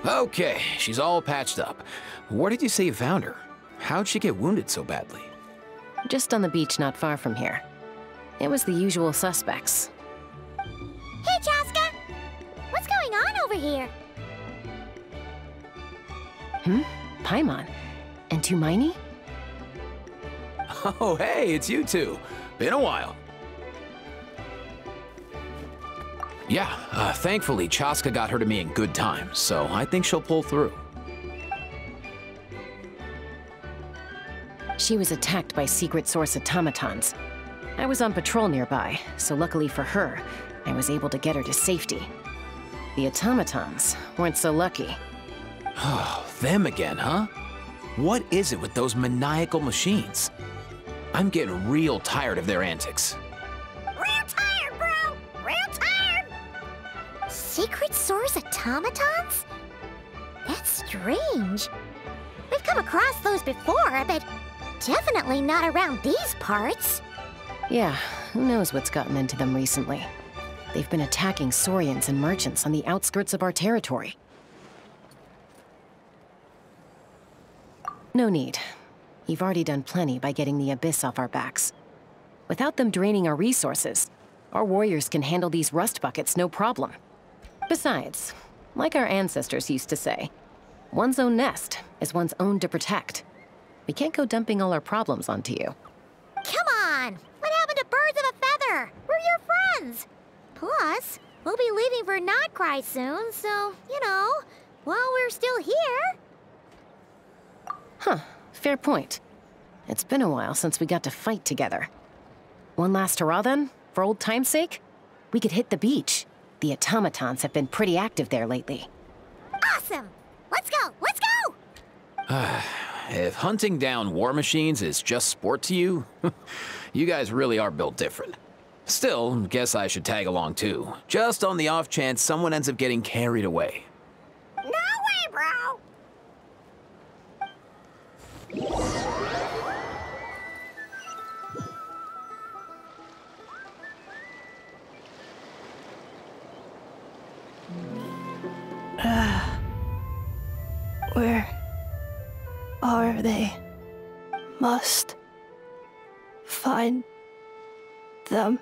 Okay, she's all patched up. Where did you say you found her? How'd she get wounded so badly? Just on the beach not far from here. It was the usual suspects. Hey, Chaska! What's going on over here? Paimon? And Tumaini? Oh, hey, it's you two. Been a while. Yeah, thankfully Chaska got her to me in good time, so I think she'll pull through. She was attacked by secret source automatons. I was on patrol nearby, so luckily for her, I was able to get her to safety. The automatons weren't so lucky. Oh, them again, huh? What is it with those maniacal machines? I'm getting real tired of their antics. Real tired, bro! Real tired! Secret source automatons? That's strange. We've come across those before, but definitely not around these parts. Yeah, who knows what's gotten into them recently. They've been attacking Saurians and merchants on the outskirts of our territory. No need. You've already done plenty by getting the Abyss off our backs. Without them draining our resources, our warriors can handle these rust buckets no problem. Besides, like our ancestors used to say, one's own nest is one's own to protect. We can't go dumping all our problems onto you. Come on! What happened to birds of a feather? We're your friends! Plus, we'll be leaving for Nod-Krai soon, so, you know, while we're still here... Huh, fair point. It's been a while since we got to fight together. One last hurrah then, for old time's sake? We could hit the beach. The automatons have been pretty active there lately. Awesome! Let's go! Let's go! If hunting down war machines is just sport to you, you guys really are built different. Still, guess I should tag along too, just on the off chance someone ends up getting carried away. No way, bro! Where are they? Must find them.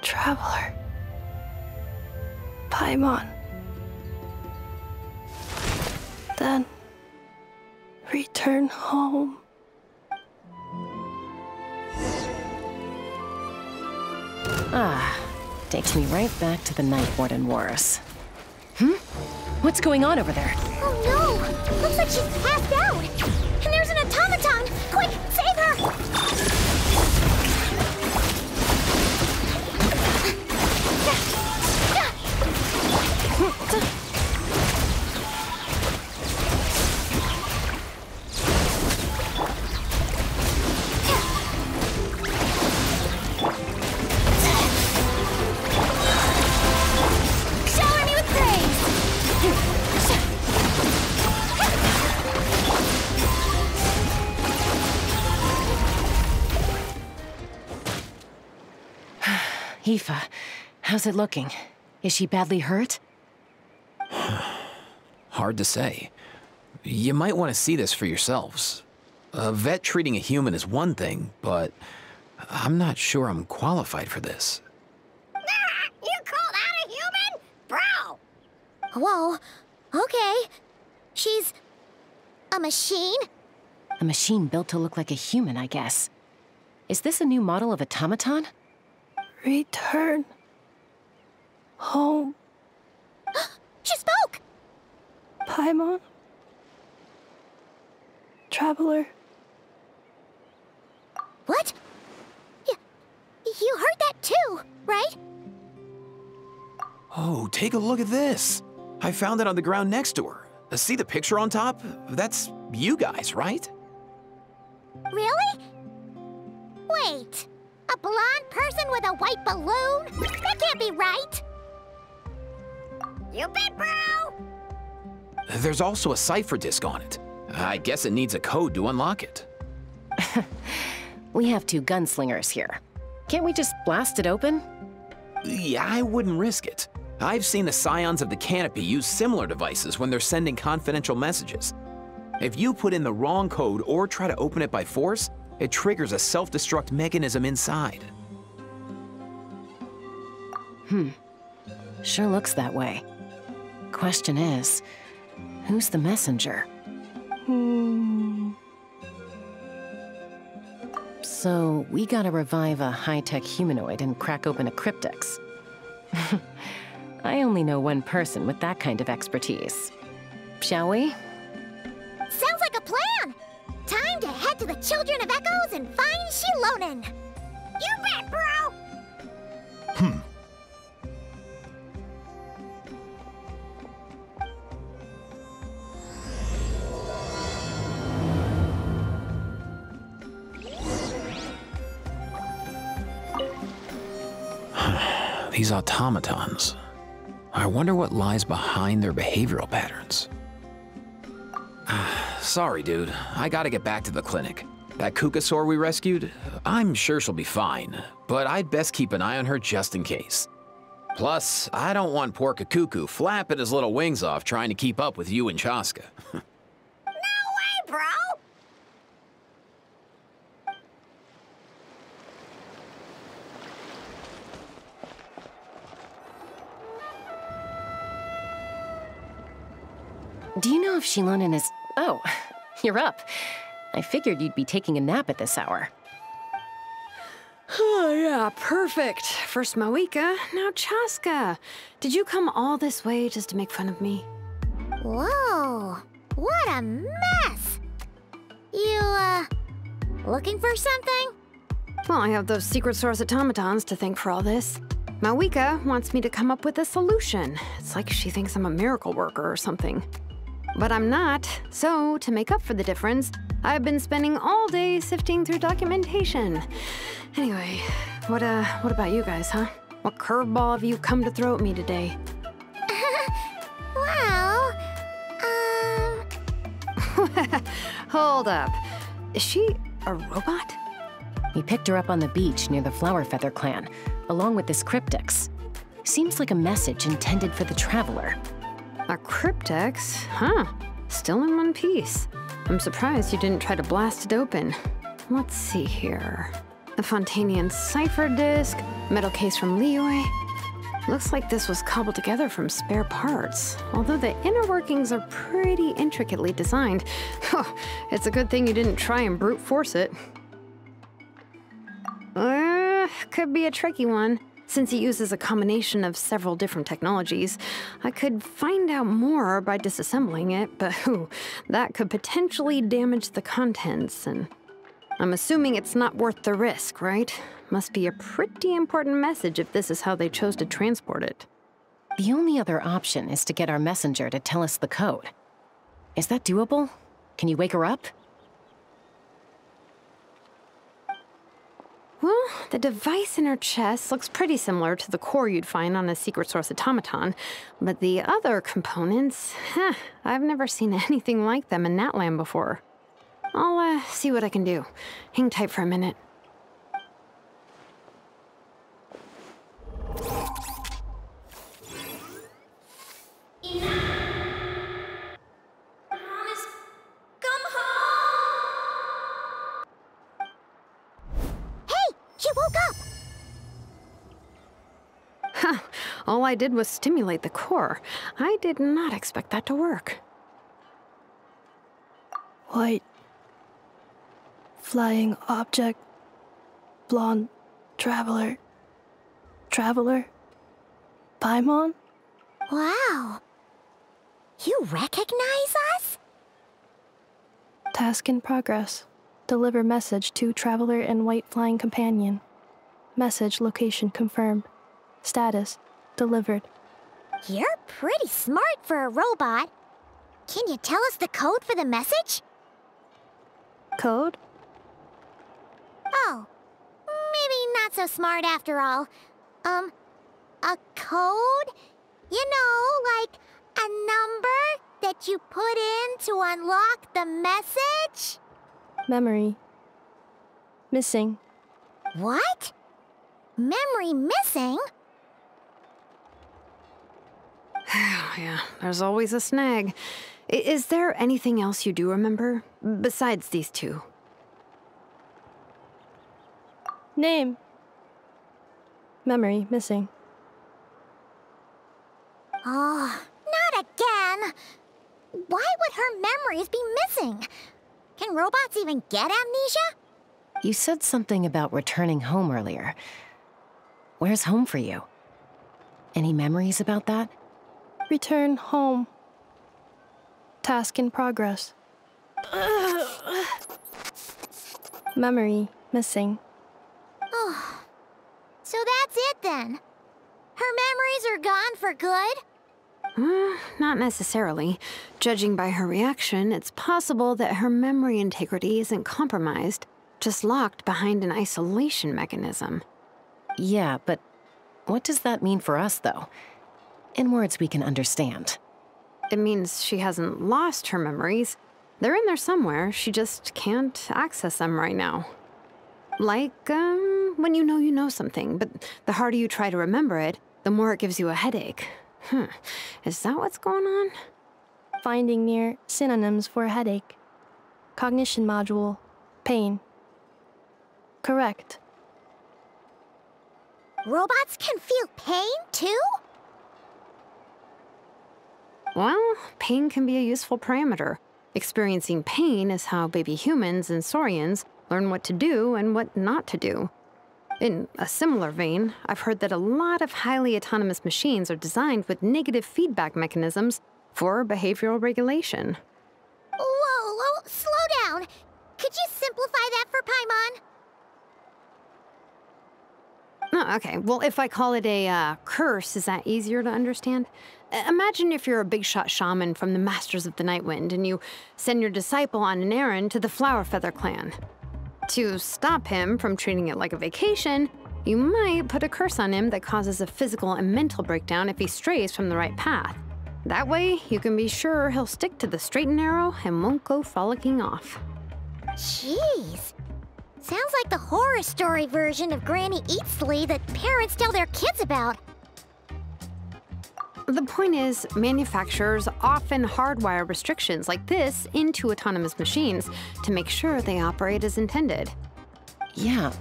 Traveler. Paimon. Then return home. Takes me right back to the Night Warden Wars. What's going on over there? Oh no! Looks like she's passed out! And there's an automaton! Quick, save her! Shower me with praise! Aoife, how's it looking? Is she badly hurt? Hard to say. You might want to see this for yourselves. A vet treating a human is one thing, but I'm not sure I'm qualified for this. You call that a human? Bro! Whoa, okay. She's... a machine? A machine built to look like a human, I guess. Is this a new model of automaton? Return home. She spoke! Paimon. Traveler. What? You heard that too, right? Oh, take a look at this. I found it on the ground next to her. See the picture on top? That's you guys, right? Really? Wait, a blonde person with a white balloon? That can't be right! You bet, bro! There's also a cipher disk on it. I guess it needs a code to unlock it. We have two gunslingers here. Can't we just blast it open? Yeah, I wouldn't risk it. I've seen the Scions of the Canopy use similar devices when they're sending confidential messages. If you put in the wrong code or try to open it by force, it triggers a self-destruct mechanism inside. Sure looks that way. Question is, who's the messenger? So, we gotta revive a high-tech humanoid and crack open a cryptex. I only know one person with that kind of expertise. Shall we? Sounds like a plan! Time to head to the Children of Echoes and find Shilonen! You bet, bro! These automatons. I wonder what lies behind their behavioral patterns. Sorry, dude. I gotta get back to the clinic. That Kukasaur we rescued, I'm sure she'll be fine, but I'd best keep an eye on her just in case. Plus, I don't want poor Kakuku flapping his little wings off trying to keep up with you and Chaska. No way, bro! Do you know if Shilonen is... Oh, you're up. I figured you'd be taking a nap at this hour. Oh, yeah, perfect. First Mawika, now Chaska. Did you come all this way just to make fun of me? Whoa, what a mess! You, looking for something? Well, I have those secret source automatons to thank for all this. Mawika wants me to come up with a solution. It's like she thinks I'm a miracle worker or something. But I'm not, so to make up for the difference, I've been spending all day sifting through documentation. Anyway, what about you guys, huh? What curveball have you come to throw at me today? Well, Hold up. Is she a robot? We picked her up on the beach near the Flowerfeather clan, along with this cryptex. Seems like a message intended for the Traveler. A cryptex? Huh. Still in one piece. I'm surprised you didn't try to blast it open. Let's see here. A Fontanian cipher disk, metal case from Liyue. Looks like this was cobbled together from spare parts, although the inner workings are pretty intricately designed. It's a good thing you didn't try and brute force it. Could be a tricky one. Since it uses a combination of several different technologies, I could find out more by disassembling it, but that could potentially damage the contents, and I'm assuming it's not worth the risk, right? Must be a pretty important message if this is how they chose to transport it. The only other option is to get our messenger to tell us the code. Is that doable? Can you wake her up? Well, the device in her chest looks pretty similar to the core you'd find on a secret source automaton, but the other components, I've never seen anything like them in Natlan before. I'll see what I can do. Hang tight for a minute. She woke up! All I did was stimulate the core. I did not expect that to work. White. Flying object. Blonde. Traveler. Traveler? Paimon? Wow. You recognize us? Task in progress. Deliver message to Traveler and White Flying Companion. Message location confirmed. Status delivered. You're pretty smart for a robot. Can you tell us the code for the message? Code? Oh, maybe not so smart after all. A code? You know, like a number that you put in to unlock the message? Memory. Missing. What? Memory missing? yeah, there's always a snag. Is there anything else you do remember, besides these two? Name. Memory missing. Oh, not again! Why would her memories be missing? Can robots even get amnesia? You said something about returning home earlier. Where's home for you? Any memories about that? Return home. Task in progress. Memory missing. Oh, so that's it then? Her memories are gone for good? Not necessarily. Judging by her reaction, it's possible that her memory integrity isn't compromised, just locked behind an isolation mechanism. Yeah, but what does that mean for us, though? In words we can understand. It means she hasn't lost her memories. They're in there somewhere, she just can't access them right now. Like, when you know something, but the harder you try to remember it, the more it gives you a headache. Is that what's going on? Finding near synonyms for headache. Cognition module. Pain. Correct. Robots can feel pain, too? Well, pain can be a useful parameter. Experiencing pain is how baby humans and saurians learn what to do and what not to do. In a similar vein, I've heard that a lot of highly autonomous machines are designed with negative feedback mechanisms for behavioral regulation. Whoa, slow down. Could you simplify that for Paimon? Oh, okay, well, if I call it a curse, is that easier to understand? Imagine if you're a big-shot shaman from the Masters of the Nightwind and you send your disciple on an errand to the Flowerfeather clan. To stop him from treating it like a vacation, you might put a curse on him that causes a physical and mental breakdown if he strays from the right path. That way, you can be sure he'll stick to the straight and narrow and won't go frolicking off. Jeez. Sounds like the horror story version of Granny Eatsley that parents tell their kids about. The point is, manufacturers often hardwire restrictions like this into autonomous machines to make sure they operate as intended. Yeah,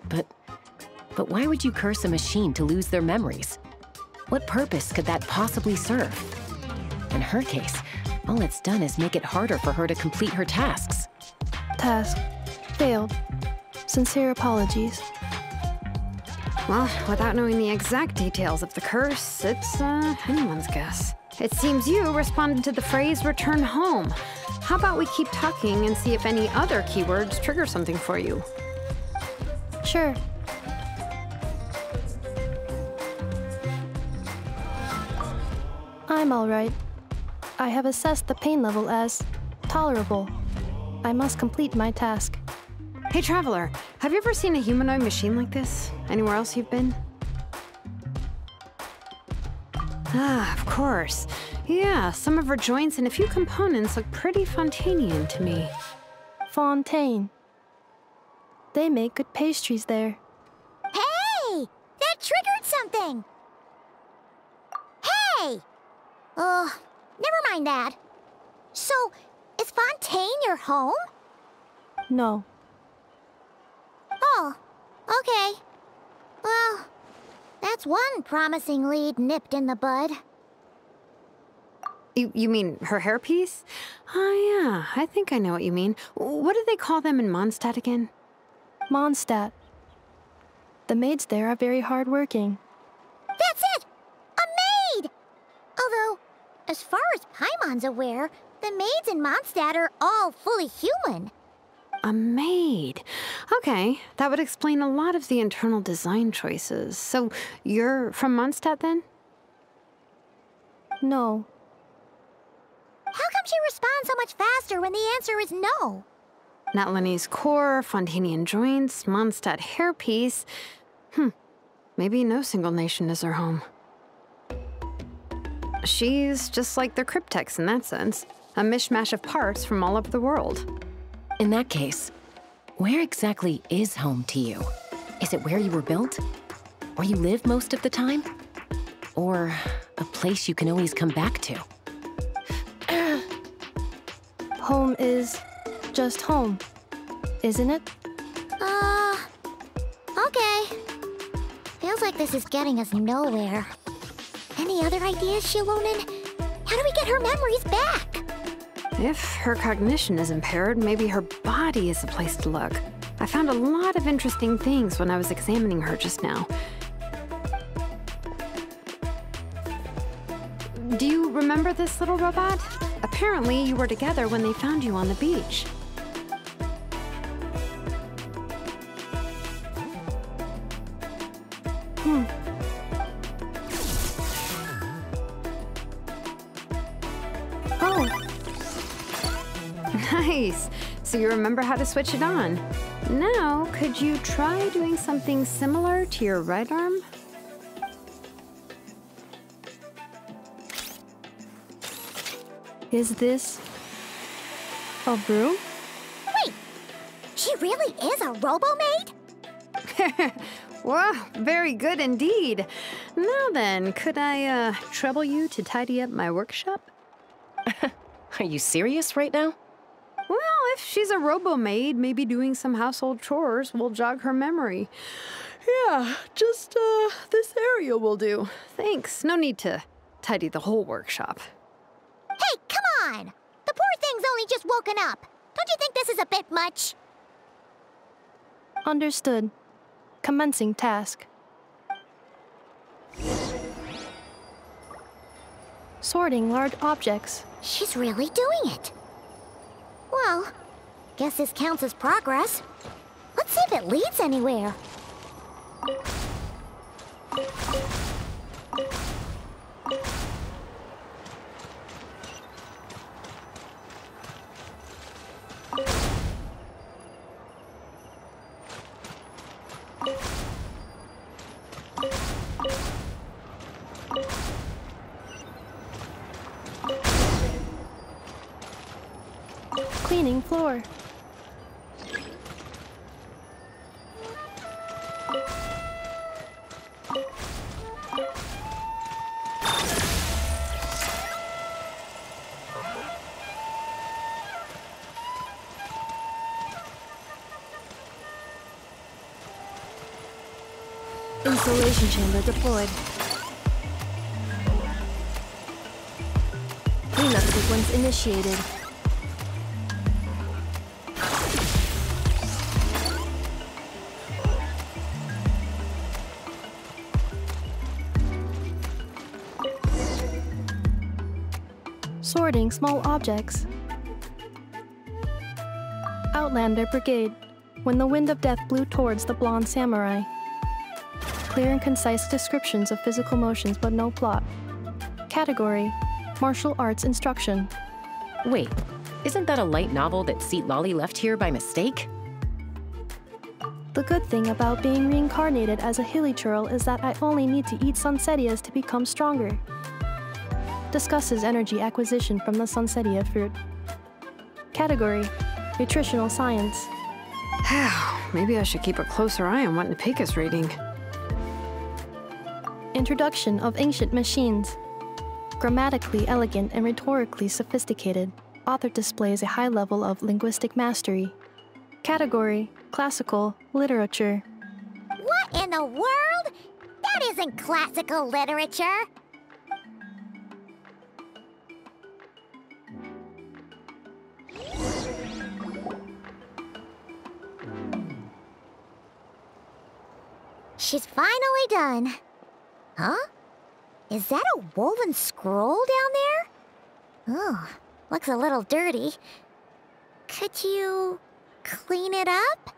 but why would you curse a machine to lose their memories? What purpose could that possibly serve? In her case, all it's done is make it harder for her to complete her tasks. Task. Failed. Sincere apologies. Well, without knowing the exact details of the curse, it's anyone's guess. It seems you responded to the phrase return home. How about we keep talking and see if any other keywords trigger something for you? Sure. I'm all right. I have assessed the pain level as tolerable. I must complete my task. Hey, Traveler, have you ever seen a humanoid machine like this? Anywhere else you've been? Ah, of course. Yeah, some of her joints and a few components look pretty Fontanian to me. Fontaine. They make good pastries there. Hey! That triggered something! Hey! Never mind that. So, is Fontaine your home? No. Oh, okay. Well, that's one promising lead nipped in the bud. You mean her hairpiece? Oh yeah, I think I know what you mean. What do they call them in Mondstadt again? Mondstadt. The maids there are very hardworking. That's it! A maid! Although, as far as Paimon's aware, the maids in Mondstadt are all fully human. A maid. Okay, that would explain a lot of the internal design choices. So, you're from Mondstadt then? No. How come she responds so much faster when the answer is no? Natlanese core, Fontanian joints, Mondstadt hairpiece. Maybe no single nation is her home. She's just like the Cryptex in that sense. A mishmash of parts from all over the world. In that case, where exactly is home to you? Is it where you were built? Where you live most of the time? Or A place you can always come back to. Home is just home, isn't it? Okay. Feels like this is getting us nowhere. Any other ideas, Shilonen? How do we get her memories back? If her cognition is impaired, maybe her body is the place to look. I found a lot of interesting things when I was examining her just now. Do you remember this little robot? Apparently, you were together when they found you on the beach. Oh, Nice! So you remember how to switch it on. Now, could you try doing something similar to your right arm? is this a broom? Wait, she really is a robo-maid? Wow, very good indeed. Now then, could I trouble you to tidy up my workshop? Are you serious right now? Well, if she's a robo-maid, maybe doing some household chores will jog her memory. Yeah, just this area will do. Thanks, no need to tidy the whole workshop. Hey, come on! The poor thing's only just woken up. Don't you think this is a bit much? Understood. Commencing task. Sorting large objects. She's really doing it. Well, guess this counts as progress. Let's see if it leads anywhere. Cleaning floor. Installation chamber deployed. Cleanup sequence initiated. Sorting small objects. Outlander Brigade. When the wind of death blew towards the blonde samurai. Clear and concise descriptions of physical motions, but no plot. Category: martial arts instruction. Wait, isn't that a light novel that Seat Lolly left here by mistake? The good thing about being reincarnated as a hilly churl is that I only need to eat Sunsetias to become stronger. Discusses energy acquisition from the Sunsetia fruit. Category: nutritional science. Maybe I should keep a closer eye on what Nepeka's reading. Introduction of ancient machines. Grammatically elegant and rhetorically sophisticated, author displays a high level of linguistic mastery. Category: classical literature. What in the world? That isn't classical literature. She's finally done. Huh? Is that a woven scroll down there? Oh, looks a little dirty. Could you clean it up?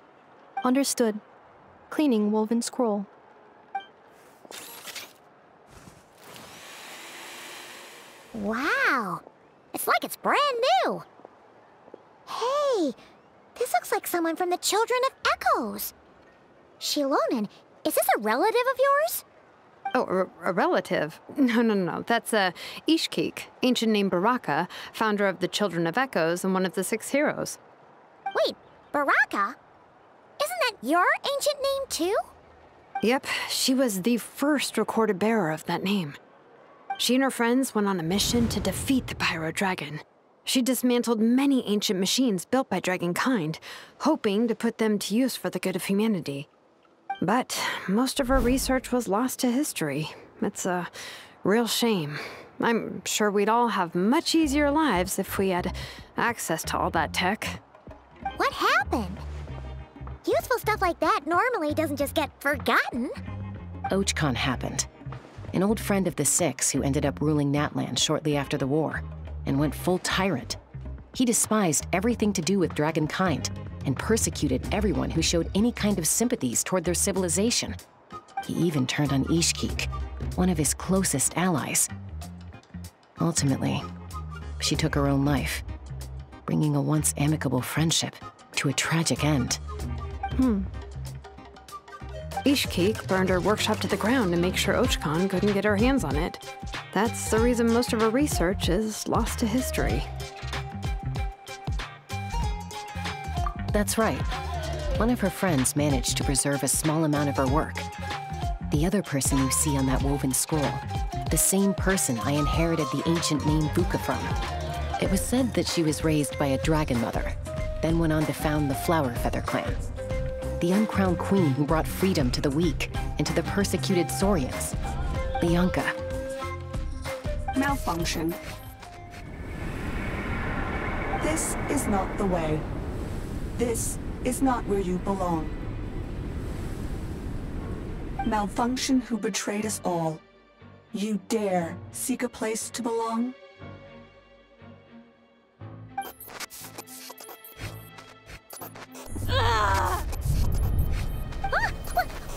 Understood. Cleaning woven scroll. Wow, it's like it's brand new. Hey, this looks like someone from the Children of Echoes. Shilonen, is this a relative of yours? Oh, a relative? No. That's Ishkik, ancient name Baraka, founder of the Children of Echoes and one of the 6 heroes. Wait, Baraka? Isn't that your ancient name, too? Yep, she was the first recorded bearer of that name. She and her friends went on a mission to defeat the Pyro Dragon. She dismantled many ancient machines built by Dragonkind, hoping to put them to use for the good of humanity. But most of her research was lost to history. It's a real shame. I'm sure we'd all have much easier lives if we had access to all that tech. What happened? Useful stuff like that normally doesn't just get forgotten. Ochcon happened. An old friend of the Six who ended up ruling Natlan shortly after the war, and went full tyrant. He despised everything to do with Dragonkind, and persecuted everyone who showed any kind of sympathies toward their civilization. He even turned on Ishkik, one of his closest allies. Ultimately, she took her own life, bringing a once amicable friendship to a tragic end. Ishkik burned her workshop to the ground to make sure Ochcon couldn't get her hands on it. That's the reason most of her research is lost to history. That's right. One of her friends managed to preserve a small amount of her work. The other person you see on that woven scroll, the same person I inherited the ancient name Vuka from. It was said that she was raised by a dragon mother, then went on to found the Flower Feather clan. The uncrowned queen who brought freedom to the weak and to the persecuted Saurians. Bianca. Malfunction. This is not the way. This is not where you belong. Malfunction who betrayed us all. You dare seek a place to belong?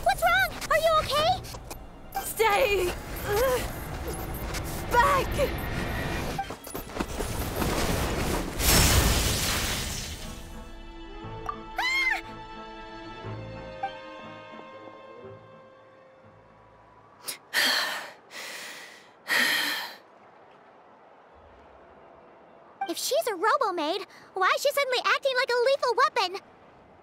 What's wrong? Are you okay? Stay back! If she's a robo-maid, why is she suddenly acting like a lethal weapon?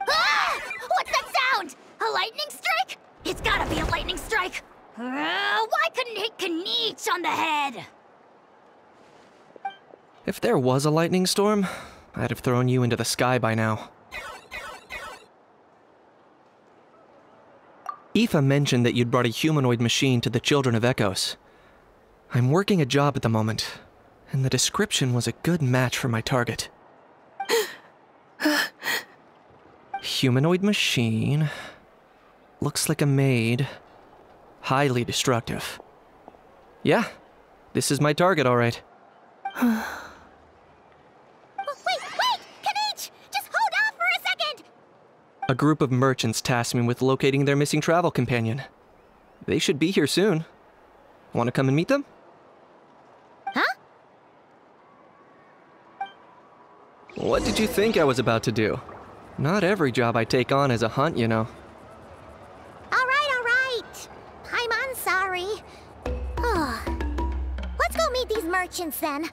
Ah! What's that sound? A lightning strike? It's gotta be a lightning strike! Why couldn't it hit Kniech on the head? If there was a lightning storm, I'd have thrown you into the sky by now. Aoife mentioned that you'd brought a humanoid machine to the Children of Echoes. I'm working a job at the moment, and the description was a good match for my target. Humanoid machine. Looks like a maid. Highly destructive. Yeah, this is my target, all right. Wait! Kniech! Just hold off for a second! A group of merchants tasked me with locating their missing travel companion. They should be here soon. Want to come and meet them? Huh? What did you think I was about to do? Not every job I take on is a hunt, you know. All right. I'm sorry. Let's go meet these merchants then.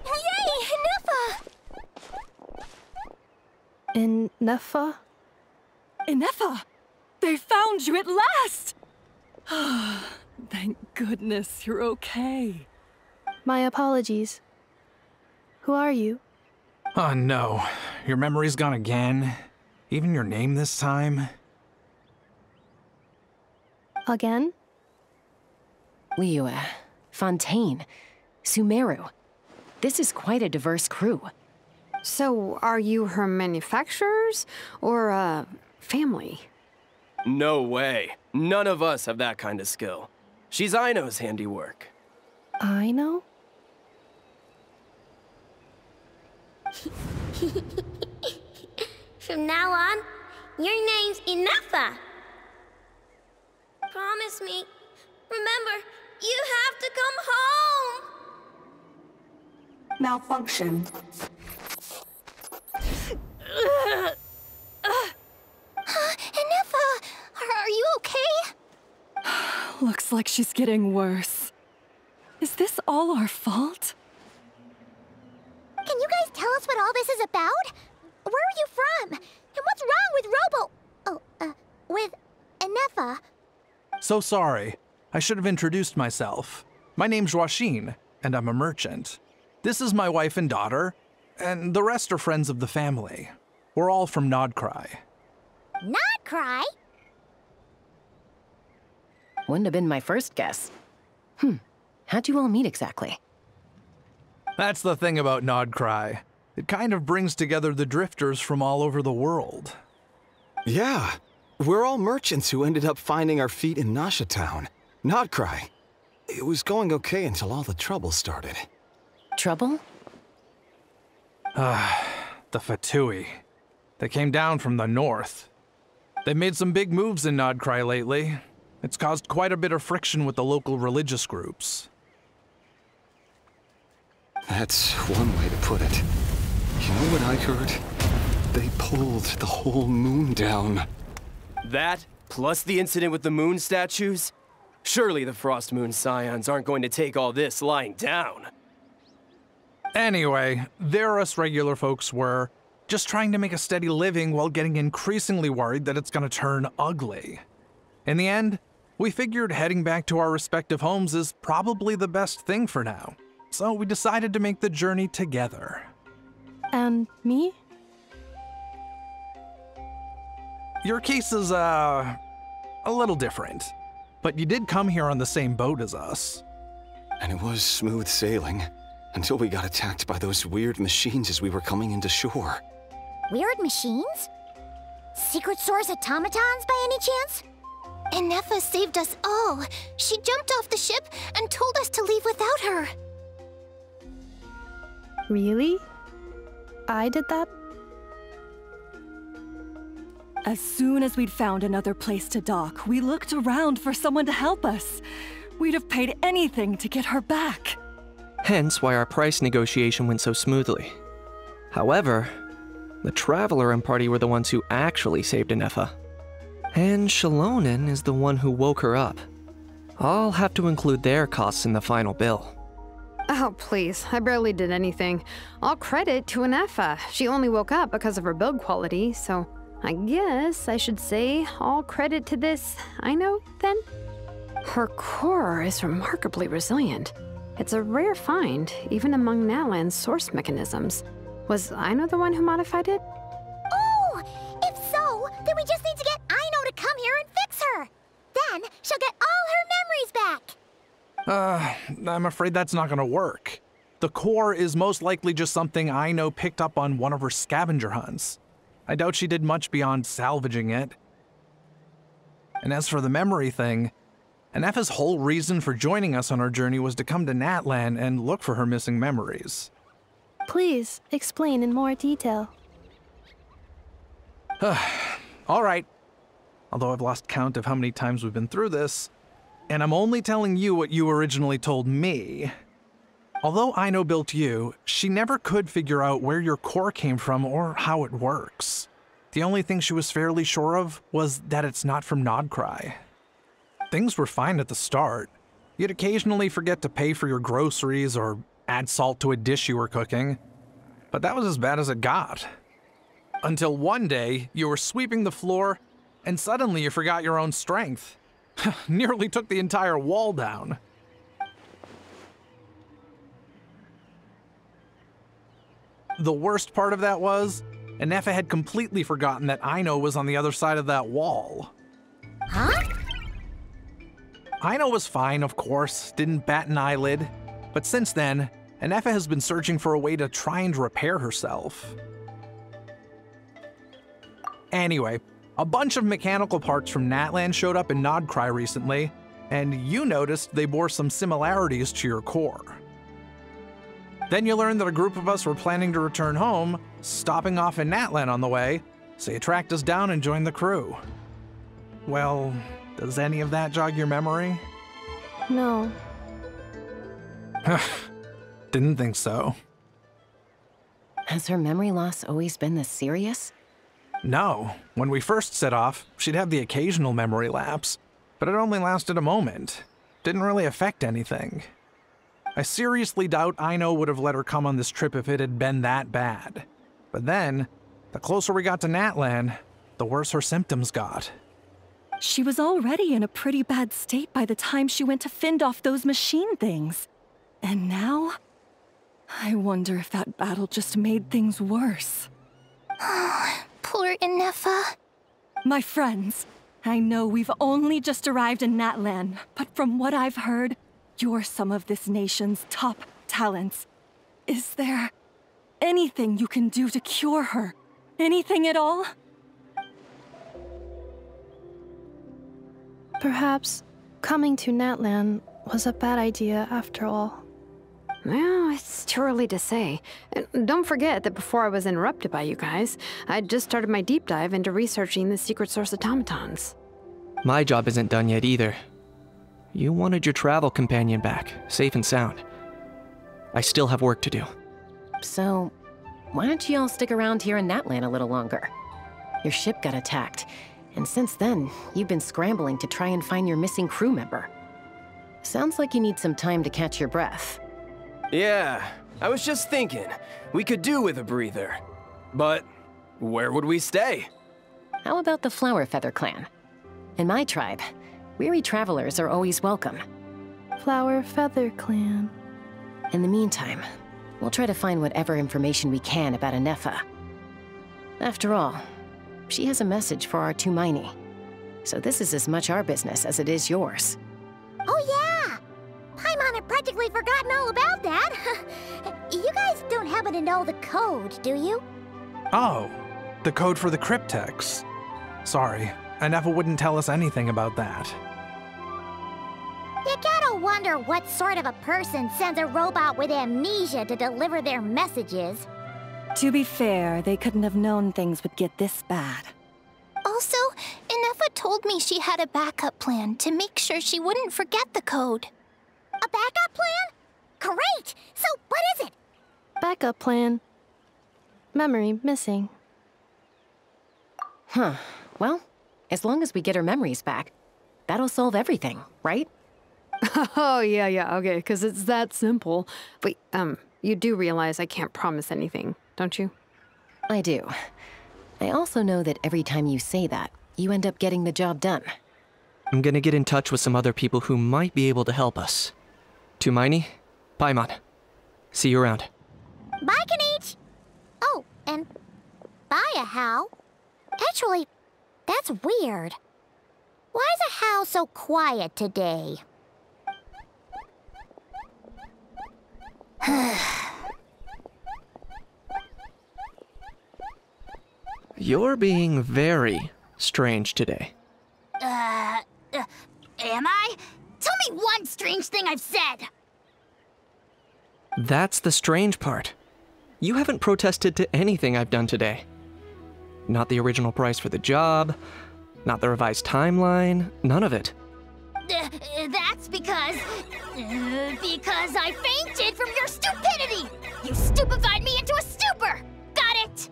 Yay, Neffa! Neffa? Neffa! They found you at last! Thank goodness you're okay. My apologies. Who are you? Oh no, your memory's gone again? Even your name this time? Again? Liyue, Fontaine, Sumeru. This is quite a diverse crew. So, are you her manufacturers or family? No way. None of us have that kind of skill. She's Aino's handiwork. Aino? From now on, your name's Neffa. Promise me. Remember, you have to come home. Malfunction. Neffa, are you okay? Looks like she's getting worse. Is this all our fault? Can you guys tell us what all this is about? Where are you from? And what's wrong with with Enefa. So sorry. I should have introduced myself. My name's Joachine, and I'm a merchant. This is my wife and daughter, and the rest are friends of the family. We're all from Nod-Krai. Nod-Krai? Wouldn't have been my first guess. How'd you all meet exactly? That's the thing about Nod-Krai. It kind of brings together the drifters from all over the world. Yeah, we're all merchants who ended up finding our feet in Nasha Town. Nod-Krai. It was going okay until all the trouble started. Trouble? The Fatui. They came down from the north. They made some big moves in Nod-Krai lately. It's caused quite a bit of friction with the local religious groups. That's one way to put it. You know what I heard? They pulled the whole moon down. That, plus the incident with the moon statues? Surely the Frost Moon Scions aren't going to take all this lying down. Anyway, there us regular folks were, just trying to make a steady living while getting increasingly worried that it's gonna turn ugly. In the end, we figured heading back to our respective homes is probably the best thing for now. So we decided to make the journey together. And me? Your case is, a little different. But you did come here on the same boat as us. And it was smooth sailing, until we got attacked by those weird machines as we were coming into shore. Weird machines? Secret source automatons by any chance? Enefa saved us all. She jumped off the ship and told us to leave without her. Really? I did that? As soon as we'd found another place to dock, we looked around for someone to help us. We'd have paid anything to get her back. Hence why our price negotiation went so smoothly. However, the Traveler and party were the ones who actually saved Enefa. And Shalonen is the one who woke her up. I'll have to include their costs in the final bill. Oh, please. I barely did anything. All credit to Enefa. She only woke up because of her build quality, so I guess I should say all credit to this Aino, then? Her core is remarkably resilient. It's a rare find, even among Natlan's source mechanisms. Was Aino the one who modified it? Oh! If so, then we just need to get Aino to come here and fix her! Then she'll get all her memories back! I'm afraid that's not gonna work. The core is most likely just something Aino picked up on one of her scavenger hunts. I doubt she did much beyond salvaging it. And as for the memory thing, Enefa's whole reason for joining us on our journey was to come to Natlan and look for her missing memories. Please, explain in more detail. All right. Although I've lost count of how many times we've been through this, and I'm only telling you what you originally told me. Although Aino built you, she never could figure out where your core came from or how it works. The only thing she was fairly sure of was that it's not from Nod-Krai. Things were fine at the start. You'd occasionally forget to pay for your groceries or add salt to a dish you were cooking, but that was as bad as it got. Until one day, you were sweeping the floor, and suddenly you forgot your own strength. Nearly took the entire wall down. The worst part of that was, Enefa had completely forgotten that Aino was on the other side of that wall. Huh? Aino was fine, of course, didn't bat an eyelid, but since then, Enefa has been searching for a way to try and repair herself. Anyway, a bunch of mechanical parts from Natlan showed up in Nod-Krai recently, and you noticed they bore some similarities to your core. Then you learned that a group of us were planning to return home, stopping off in Natlan on the way, so you tracked us down and joined the crew. Well, does any of that jog your memory? No. Didn't think so. Has her memory loss always been this serious? No. When we first set off, she'd have the occasional memory lapse, but it only lasted a moment. Didn't really affect anything. I seriously doubt Aino would have let her come on this trip if it had been that bad. But then, the closer we got to Natlan, the worse her symptoms got. She was already in a pretty bad state by the time she went to fend off those machine things. And now? I wonder if that battle just made things worse. Poor Inefa. My friends, I know we've only just arrived in Natlan, but from what I've heard, you're some of this nation's top talents. Is there anything you can do to cure her? Anything at all? Perhaps coming to Natlan was a bad idea after all. Well, it's too early to say. And don't forget that before I was interrupted by you guys, I'd just started my deep dive into researching the secret source automatons. My job isn't done yet either. You wanted your travel companion back, safe and sound. I still have work to do. So, why don't you all stick around here in Natlan a little longer? Your ship got attacked, and since then, you've been scrambling to try and find your missing crew member. Sounds like you need some time to catch your breath. Yeah, I was just thinking, we could do with a breather. But where would we stay? How about the Flower Feather clan? In my tribe, weary travelers are always welcome. Flower Feather Clan. In the meantime, we'll try to find whatever information we can about Inefa. After all, she has a message for our Tumaini. So this is as much our business as it is yours. Oh yeah! Paimon had practically forgotten all about that. You guys don't happen to know the code, do you? Oh, the code for the cryptex. Sorry, Inefa wouldn't tell us anything about that. You gotta wonder what sort of a person sends a robot with amnesia to deliver their messages. To be fair, they couldn't have known things would get this bad. Also, Inefa told me she had a backup plan to make sure she wouldn't forget the code. A backup plan? Great! So what is it? Backup plan. Memory missing. Huh. Well, as long as we get her memories back, that'll solve everything, right? Oh, yeah, okay, because it's that simple. Wait, you do realize I can't promise anything, don't you? I do. I also know that every time you say that, you end up getting the job done. I'm gonna get in touch with some other people who might be able to help us. Tumaini, Paimon. See you around. Bye, Kanich! Oh, and bye, Ahau. Actually, that's weird. Why is Ahau so quiet today? You're being very strange today. Am I? Tell me one strange thing I've said! That's the strange part. You haven't protested to anything I've done today. Not the original price for the job, not the revised timeline, none of it. That's because I fainted from your stupidity! You stupefied me into a stupor! Got it?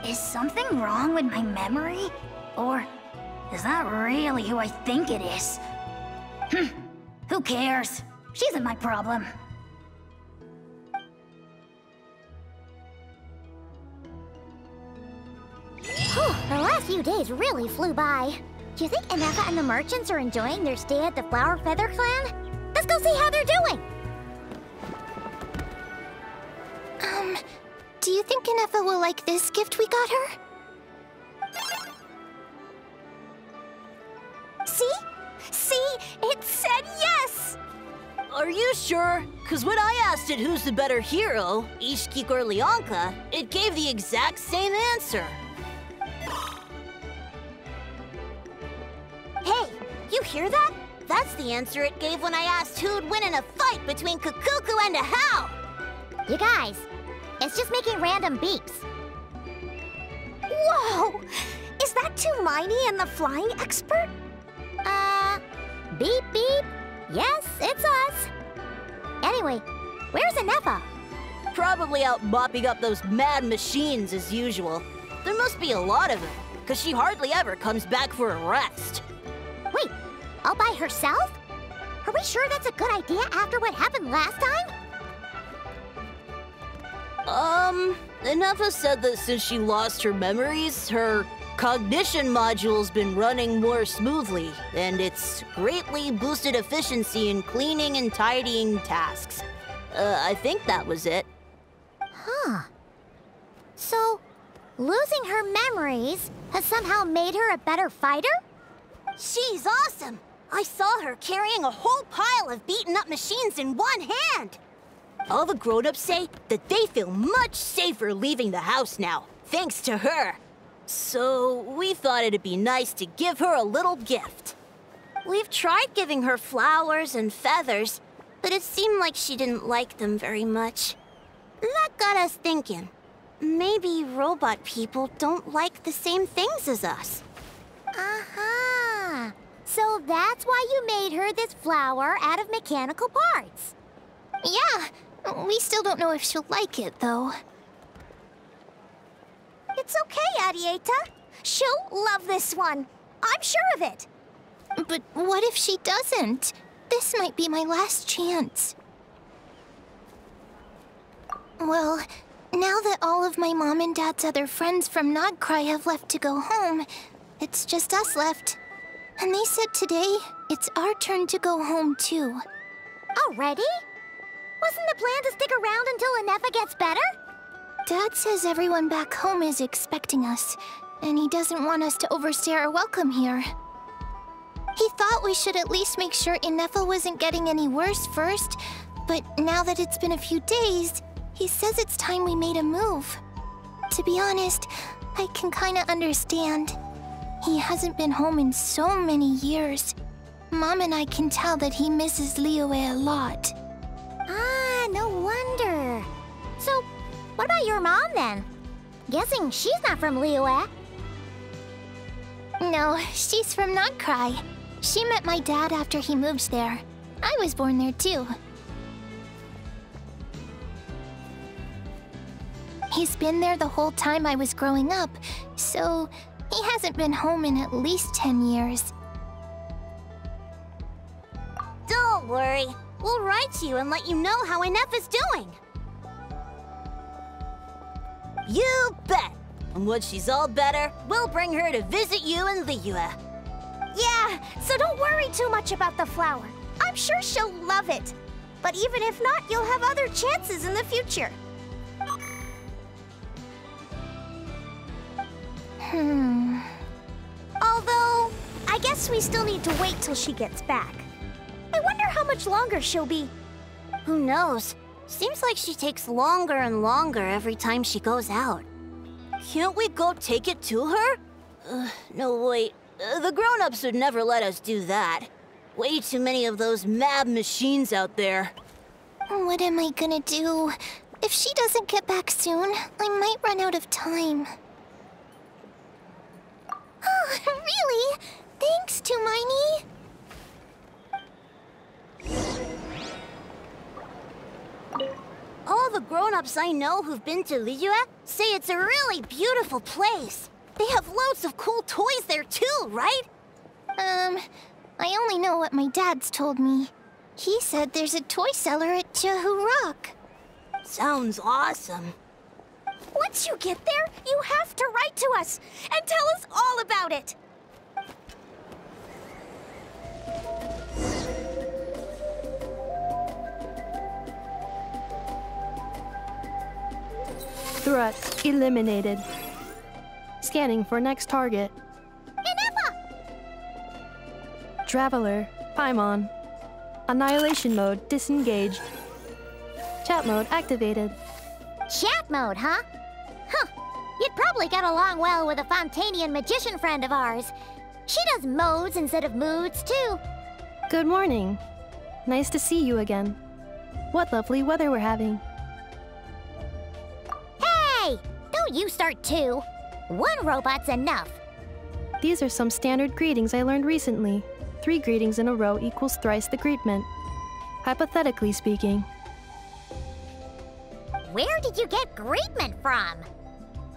Is something wrong with my memory? Or is that really who I think it is? Who cares? She isn't my problem. The last few days really flew by. Do you think Inefa and the merchants are enjoying their stay at the Flower Feather clan? Let's go see how they're doing! Do you think Inefa will like this gift we got her? See? See? It said yes! Are you sure? Because when I asked it who's the better hero, Ishkik or Leonka, it gave the exact same answer. Hey, you hear that? That's the answer it gave when I asked who'd win in a fight between Kukuku and Ahau. You guys, it's just making random beeps. Whoa! Is that Tumaini and the flying expert? Beep beep. Yes, it's us. Anyway, where's Inefa? Probably out mopping up those mad machines as usual. There must be a lot of them, because she hardly ever comes back for a rest. Wait, all by herself? Are we sure that's a good idea after what happened last time? Nefa said that since she lost her memories, her cognition module's been running more smoothly, and it's greatly boosted efficiency in cleaning and tidying tasks. I think that was it. Huh. So, losing her memories has somehow made her a better fighter? She's awesome! I saw her carrying a whole pile of beaten-up machines in one hand! All the grown-ups say that they feel much safer leaving the house now, thanks to her. So, we thought it'd be nice to give her a little gift. We've tried giving her flowers and feathers, but it seemed like she didn't like them very much. That got us thinking. Maybe robot people don't like the same things as us. Uh-huh. So that's why you made her this flower out of mechanical parts. Yeah, we still don't know if she'll like it, though. It's okay, Arieta. She'll love this one. I'm sure of it. But what if she doesn't? This might be my last chance. Well, now that all of my mom and dad's other friends from Nod-Krai have left to go home, it's just us left. And they said today, it's our turn to go home too. Already? Wasn't the plan to stick around until Anefa gets better? Dad says everyone back home is expecting us, and he doesn't want us to overstay our welcome here. He thought we should at least make sure Inefa wasn't getting any worse first, but now that it's been a few days, he says it's time we made a move. To be honest, I can kinda understand. He hasn't been home in so many years. Mom and I can tell that he misses Liyue a lot. Ah, no wonder. So, what about your mom then? Guessing she's not from Liyue. No, she's from Nod-Krai. She met my dad after he moved there. I was born there too. He's been there the whole time I was growing up, so he hasn't been home in at least 10 years. Don't worry. We'll write to you and let you know how Inefa's doing. You bet. And when she's all better, we'll bring her to visit you in Liyue. Yeah, so don't worry too much about the flower. I'm sure she'll love it. But even if not, you'll have other chances in the future. Although, I guess we still need to wait till she gets back. I wonder how much longer she'll be. Who knows? Seems like she takes longer and longer every time she goes out. Can't we go take it to her? No, wait. The grown-ups would never let us do that. Way too many of those mad machines out there. What am I gonna do? If she doesn't get back soon, I might run out of time. Oh, really? Thanks, Tumaini. All the grown-ups I know who've been to Liyue say it's a really beautiful place. They have loads of cool toys there too, right? I only know what my dad's told me. He said there's a toy seller at Jehu Rock. Sounds awesome. Once you get there, you have to write to us and tell us all about it. Threat eliminated. Scanning for next target. Inefa! Traveler, Paimon. Annihilation mode disengaged. Chat mode activated. Chat mode, huh? Huh. You'd probably get along well with a Fontanian magician friend of ours. She does modes instead of moods, too. Good morning. Nice to see you again. What lovely weather we're having. Hey! Don't you start too. One robot's enough. These are some standard greetings I learned recently. 3 greetings in a row equals thrice the greetment. Hypothetically speaking. Where did you get greetment from?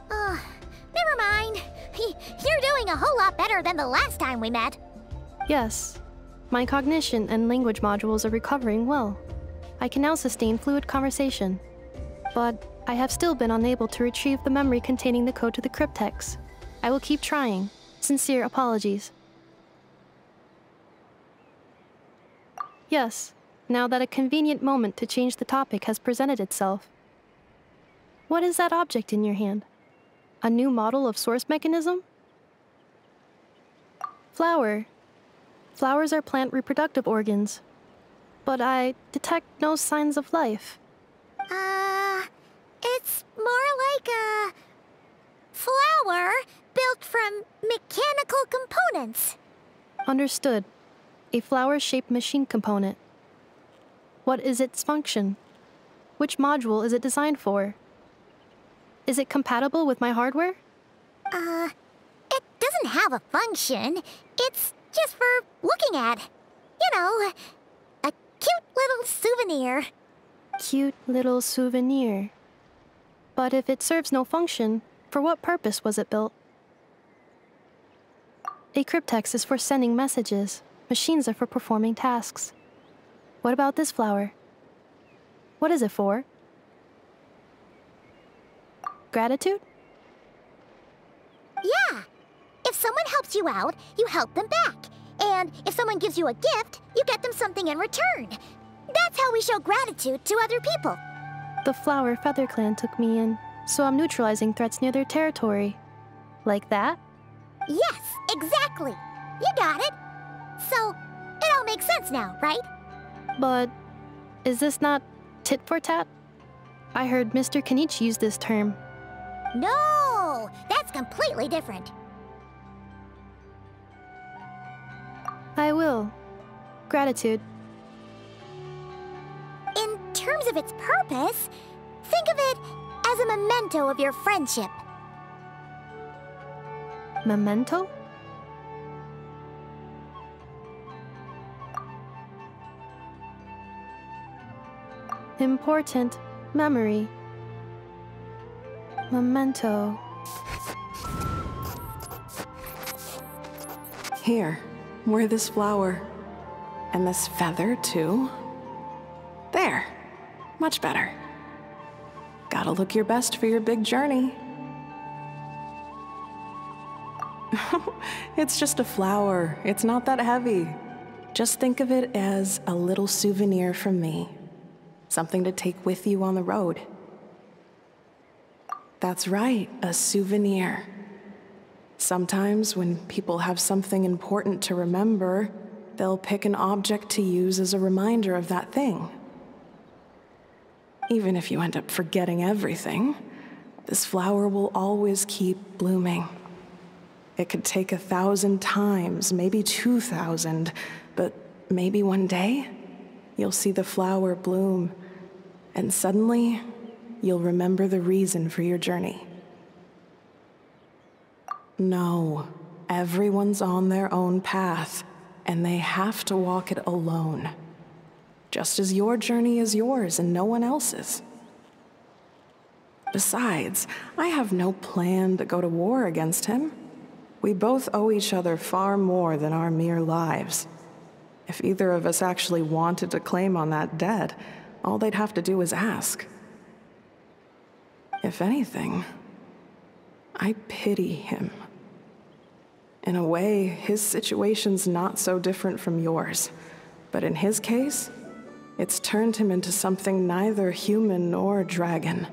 Never mind. You're doing a whole lot better than the last time we met. Yes. My cognition and language modules are recovering well. I can now sustain fluid conversation. But I have still been unable to retrieve the memory containing the code to the cryptex. I will keep trying. Sincere apologies. Yes, now that a convenient moment to change the topic has presented itself. What is that object in your hand? A new model of source mechanism? Flower. Flowers are plant reproductive organs. But I detect no signs of life. It's more like a flower built from mechanical components. Understood. A flower-shaped machine component. What is its function? Which module is it designed for? Is it compatible with my hardware? It doesn't have a function. It's just for looking at. You know, a cute little souvenir. Cute little souvenir. But if it serves no function, for what purpose was it built? A cryptex is for sending messages. Machines are for performing tasks. What about this flower? What is it for? Gratitude? Yeah. If someone helps you out, you help them back. And if someone gives you a gift, you get them something in return. That's how we show gratitude to other people. The Flower Feather Clan took me in, so I'm neutralizing threats near their territory. Like that? Yes, exactly. You got it. So, it all makes sense now, right? But is this not tit for tat? I heard Mr. Kenichi use this term. No, that's completely different. I will. Gratitude. In terms of its purpose, think of it as a memento of your friendship. Memento? Important memory. Memento. Here, wear this flower. And this feather, too. There. Much better. Gotta look your best for your big journey. It's just a flower. It's not that heavy. Just think of it as a little souvenir from me. Something to take with you on the road. That's right, a souvenir. Sometimes when people have something important to remember, they'll pick an object to use as a reminder of that thing. Even if you end up forgetting everything, this flower will always keep blooming. It could take 1,000 times, maybe 2,000, but maybe one day, you'll see the flower bloom, and suddenly, you'll remember the reason for your journey. No, everyone's on their own path, and they have to walk it alone. Just as your journey is yours and no one else's. Besides, I have no plan to go to war against him. We both owe each other far more than our mere lives. If either of us actually wanted to claim on that debt, all they'd have to do is ask. If anything, I pity him. In a way, his situation's not so different from yours. But in his case, it's turned him into something neither human nor dragon.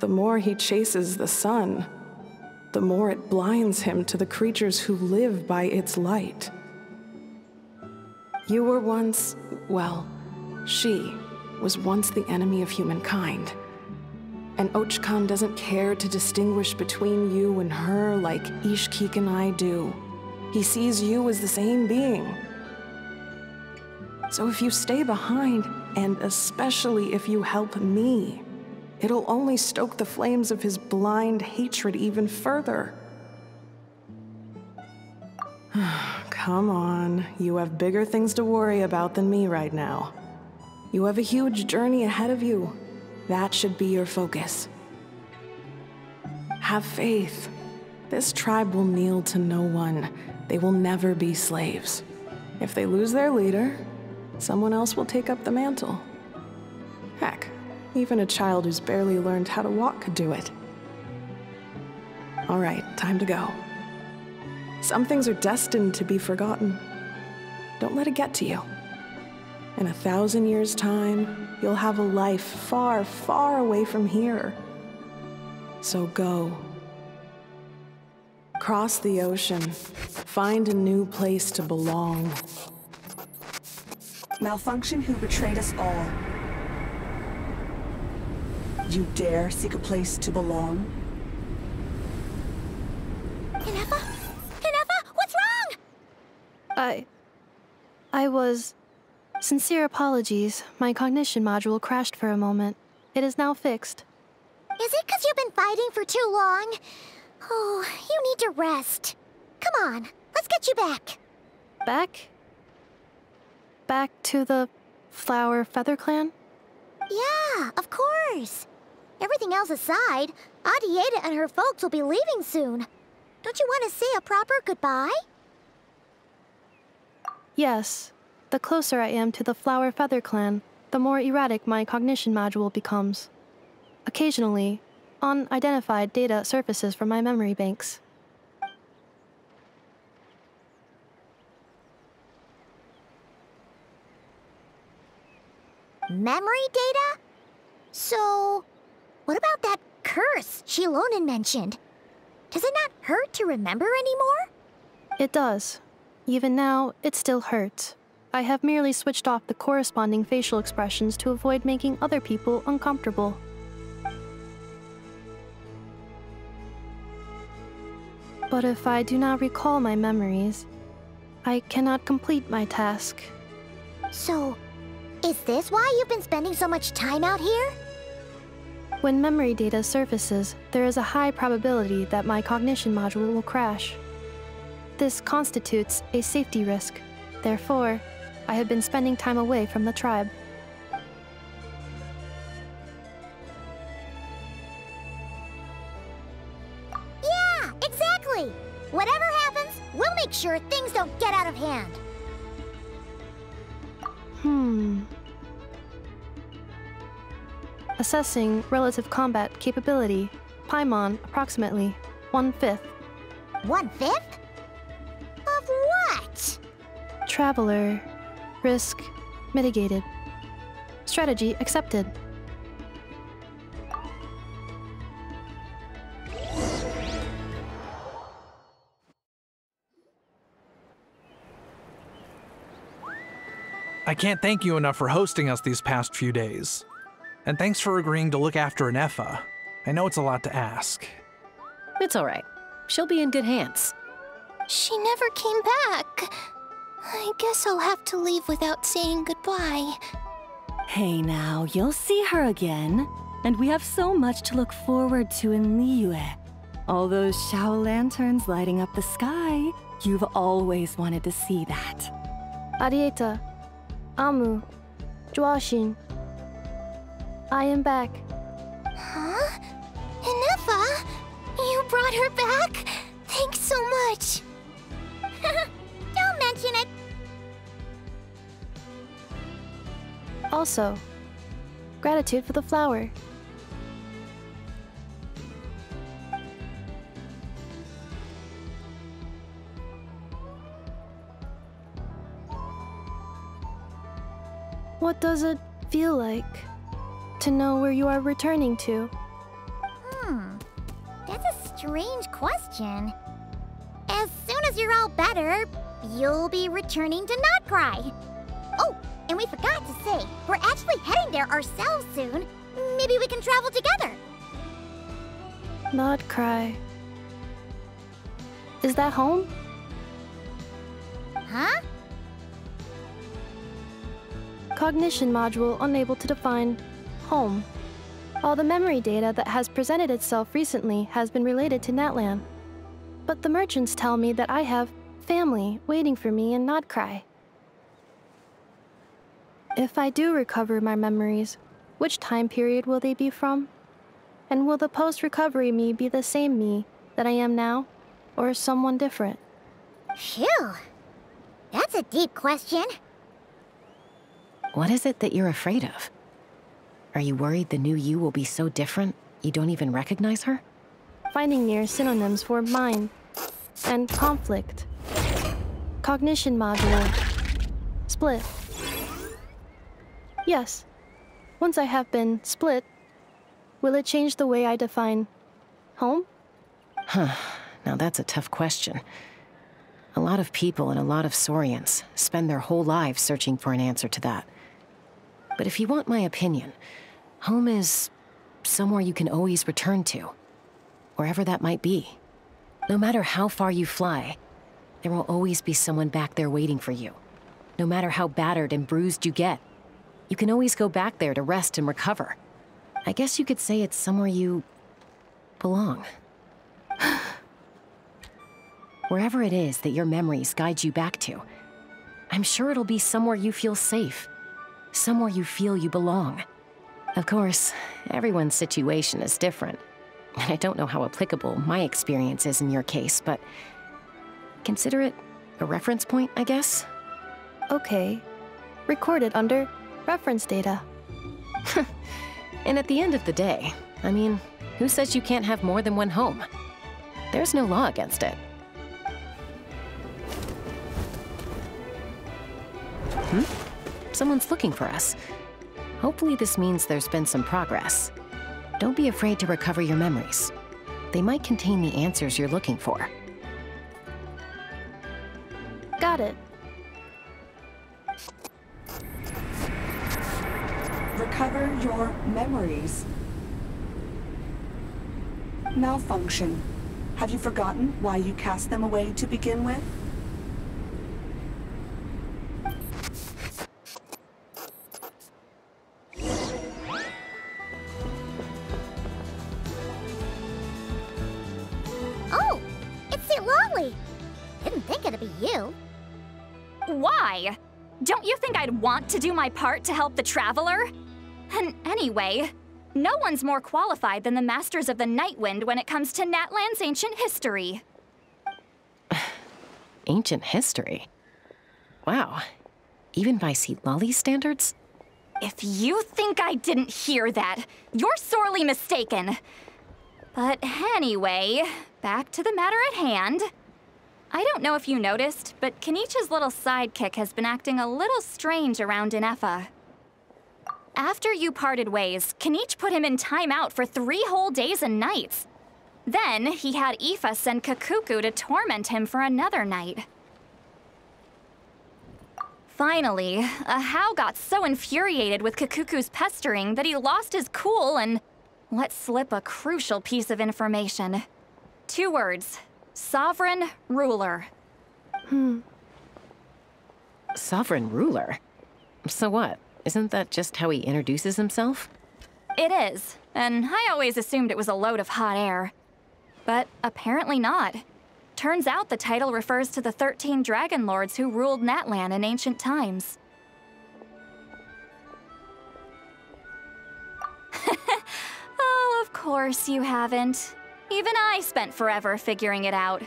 The more he chases the sun, the more it blinds him to the creatures who live by its light. You were once, well, she was once the enemy of humankind. And Ochkan doesn't care to distinguish between you and her like Ishkik and I do. He sees you as the same being. So if you stay behind, and especially if you help me, it'll only stoke the flames of his blind hatred even further. Come on, you have bigger things to worry about than me right now. You have a huge journey ahead of you. That should be your focus. Have faith. This tribe will kneel to no one. They will never be slaves. If they lose their leader, someone else will take up the mantle. Heck, Even a child who's barely learned how to walk could do it. All right, time to go. Some things are destined to be forgotten. Don't let it get to you. In 1,000 years' time, you'll have a life far, far away from here. So go. Cross the ocean. Find a new place to belong. Malfunction who betrayed us all. You dare seek a place to belong? Inefa? Inefa, what's wrong? I was... Sincere apologies. My cognition module crashed for a moment. It is now fixed. Is it because you've been fighting for too long? Oh, you need to rest. Come on, let's get you back. Back? Back to the Flower Feather Clan? Yeah, of course. Everything else aside, Adieta and her folks will be leaving soon. Don't you want to say a proper goodbye? Yes. The closer I am to the Flower Feather Clan, the more erratic my cognition module becomes. Occasionally, unidentified data surfaces from my memory banks. Memory data? So, what about that curse Shilonen mentioned? Does it not hurt to remember anymore? It does. Even now, it still hurts. I have merely switched off the corresponding facial expressions to avoid making other people uncomfortable. But if I do not recall my memories, I cannot complete my task. So, is this why you've been spending so much time out here? When memory data surfaces, there is a high probability that my cognition module will crash. This constitutes a safety risk. Therefore, I have been spending time away from the tribe. Yeah, exactly! Whatever happens, we'll make sure things don't get out of hand. Assessing relative combat capability. Paimon, approximately 1/5. 1/5? Of what? Traveler. Risk mitigated. Strategy accepted. I can't thank you enough for hosting us these past few days. And thanks for agreeing to look after Inefa. I know it's a lot to ask. It's all right. She'll be in good hands. She never came back. I guess I'll have to leave without saying goodbye. Hey now, you'll see her again. And we have so much to look forward to in Liyue. All those Shao lanterns lighting up the sky. You've always wanted to see that. Adieta, Amu, Joashin. I am back. Huh? Inefa? You brought her back? Thanks so much. Don't mention it. Also, gratitude for the flower. What does it feel like to know where you are returning to? That's a strange question. As soon as you're all better, you'll be returning to Nod-Krai. Oh, and we forgot to say, we're actually heading there ourselves soon. Maybe we can travel together. Nod-Krai. Is that home? Huh? Cognition module unable to define home. All the memory data that has presented itself recently has been related to Natlan. But the merchants tell me that I have family waiting for me in Nod-Krai. If I do recover my memories, which time period will they be from? And will the post-recovery me be the same me that I am now, or someone different? Phew. That's a deep question. What is it that you're afraid of? Are you worried the new you will be so different you don't even recognize her? Finding near synonyms for mind and conflict. Cognition module. Split. Yes. Once I have been split, will it change the way I define home? Huh. Now that's a tough question. A lot of people and a lot of Saurians spend their whole lives searching for an answer to that. But if you want my opinion, home is somewhere you can always return to, wherever that might be. No matter how far you fly, there will always be someone back there waiting for you. No matter how battered and bruised you get, you can always go back there to rest and recover. I guess you could say it's somewhere you belong. Wherever it is that your memories guide you back to, I'm sure it'll be somewhere you feel safe, somewhere you feel you belong. Of course, everyone's situation is different, and I don't know how applicable my experience is in your case, but consider it a reference point, I guess? Okay. Recorded under reference data. And at the end of the day, I mean, who says you can't have more than one home? There's no law against it. Someone's looking for us. Hopefully this means there's been some progress. Don't be afraid to recover your memories. They might contain the answers you're looking for. Got it. Recover your memories. Malfunction. Have you forgotten why you cast them away to begin with? Oh, it's St. Lolly. Didn't think it'd be you. Why? Don't you think I'd want to do my part to help the Traveler? And anyway, no one's more qualified than the Masters of the Nightwind when it comes to Natlan's ancient history. Ancient history? Wow. Even by St. Lolly's standards? If you think I didn't hear that, you're sorely mistaken. But anyway, back to the matter at hand. I don't know if you noticed, but Kenichi's little sidekick has been acting a little strange around Inefa. After you parted ways, Kenich put him in timeout for 3 whole days and nights. Then he had Aoife send Kakuku to torment him for another night. Finally, Ahau got so infuriated with Kakuku's pestering that he lost his cool and let slip a crucial piece of information. 2 words. Sovereign Ruler. Sovereign Ruler? So what? Isn't that just how he introduces himself? It is, and I always assumed it was a load of hot air. But apparently not. Turns out the title refers to the 13 Dragon Lords who ruled Natlan in ancient times. Oh, of course you haven't. Even I spent forever figuring it out.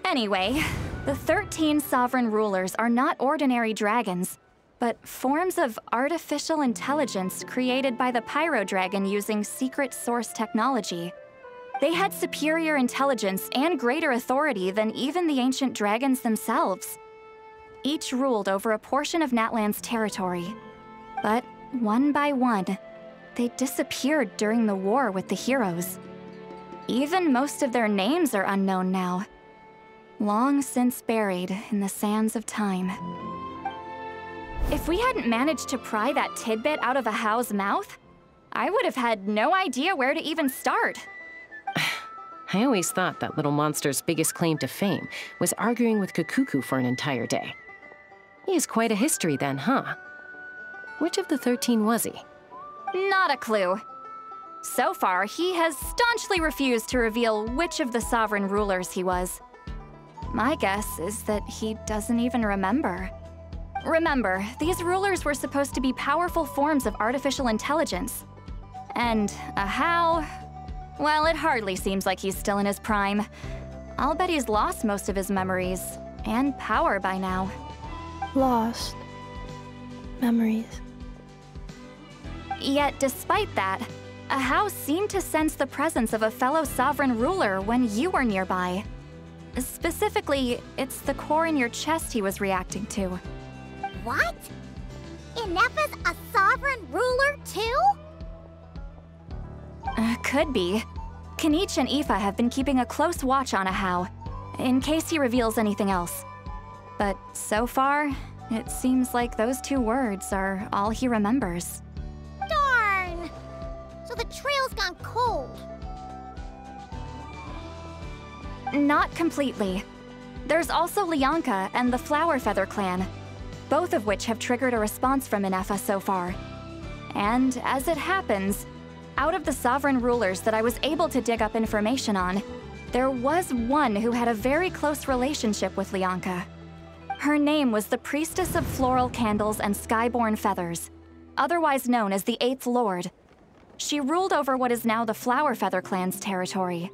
Anyway, the 13 sovereign rulers are not ordinary dragons, but forms of artificial intelligence created by the Pyro Dragon using secret source technology. They had superior intelligence and greater authority than even the ancient dragons themselves. Each ruled over a portion of Natlan's territory. But one by one, they disappeared during the war with the heroes. Even most of their names are unknown now. Long since buried in the sands of time. If we hadn't managed to pry that tidbit out of Ahau's mouth, I would have had no idea where to even start. I always thought that little monster's biggest claim to fame was arguing with Kakuku for an entire day. He has quite a history then, huh? Which of the 13 was he? Not a clue. So far, he has staunchly refused to reveal which of the sovereign rulers he was. My guess is that he doesn't even remember. Remember, these rulers were supposed to be powerful forms of artificial intelligence. And Ahau, well, it hardly seems like he's still in his prime. I'll bet he's lost most of his memories and power by now. Lost. Memories. Yet despite that, a house seemed to sense the presence of a fellow sovereign ruler when you were nearby. Specifically, it's the core in your chest he was reacting to. What? Ineppa's a sovereign ruler too? Could be. Kanich and Aoife have been keeping a close watch on Ahau, in case he reveals anything else. But so far, it seems like those 2 words are all he remembers. Darn! So the trail's gone cold. Not completely. There's also Lianka and the Flower Feather clan, both of which have triggered a response from Ineppa so far. And as it happens, out of the sovereign rulers that I was able to dig up information on, there was one who had a very close relationship with Lianka. Her name was the Priestess of Floral Candles and Skyborn Feathers, otherwise known as the 8th Lord. She ruled over what is now the Flower Feather clan's territory.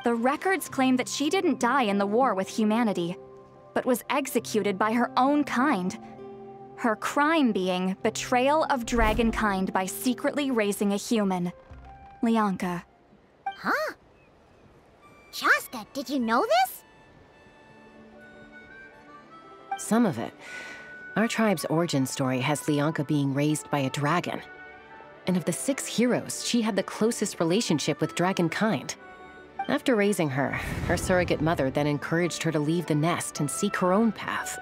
The records claim that she didn't die in the war with humanity, but was executed by her own kind. Her crime being betrayal of dragonkind by secretly raising a human. Lianka. Huh? Shaska, did you know this? Some of it. Our tribe's origin story has Lianka being raised by a dragon. And of the 6 heroes, she had the closest relationship with dragonkind. After raising her, her surrogate mother then encouraged her to leave the nest and seek her own path.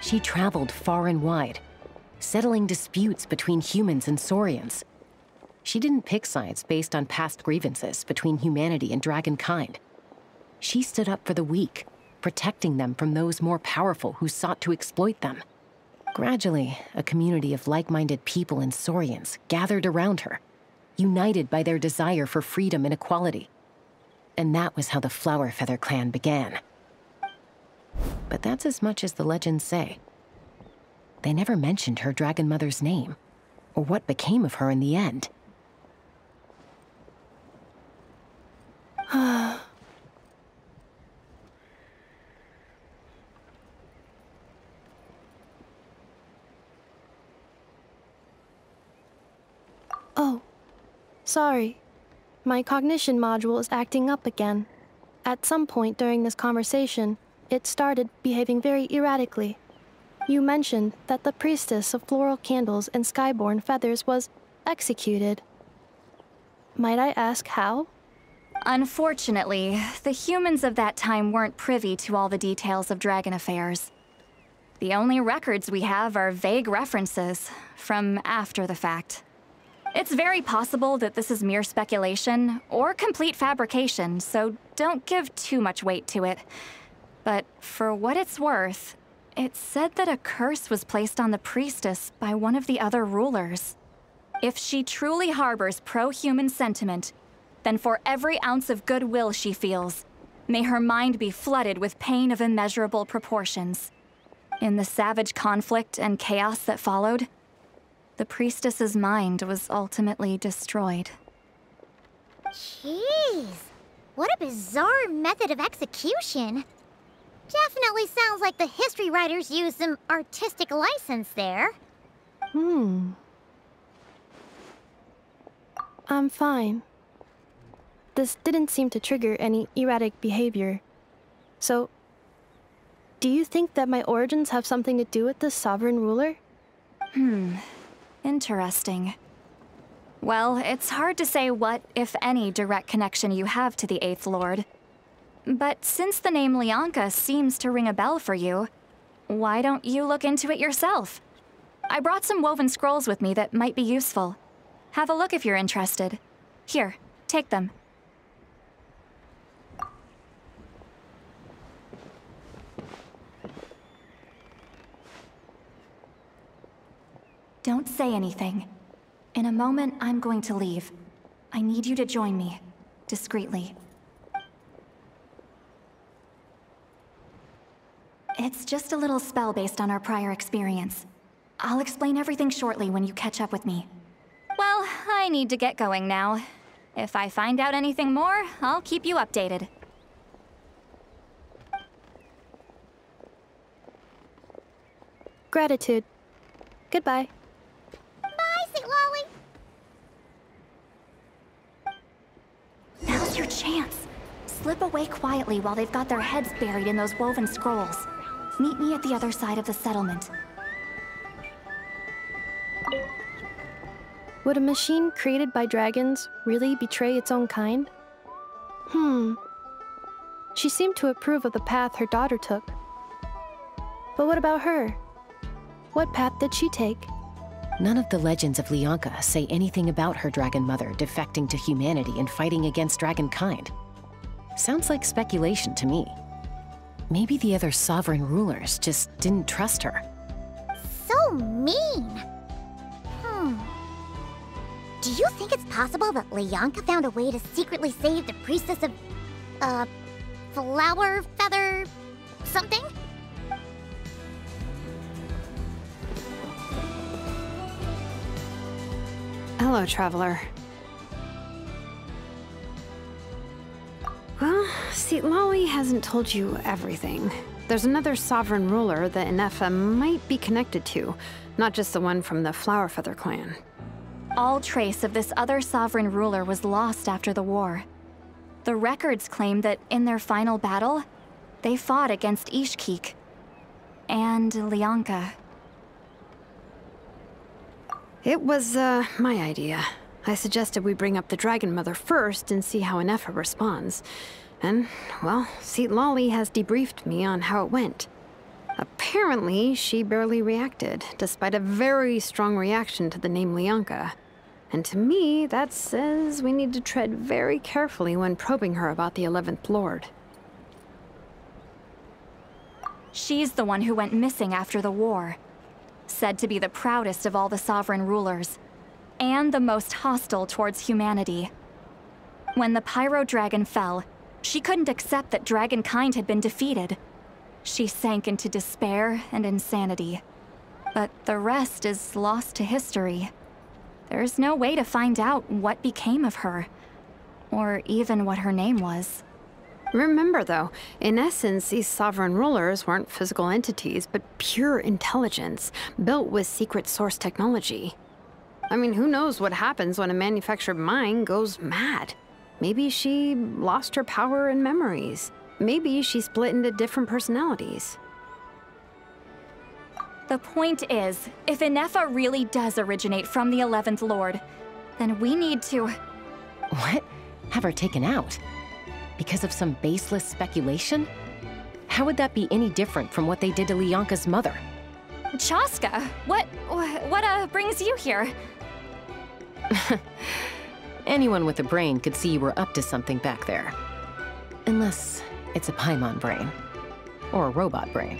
She traveled far and wide, settling disputes between humans and Saurians. She didn't pick sides based on past grievances between humanity and dragonkind. She stood up for the weak, protecting them from those more powerful who sought to exploit them. Gradually, a community of like-minded people and Saurians gathered around her, united by their desire for freedom and equality. And that was how the Flower Feather clan began. But that's as much as the legends say. They never mentioned her dragon mother's name, or what became of her in the end. Oh, sorry. My cognition module is acting up again. At some point during this conversation, it started behaving very erratically. You mentioned that the Priestess of Floral Candles and Skyborn Feathers was executed. Might I ask how? Unfortunately, the humans of that time weren't privy to all the details of dragon affairs. The only records we have are vague references from after the fact. It's very possible that this is mere speculation or complete fabrication, so don't give too much weight to it. But for what it's worth, it's said that a curse was placed on the priestess by one of the other rulers. If she truly harbors pro-human sentiment, then for every ounce of goodwill she feels, may her mind be flooded with pain of immeasurable proportions. In the savage conflict and chaos that followed, the priestess's mind was ultimately destroyed. Jeez, what a bizarre method of execution. Definitely sounds like the history writers used some artistic license there. I'm fine. This didn't seem to trigger any erratic behavior. So, do you think that my origins have something to do with this sovereign ruler? Interesting. Well, it's hard to say what, if any, direct connection you have to the 8th Lord. But since the name Lianka seems to ring a bell for you, why don't you look into it yourself? I brought some woven scrolls with me that might be useful. Have a look if you're interested. Here, take them. Don't say anything. In a moment, I'm going to leave. I need you to join me, discreetly. It's just a little spell based on our prior experience. I'll explain everything shortly when you catch up with me. Well, I need to get going now. If I find out anything more, I'll keep you updated. Gratitude. Goodbye. Bye, St. Lolly. Now's your chance. Slip away quietly while they've got their heads buried in those woven scrolls. Meet me at the other side of the settlement. Would a machine created by dragons really betray its own kind? She seemed to approve of the path her daughter took. But what about her? What path did she take? None of the legends of Lyanka say anything about her dragon mother defecting to humanity and fighting against dragonkind. Sounds like speculation to me. Maybe the other sovereign rulers just didn't trust her. So mean. Do you think it's possible that Lyanka found a way to secretly save the priestess of, flower feather something? Hello, traveler. Well, see, Lolly hasn't told you everything. There's another sovereign ruler that Inefa might be connected to, not just the one from the Flower Feather clan. All trace of this other sovereign ruler was lost after the war. The records claim that in their final battle, they fought against Ishkik and Lyanka. It was, my idea. I suggested we bring up the Dragon Mother first and see how Inefa responds. And, well, Seat Lolly has debriefed me on how it went. Apparently, she barely reacted, despite a very strong reaction to the name Lyanka. And to me, that says we need to tread very carefully when probing her about the 11th Lord. She's the one who went missing after the war. Said to be the proudest of all the sovereign rulers, and the most hostile towards humanity. When the Pyro Dragon fell, she couldn't accept that dragonkind had been defeated. She sank into despair and insanity. But the rest is lost to history. There's no way to find out what became of her, or even what her name was. Remember, though, in essence, these sovereign rulers weren't physical entities, but pure intelligence, built with secret source technology. I mean, who knows what happens when a manufactured mind goes mad? Maybe she lost her power and memories. Maybe she split into different personalities. The point is, if Inefa really does originate from the 11th Lord, then we need to... What? Have her taken out? Because of some baseless speculation? How would that be any different from what they did to Lyanka's mother? Chaska, what brings you here? Anyone with a brain could see you were up to something back there. Unless it's a Paimon brain. Or a robot brain.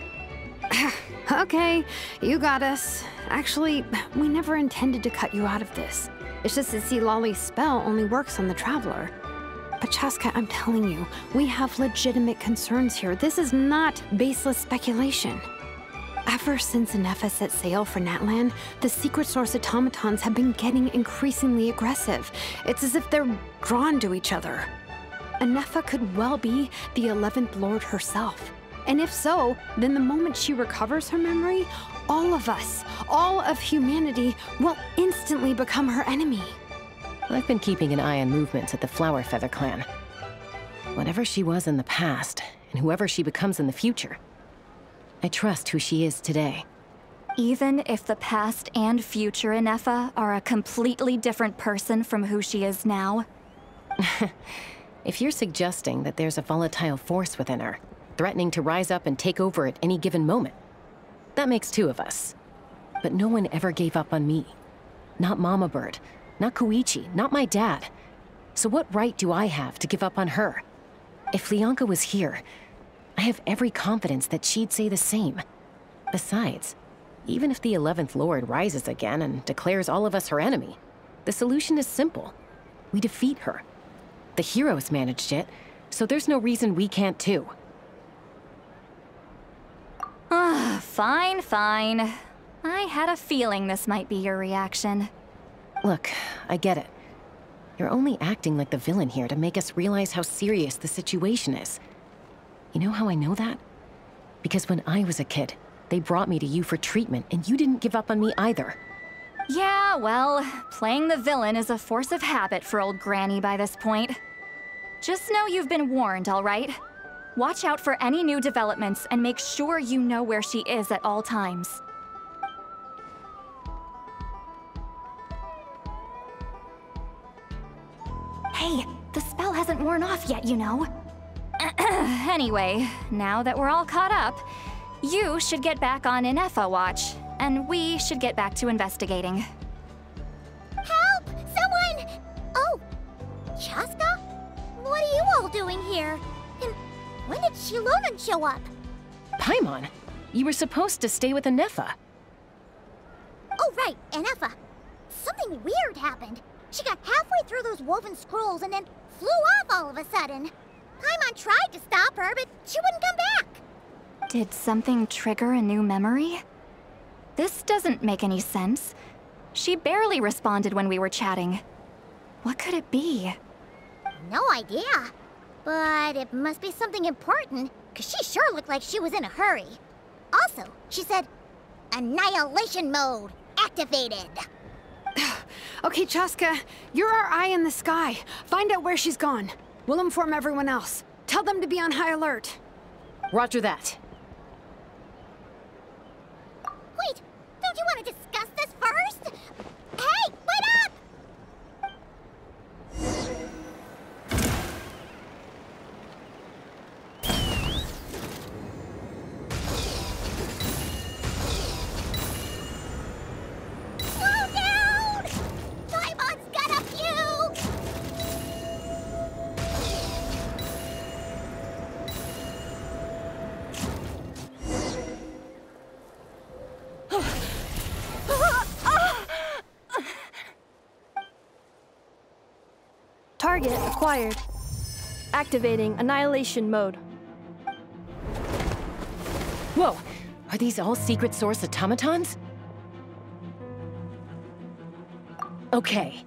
Okay, you got us. Actually, we never intended to cut you out of this. It's just that see, Lolly's spell only works on the Traveler. But Chaska, I'm telling you, we have legitimate concerns here. This is not baseless speculation. Ever since Inefa set sail for Natlan, the secret source automatons have been getting increasingly aggressive. It's as if they're drawn to each other. Inefa could well be the 11th Lord herself. And if so, then the moment she recovers her memory, all of us, all of humanity, will instantly become her enemy. I've been keeping an eye on movements at the Flower Feather clan. Whatever she was in the past, and whoever she becomes in the future, I trust who she is today. Even if the past and future Inefa are a completely different person from who she is now? If you're suggesting that there's a volatile force within her, threatening to rise up and take over at any given moment, that makes two of us. But no one ever gave up on me. Not Mama Bird, not Koichi, not my dad. So what right do I have to give up on her? If Lyanka was here, I have every confidence that she'd say the same. Besides, even if the 11th Lord rises again and declares all of us her enemy, the solution is simple. We defeat her. The heroes managed it, so there's no reason we can't too. Fine, fine. I had a feeling this might be your reaction. Look, I get it. You're only acting like the villain here to make us realize how serious the situation is. You know how I know that? Because when I was a kid, They brought me to you for treatment, and you didn't give up on me either. Yeah, well, playing the villain is a force of habit for old Granny by this point. Just know you've been warned, all right? Watch out for any new developments and make sure you know where she is at all times. Hey, the spell hasn't worn off yet, you know. Anyway, now that we're all caught up, you should get back on Inefa watch, and we should get back to investigating. Help! Someone! Oh, Chaska? What are you all doing here? And when did Shilonen show up? Paimon, you were supposed to stay with Inefa. Oh, right, Inefa. Something weird happened. She got halfway through those woven scrolls and then flew off all of a sudden. Paimon tried to stop her, but she wouldn't come back. Did something trigger a new memory? This doesn't make any sense. She barely responded when we were chatting. What could it be? No idea. But it must be something important, because she sure looked like she was in a hurry. Also, she said, Annihilation mode activated. Okay, Chaska, you're our eye in the sky. Find out where she's gone. We'll inform everyone else. Tell them to be on high alert. Roger that. Wait, don't you want to discuss this first? Hey, wait up! Slow down! Paimon's got a fugue! Target acquired. Activating Annihilation mode. Whoa, are these all secret source automatons? Okay.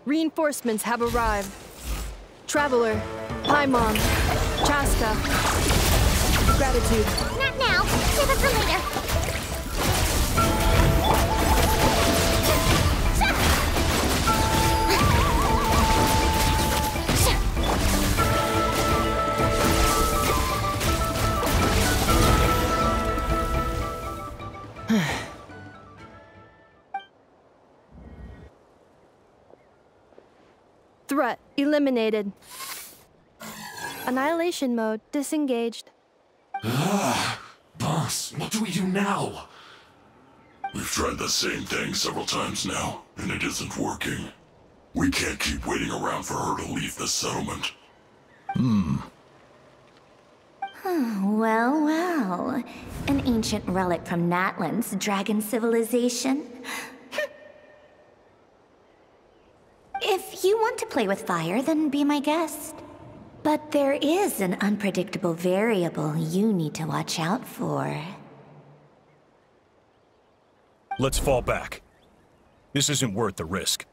Reinforcements have arrived. Traveler, Paimon, Chaska. Gratitude. Not now. Save it for later. Threat eliminated. Annihilation mode disengaged. Boss, what do we do now? We've tried the same thing several times now, and it isn't working. We can't keep waiting around for her to leave the settlement. Well, well. An ancient relic from Natlan's dragon civilization. If you want to play with fire, then be my guest. But there is an unpredictable variable you need to watch out for. Let's fall back. This isn't worth the risk.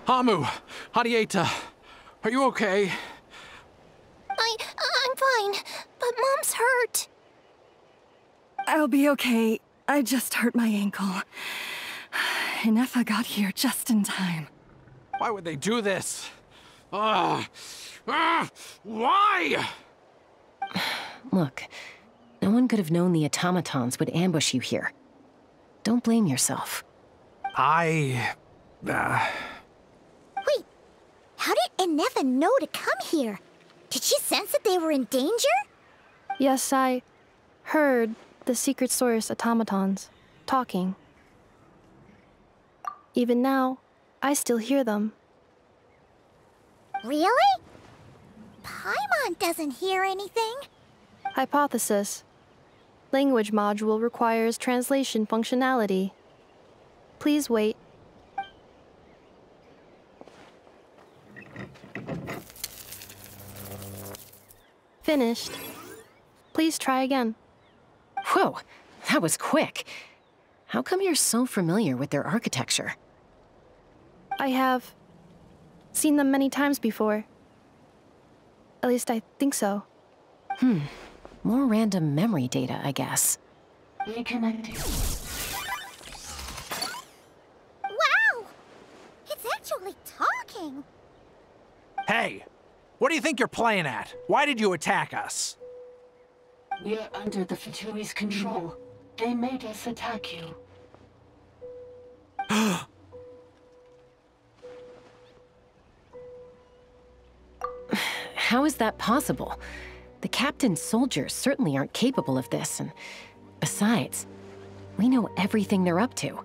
Hamu, Hadieta, are you okay? I'm fine, but Mom's hurt. I'll be okay. I just hurt my ankle. Inefa got here just in time. Why would they do this? Why? Look, no one could have known the automatons would ambush you here. Don't blame yourself. Wait, how did Inefa know to come here? Did she sense that they were in danger? Yes, I heard the secret source automatons talking. Even now, I still hear them. Really? Paimon doesn't hear anything. Hypothesis. Language module requires translation functionality. Please wait. Finished. Please try again. Whoa, that was quick. How come you're so familiar with their architecture? I have seen them many times before. At least I think so. More random memory data, I guess. Reconnecting. Wow! It's actually talking! Hey! What do you think you're playing at? Why did you attack us? We're under the Fatui's control. They made us attack you. How is that possible? The captain's soldiers certainly aren't capable of this, and besides, we know everything they're up to.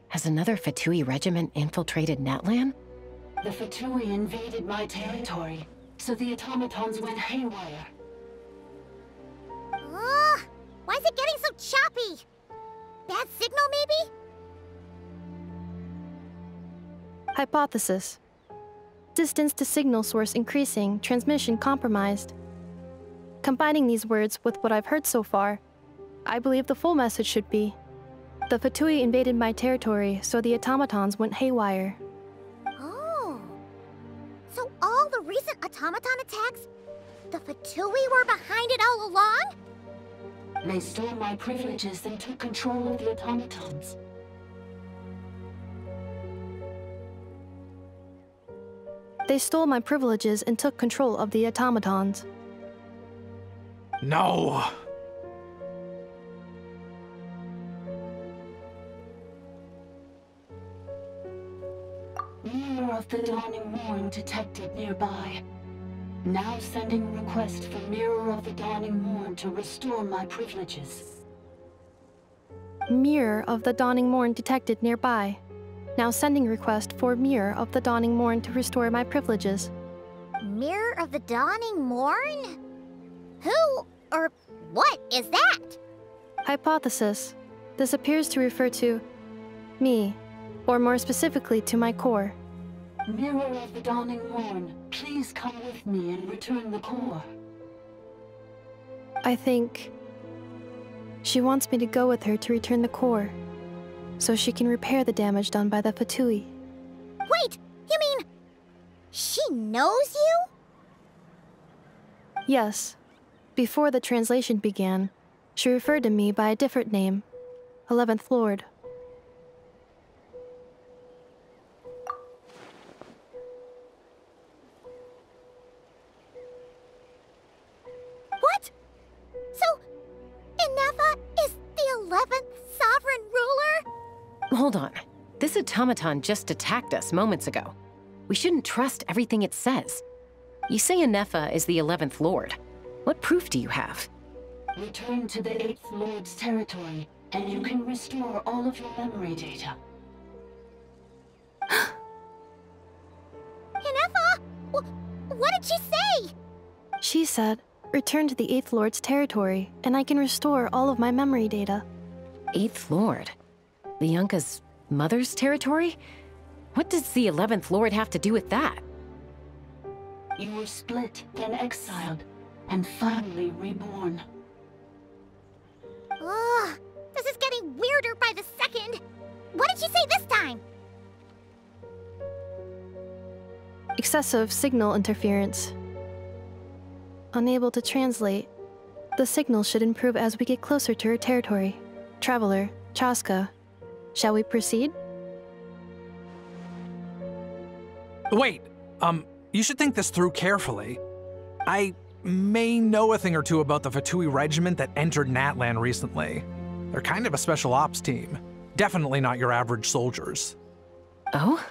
Has another Fatui regiment infiltrated Natlan? The Fatui invaded my territory, so the automatons went haywire. Why is it getting so choppy? Bad signal, maybe? Hypothesis. Distance to signal source increasing, transmission compromised. Combining these words with what I've heard so far, I believe the full message should be, the Fatui invaded my territory, so the automatons went haywire. Oh. So all the recent automaton attacks, the Fatui were behind it all along? They stole my privileges and took control of the automatons. They stole my privileges and took control of the automatons. No! Mirror of the Dawning Morn detected nearby. Now sending request for Mirror of the Dawning Morn to restore my privileges. Mirror of the Dawning Morn detected nearby. Now sending request for Mirror of the Dawning Morn to restore my privileges. Mirror of the Dawning Morn? Who or what is that? Hypothesis. This appears to refer to me, or more specifically to my core. Mirror of the Dawning Morn, please come with me and return the core. I think she wants me to go with her to return the core, so she can repair the damage done by the Fatui. Wait, you mean she knows you? Yes. Before the translation began, she referred to me by a different name, 11th Lord. What? So, Inefa is the 11th sovereign ruler? Hold on. This automaton just attacked us moments ago. We shouldn't trust everything it says. You say Inefa is the 11th Lord. What proof do you have? Return to the 8th Lord's territory, and you can restore all of your memory data. Inefa? What did she say? She said, return to the 8th Lord's territory, and I can restore all of my memory data. 8th Lord? The Yunka's mother's territory? What does the 11th Lord have to do with that? You were split, then exiled, and finally reborn. Ugh, this is getting weirder by the second. What did she say this time? Excessive signal interference. Unable to translate. The signal should improve as we get closer to her territory. Traveler, Chaska, shall we proceed? Wait, you should think this through carefully. I may know a thing or two about the Fatui regiment that entered Natlan recently. They're kind of a special ops team. Definitely not your average soldiers. Oh?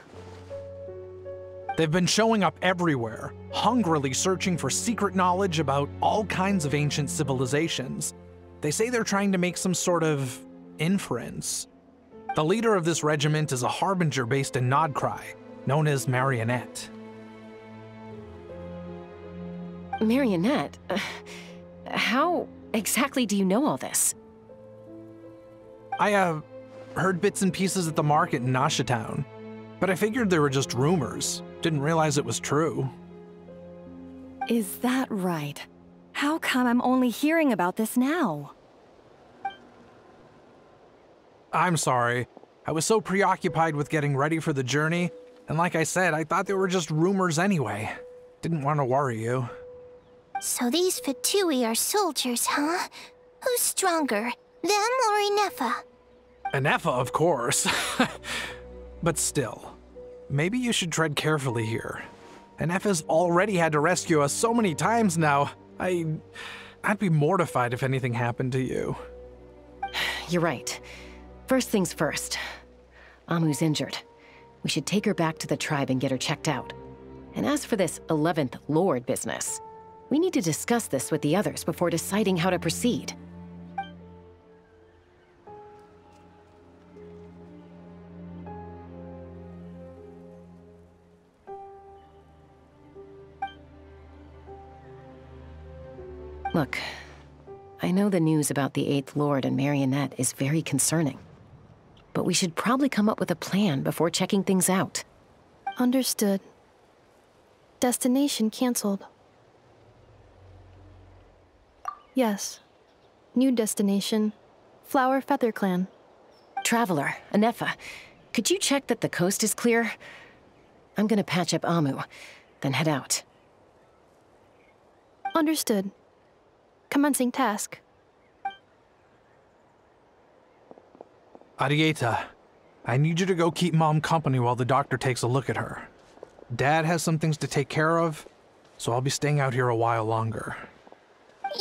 They've been showing up everywhere, hungrily searching for secret knowledge about all kinds of ancient civilizations. They say they're trying to make some sort of inference. The leader of this regiment is a harbinger based in Nod-Krai, known as Marionette. Marionette? How exactly do you know all this? I, heard bits and pieces at the market in Nashatown, but I figured they were just rumors. Didn't realize it was true. Is that right? How come I'm only hearing about this now? I'm sorry. I was so preoccupied with getting ready for the journey, and like I said, I thought they were just rumors anyway. Didn't want to worry you. So these Fatui are soldiers, huh? Who's stronger, them or Inefa? Inefa, of course. But still, maybe you should tread carefully here. Inefa's already had to rescue us so many times now. I'd be mortified if anything happened to you. You're right. First things first. Amu's injured. We should take her back to the tribe and get her checked out. And as for this 11th Lord business, we need to discuss this with the others before deciding how to proceed. Look, I know the news about the 8th Lord and Marionette is very concerning. But we should probably come up with a plan before checking things out. Understood. Destination canceled. Yes. New destination. Flower Feather Clan. Traveler, Inefa, could you check that the coast is clear? I'm gonna patch up Amu, then head out. Understood. Commencing task. Arieta, I need you to go keep Mom company while the doctor takes a look at her. Dad has some things to take care of, so I'll be staying out here a while longer.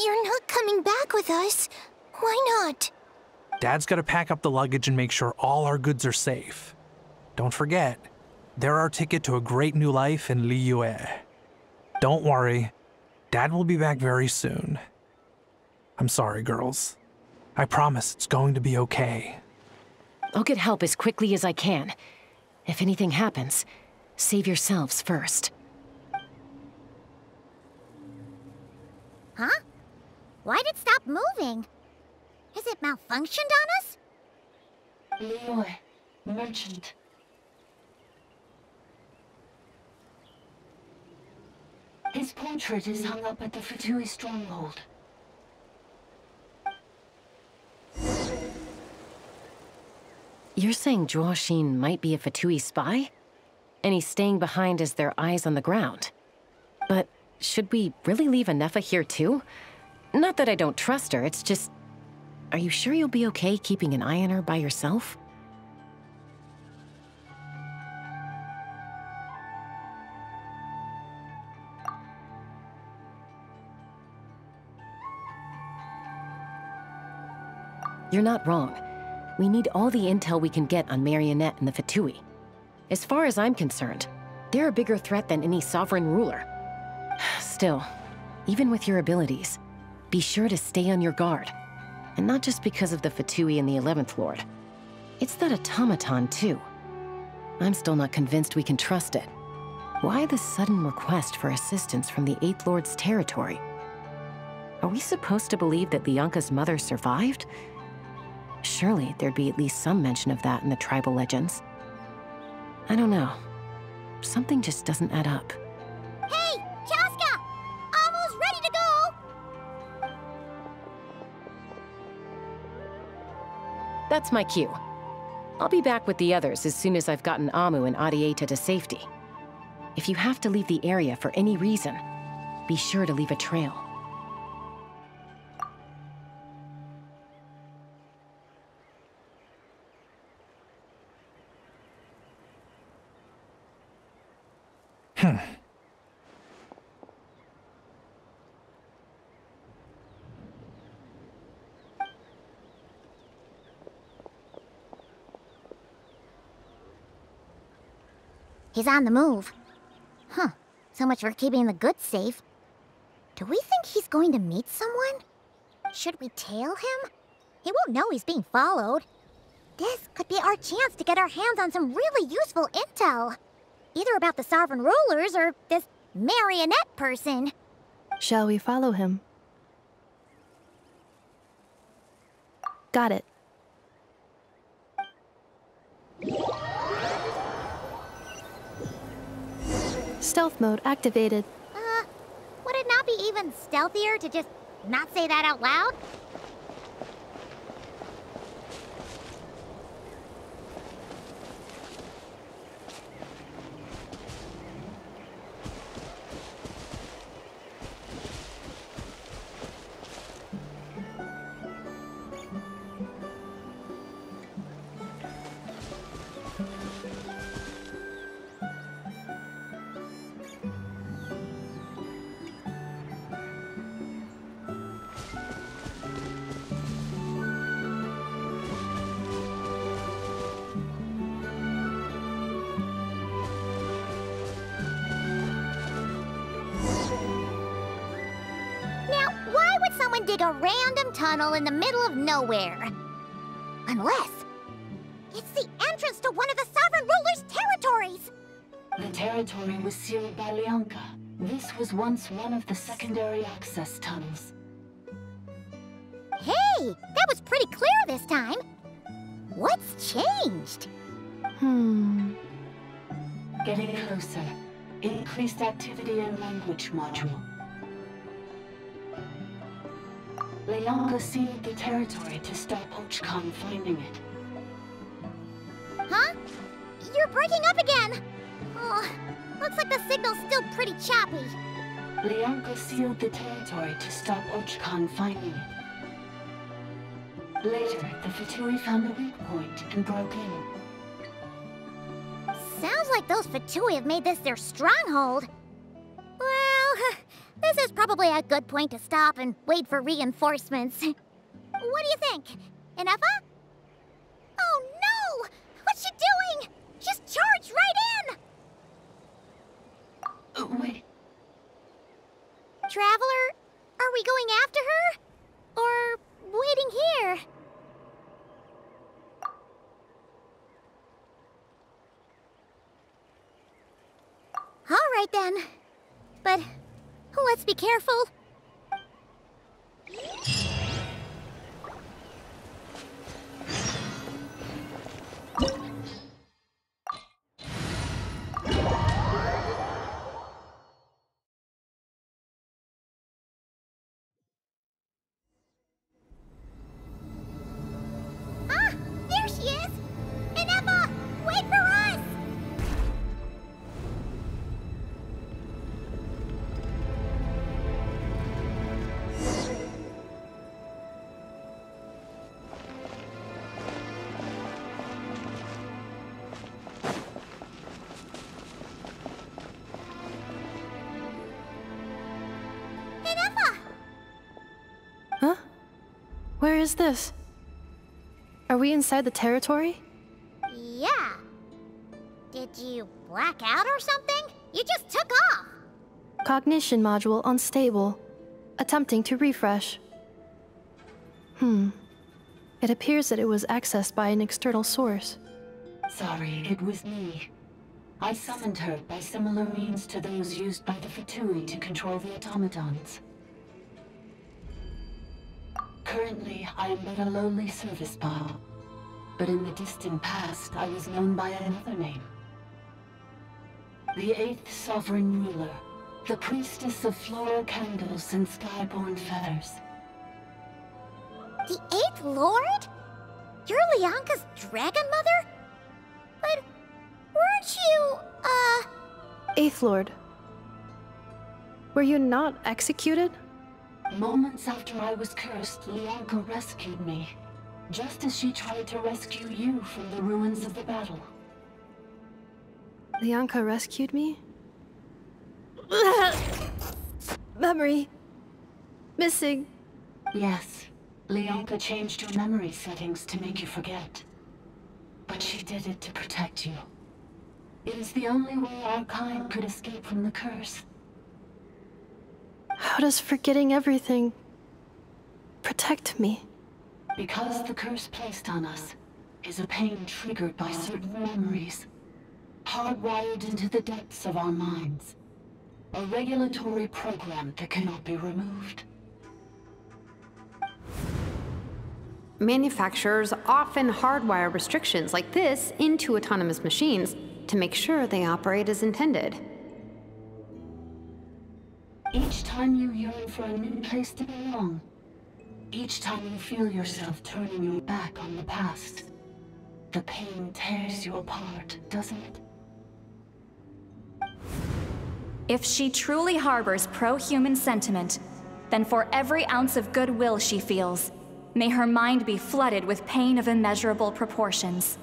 You're not coming back with us. Why not? Dad's gotta pack up the luggage and make sure all our goods are safe. Don't forget, they're our ticket to a great new life in Liyue. Don't worry, Dad will be back very soon. I'm sorry, girls. I promise it's going to be okay. I'll get help as quickly as I can. If anything happens, save yourselves first. Huh? Why'd it stop moving? Has it malfunctioned on us? Liyue, merchant. His portrait is hung up at the Fatui stronghold. You're saying Zhuo Xin might be a Fatui spy? And he's staying behind as their eyes on the ground. But should we really leave Inefa here too? Not that I don't trust her, it's just... Are you sure you'll be okay keeping an eye on her by yourself? You're not wrong. We need all the intel we can get on Marionette and the Fatui. As far as I'm concerned, they're a bigger threat than any sovereign ruler. Still, even with your abilities, be sure to stay on your guard. And not just because of the Fatui and the 11th Lord. It's that automaton, too. I'm still not convinced we can trust it. Why the sudden request for assistance from the 8th Lord's territory? Are we supposed to believe that Lianka's mother survived? Surely there'd be at least some mention of that in the tribal legends. I don't know. Something just doesn't add up. Hey, Chaska! Amu's ready to go! That's my cue. I'll be back with the others as soon as I've gotten Amu and Arieta to safety. If you have to leave the area for any reason, be sure to leave a trail. He's on the move. Huh. So much for keeping the goods safe. Do we think he's going to meet someone? Should we tail him? He won't know he's being followed. This could be our chance to get our hands on some really useful intel. Either about the sovereign rulers or this marionette person. Shall we follow him? Got it. Stealth mode activated. Would it not be even stealthier to just not say that out loud? and dig a random tunnel in the middle of nowhere. Unless it's the entrance to one of the Sovereign Ruler's territories! The territory was sealed by Lianka. This was once one of the secondary access tunnels. Hey, that was pretty clear this time. What's changed? Getting closer. Increased activity in language module. Lianka sealed the territory to stop Ochkan finding it. Huh? You're breaking up again! Oh, looks like the signal's still pretty choppy. Lianka sealed the territory to stop Ochkan finding it. Later, the Fatui found a weak point and broke in. Sounds like those Fatui have made this their stronghold. Well, this is probably a good point to stop and wait for reinforcements. What do you think? Inefa? Oh no! What's she doing? Just charged right in! Wait. Traveler, are we going after her? Or waiting here? All right then. But let's be careful. Ah, there she is! Inefa, wait for us! Huh? Where is this? Are we inside the territory? Yeah. Did you black out or something? You just took off. Cognition module unstable. Attempting to refresh. It appears that it was accessed by an external source. Sorry, it was me. I summoned her by similar means to those used by the Fatui to control the automatons. Currently, I am but a lowly service bot. But in the distant past, I was known by another name. The 8th Sovereign Ruler, the priestess of floral candles and skyborn feathers. The 8th Lord? You're Lianka's dragon mother? But weren't you, 8th Lord. Were you not executed? Moments after I was cursed, Lianka rescued me. Just as she tried to rescue you from the ruins of the battle. Lianka rescued me? Memory. Missing. Yes. Lianka changed your memory settings to make you forget. But she did it to protect you. It is the only way our kind could escape from the curse. How does forgetting everything protect me? Because the curse placed on us is a pain triggered by certain memories, hardwired into the depths of our minds. A regulatory program that cannot be removed. Manufacturers often hardwire restrictions like this into autonomous machines to make sure they operate as intended. Each time you yearn for a new place to belong, each time you feel yourself turning your back on the past, the pain tears you apart, doesn't it? If she truly harbors pro-human sentiment, then for every ounce of goodwill she feels, may her mind be flooded with pain of immeasurable proportions.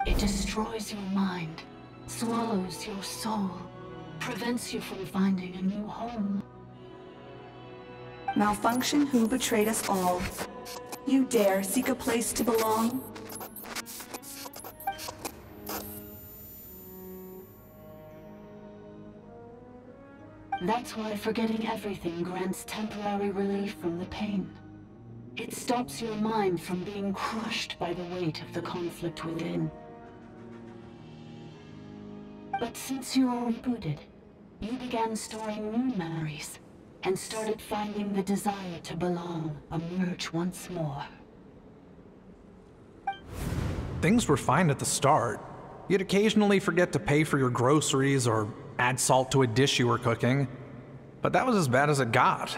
It destroys your mind, swallows your soul, prevents you from finding a new home. Malfunction who betrayed us all. You dare seek a place to belong? That's why forgetting everything grants temporary relief from the pain. It stops your mind from being crushed by the weight of the conflict within. But since you were rebooted, you began storing new memories, and started finding the desire to belong emerge once more. Things were fine at the start. You'd occasionally forget to pay for your groceries or add salt to a dish you were cooking. But that was as bad as it got.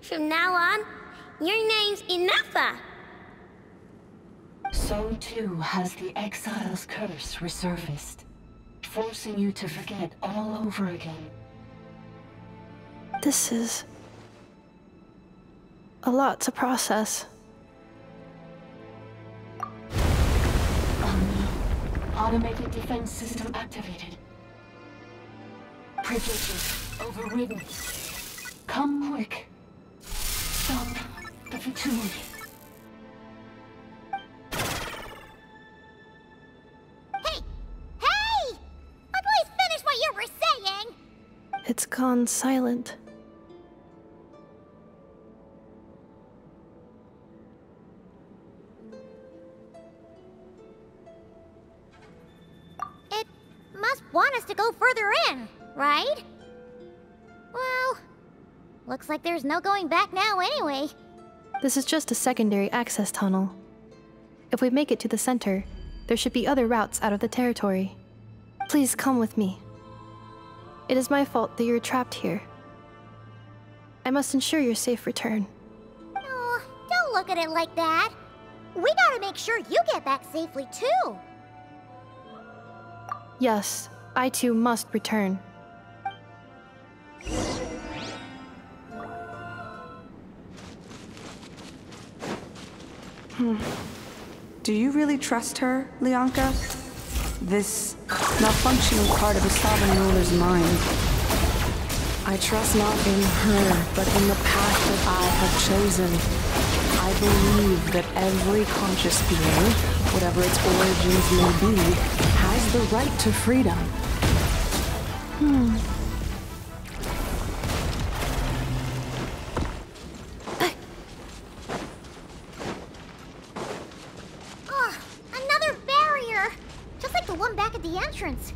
From now on, your name's Ineffa. So too has the Exile's curse resurfaced, forcing you to forget all over again. This is a lot to process. Automated defense system activated. Privileges overridden. Come quick. Stop the fatigue. Hey! Hey! I'd please finish what you were saying! It's gone silent. It must want us to go further in, right? Well, looks like there's no going back now anyway. This is just a secondary access tunnel. If we make it to the center, there should be other routes out of the territory. Please come with me. It is my fault that you're trapped here. I must ensure your safe return. Oh, don't look at it like that. We gotta make sure you get back safely too. Yes, I too must return. Do you really trust her, Leonka? This malfunctioning part of the Sovereign Ruler's mind. I trust not in her, but in the path that I have chosen. I believe that every conscious being, whatever its origins may be, has the right to freedom. Another barrier! Just like the one back at the entrance.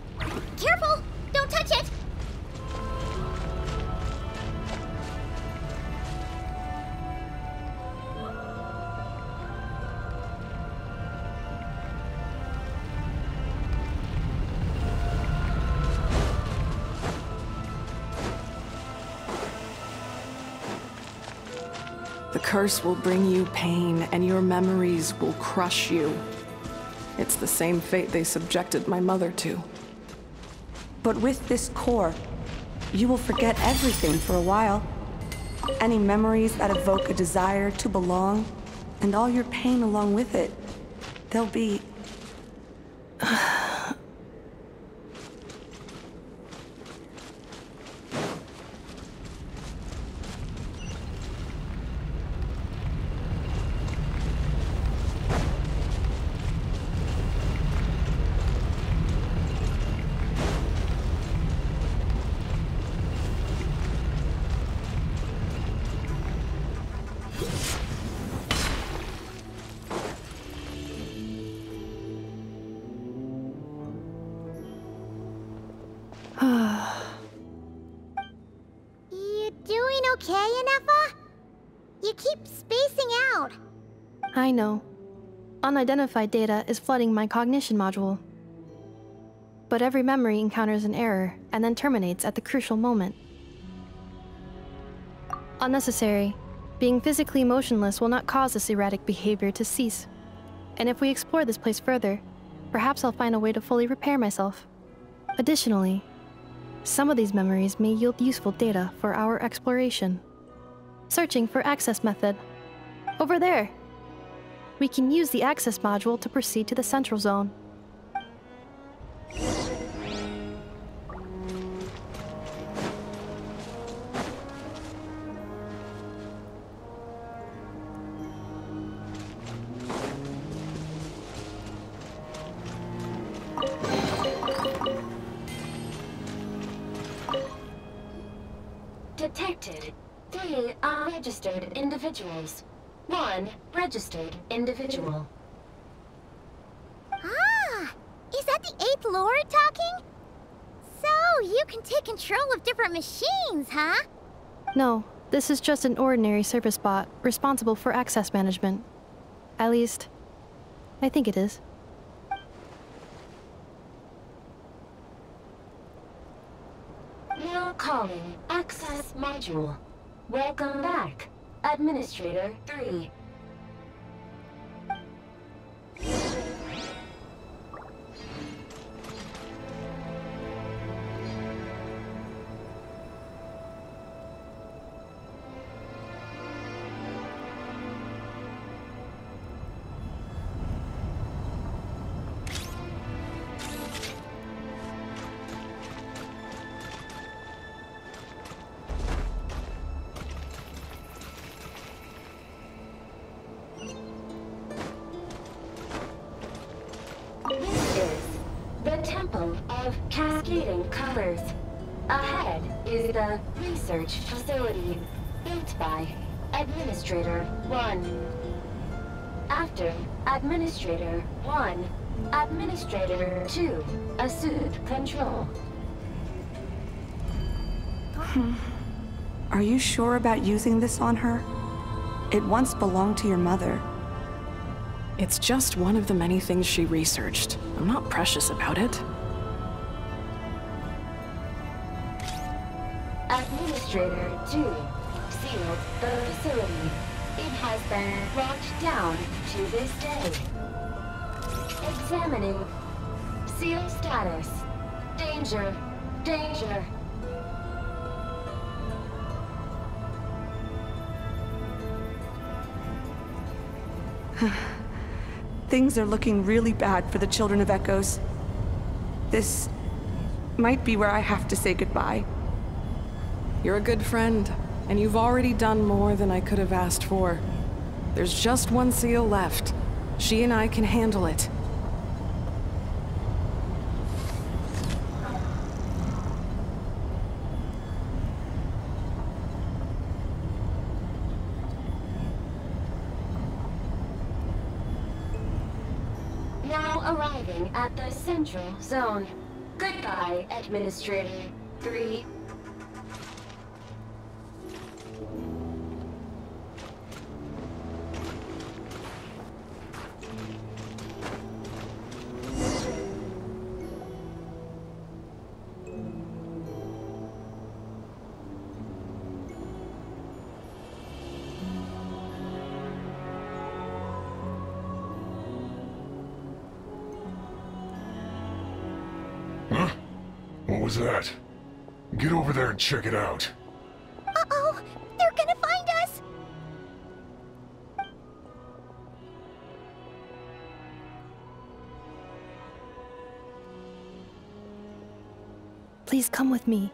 Careful! Don't touch it! The curse will bring you pain, and your memories will crush you. It's the same fate they subjected my mother to. But with this core, you will forget everything for a while. Any memories that evoke a desire to belong, and all your pain along with it, they'll be... You doing okay, Ineffa? You keep spacing out. I know. Unidentified data is flooding my cognition module. But every memory encounters an error and then terminates at the crucial moment. Unnecessary. Being physically motionless will not cause this erratic behavior to cease. And if we explore this place further, perhaps I'll find a way to fully repair myself. Additionally, some of these memories may yield useful data for our exploration. Searching for access method. Over there! We can use the access module to proceed to the central zone. Detected 3 unregistered individuals. 1 registered individual. Ah! Is that the 8th Lord talking? So, you can take control of different machines, huh? No, this is just an ordinary service bot responsible for access management. At least, I think it is. Now calling Access Module. Welcome back, Administrator 3. This is the Temple of Cascading Colors. Ahead is the research facility, built by Administrator 1. After Administrator 1, Administrator 2 assumed control. Are you sure about using this on her? It once belonged to your mother. It's just one of the many things she researched. I'm not precious about it. Administrator 2 sealed the facility. It has been locked down to this day. Examining. Seal status. Danger. Danger. Things are looking really bad for the Children of Echoes. This might be where I have to say goodbye. You're a good friend, and you've already done more than I could have asked for. There's just one seal left. She and I can handle it. Now arriving at the Central Zone. Goodbye, Administrator 3. Huh? What was that? Get over there and check it out. Uh-oh! They're gonna find us! Please come with me.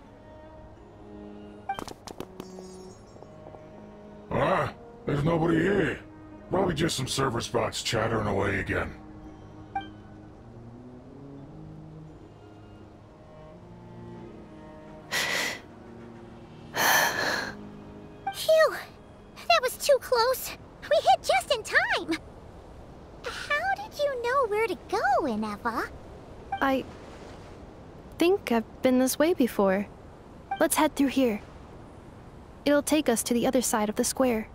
Ah, there's nobody here. Probably just some server spots chattering away again. Phew! That was too close. We hit just in time. How did you know where to go, Ineva? I think I've been this way before. Let's head through here. It'll take us to the other side of the square.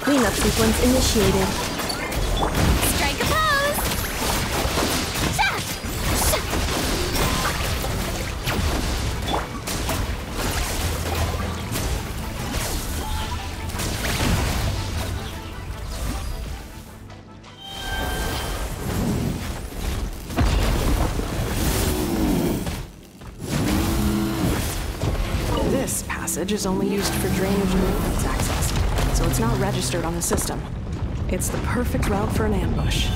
Cleanup sequence initiated. Strike a pose! Sha! Sha! This passage is only used for drainage and maintenance access, so it's not registered on the system. It's the perfect route for an ambush.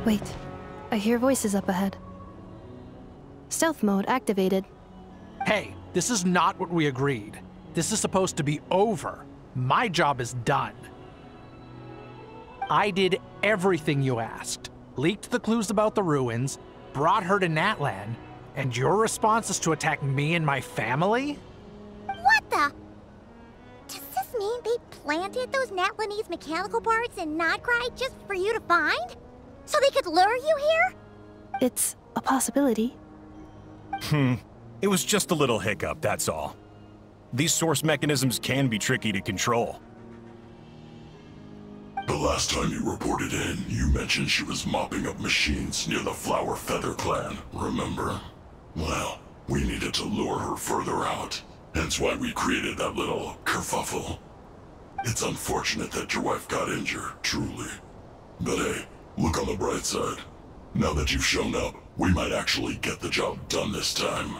Wait, I hear voices up ahead. Stealth mode activated. Hey, this is not what we agreed. This is supposed to be over. My job is done. I did everything you asked. Leaked the clues about the ruins, brought her to Natlan, and your response is to attack me and my family? What the? Does this mean they planted those Natlanese mechanical parts in Nod-Krai just for you to find? So they could lure you here? It's a possibility. It was just a little hiccup, that's all. These source mechanisms can be tricky to control. The last time you reported in, you mentioned she was mopping up machines near the Flower Feather clan, remember? Well, we needed to lure her further out, hence why we created that little kerfuffle. It's unfortunate that your wife got injured, truly. But hey, look on the bright side. Now that you've shown up, we might actually get the job done this time.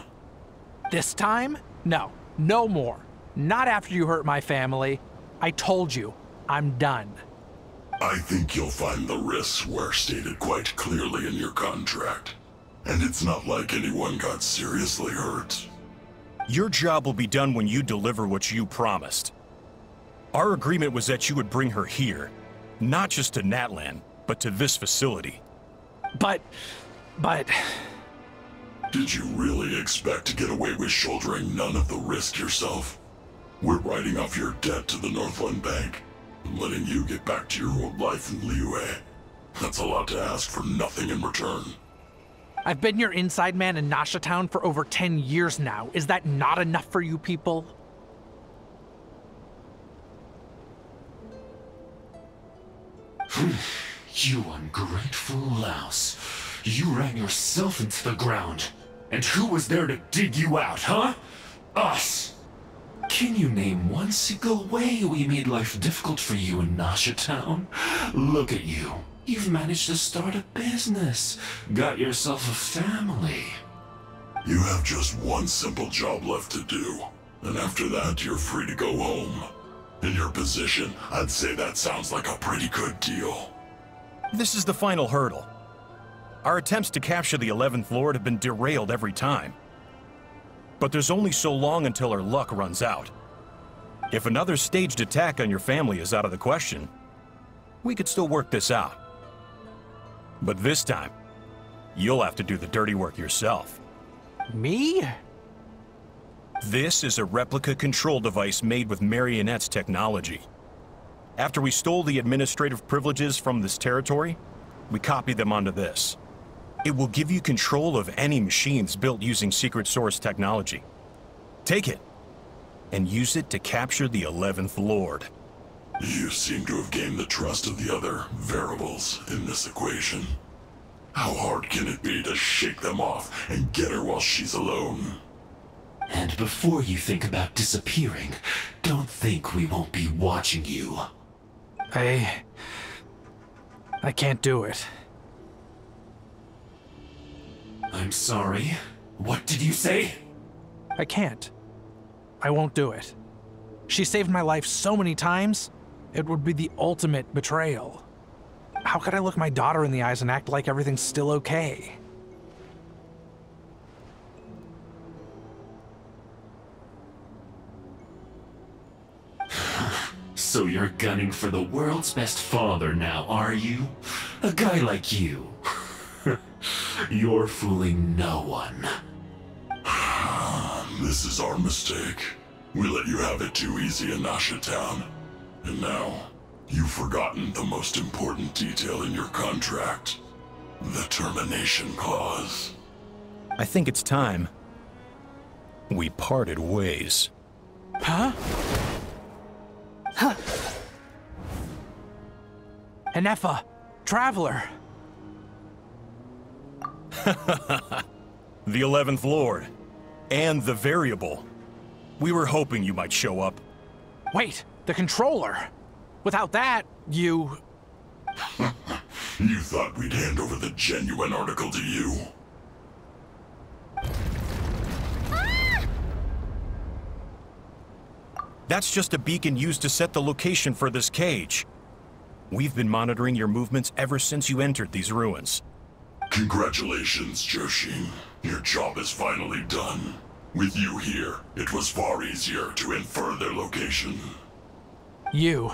This time? No, no more. Not after you hurt my family. I told you, I'm done. I think you'll find the risks were stated quite clearly in your contract. And it's not like anyone got seriously hurt. Your job will be done when you deliver what you promised. Our agreement was that you would bring her here, not just to Natlan, but to this facility. But... Did you really expect to get away with shouldering none of the risk yourself? We're writing off your debt to the Northland Bank, and letting you get back to your old life in Liyue. That's a lot to ask for nothing in return. I've been your inside man in Nasha Town for over 10 years now. Is that not enough for you people? You ungrateful louse. You ran yourself into the ground. And who was there to dig you out, huh? Us! Can you name one single way we made life difficult for you in Nasha Town? Look at you. You've managed to start a business. Got yourself a family. You have just one simple job left to do. And after that, you're free to go home. In your position, I'd say that sounds like a pretty good deal. This is the final hurdle. Our attempts to capture the 11th Lord have been derailed every time. But there's only so long until our luck runs out. If another staged attack on your family is out of the question, we could still work this out. But this time, you'll have to do the dirty work yourself. Me? This is a replica control device made with Marionette's technology. After we stole the administrative privileges from this territory, we copied them onto this. It will give you control of any machines built using secret source technology. Take it, and use it to capture the 11th Lord. You seem to have gained the trust of the other variables in this equation. How hard can it be to shake them off and get her while she's alone? And before you think about disappearing, don't think we won't be watching you. I can't do it. I'm sorry. What did you say? I can't. I won't do it. She saved my life so many times, it would be the ultimate betrayal. How could I look my daughter in the eyes and act like everything's still okay? So you're gunning for the world's best father now, are you? A guy like you. You're fooling no one. This is our mistake. We let you have it too easy in Nasha Town. And now, you've forgotten the most important detail in your contract. The termination clause. I think it's time we parted ways. Huh? Huh. Enefa, Traveler. The 11th Lord. And the Variable. We were hoping you might show up. Wait, the controller. Without that, you... You thought we'd hand over the genuine article to you? That's just a beacon used to set the location for this cage. We've been monitoring your movements ever since you entered these ruins. Congratulations, Joshin. Your job is finally done. With you here, it was far easier to infer their location. You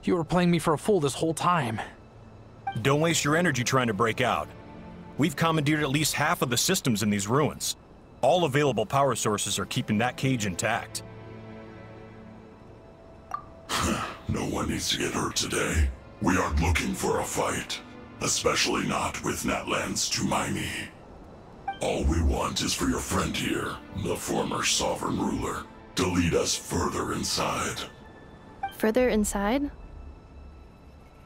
were playing me for a fool this whole time. Don't waste your energy trying to break out. We've commandeered at least half of the systems in these ruins. All available power sources are keeping that cage intact. No one needs to get hurt today. We aren't looking for a fight. Especially not with Natlan's Tumaini. All we want is for your friend here, the former sovereign ruler, to lead us further inside. Further inside?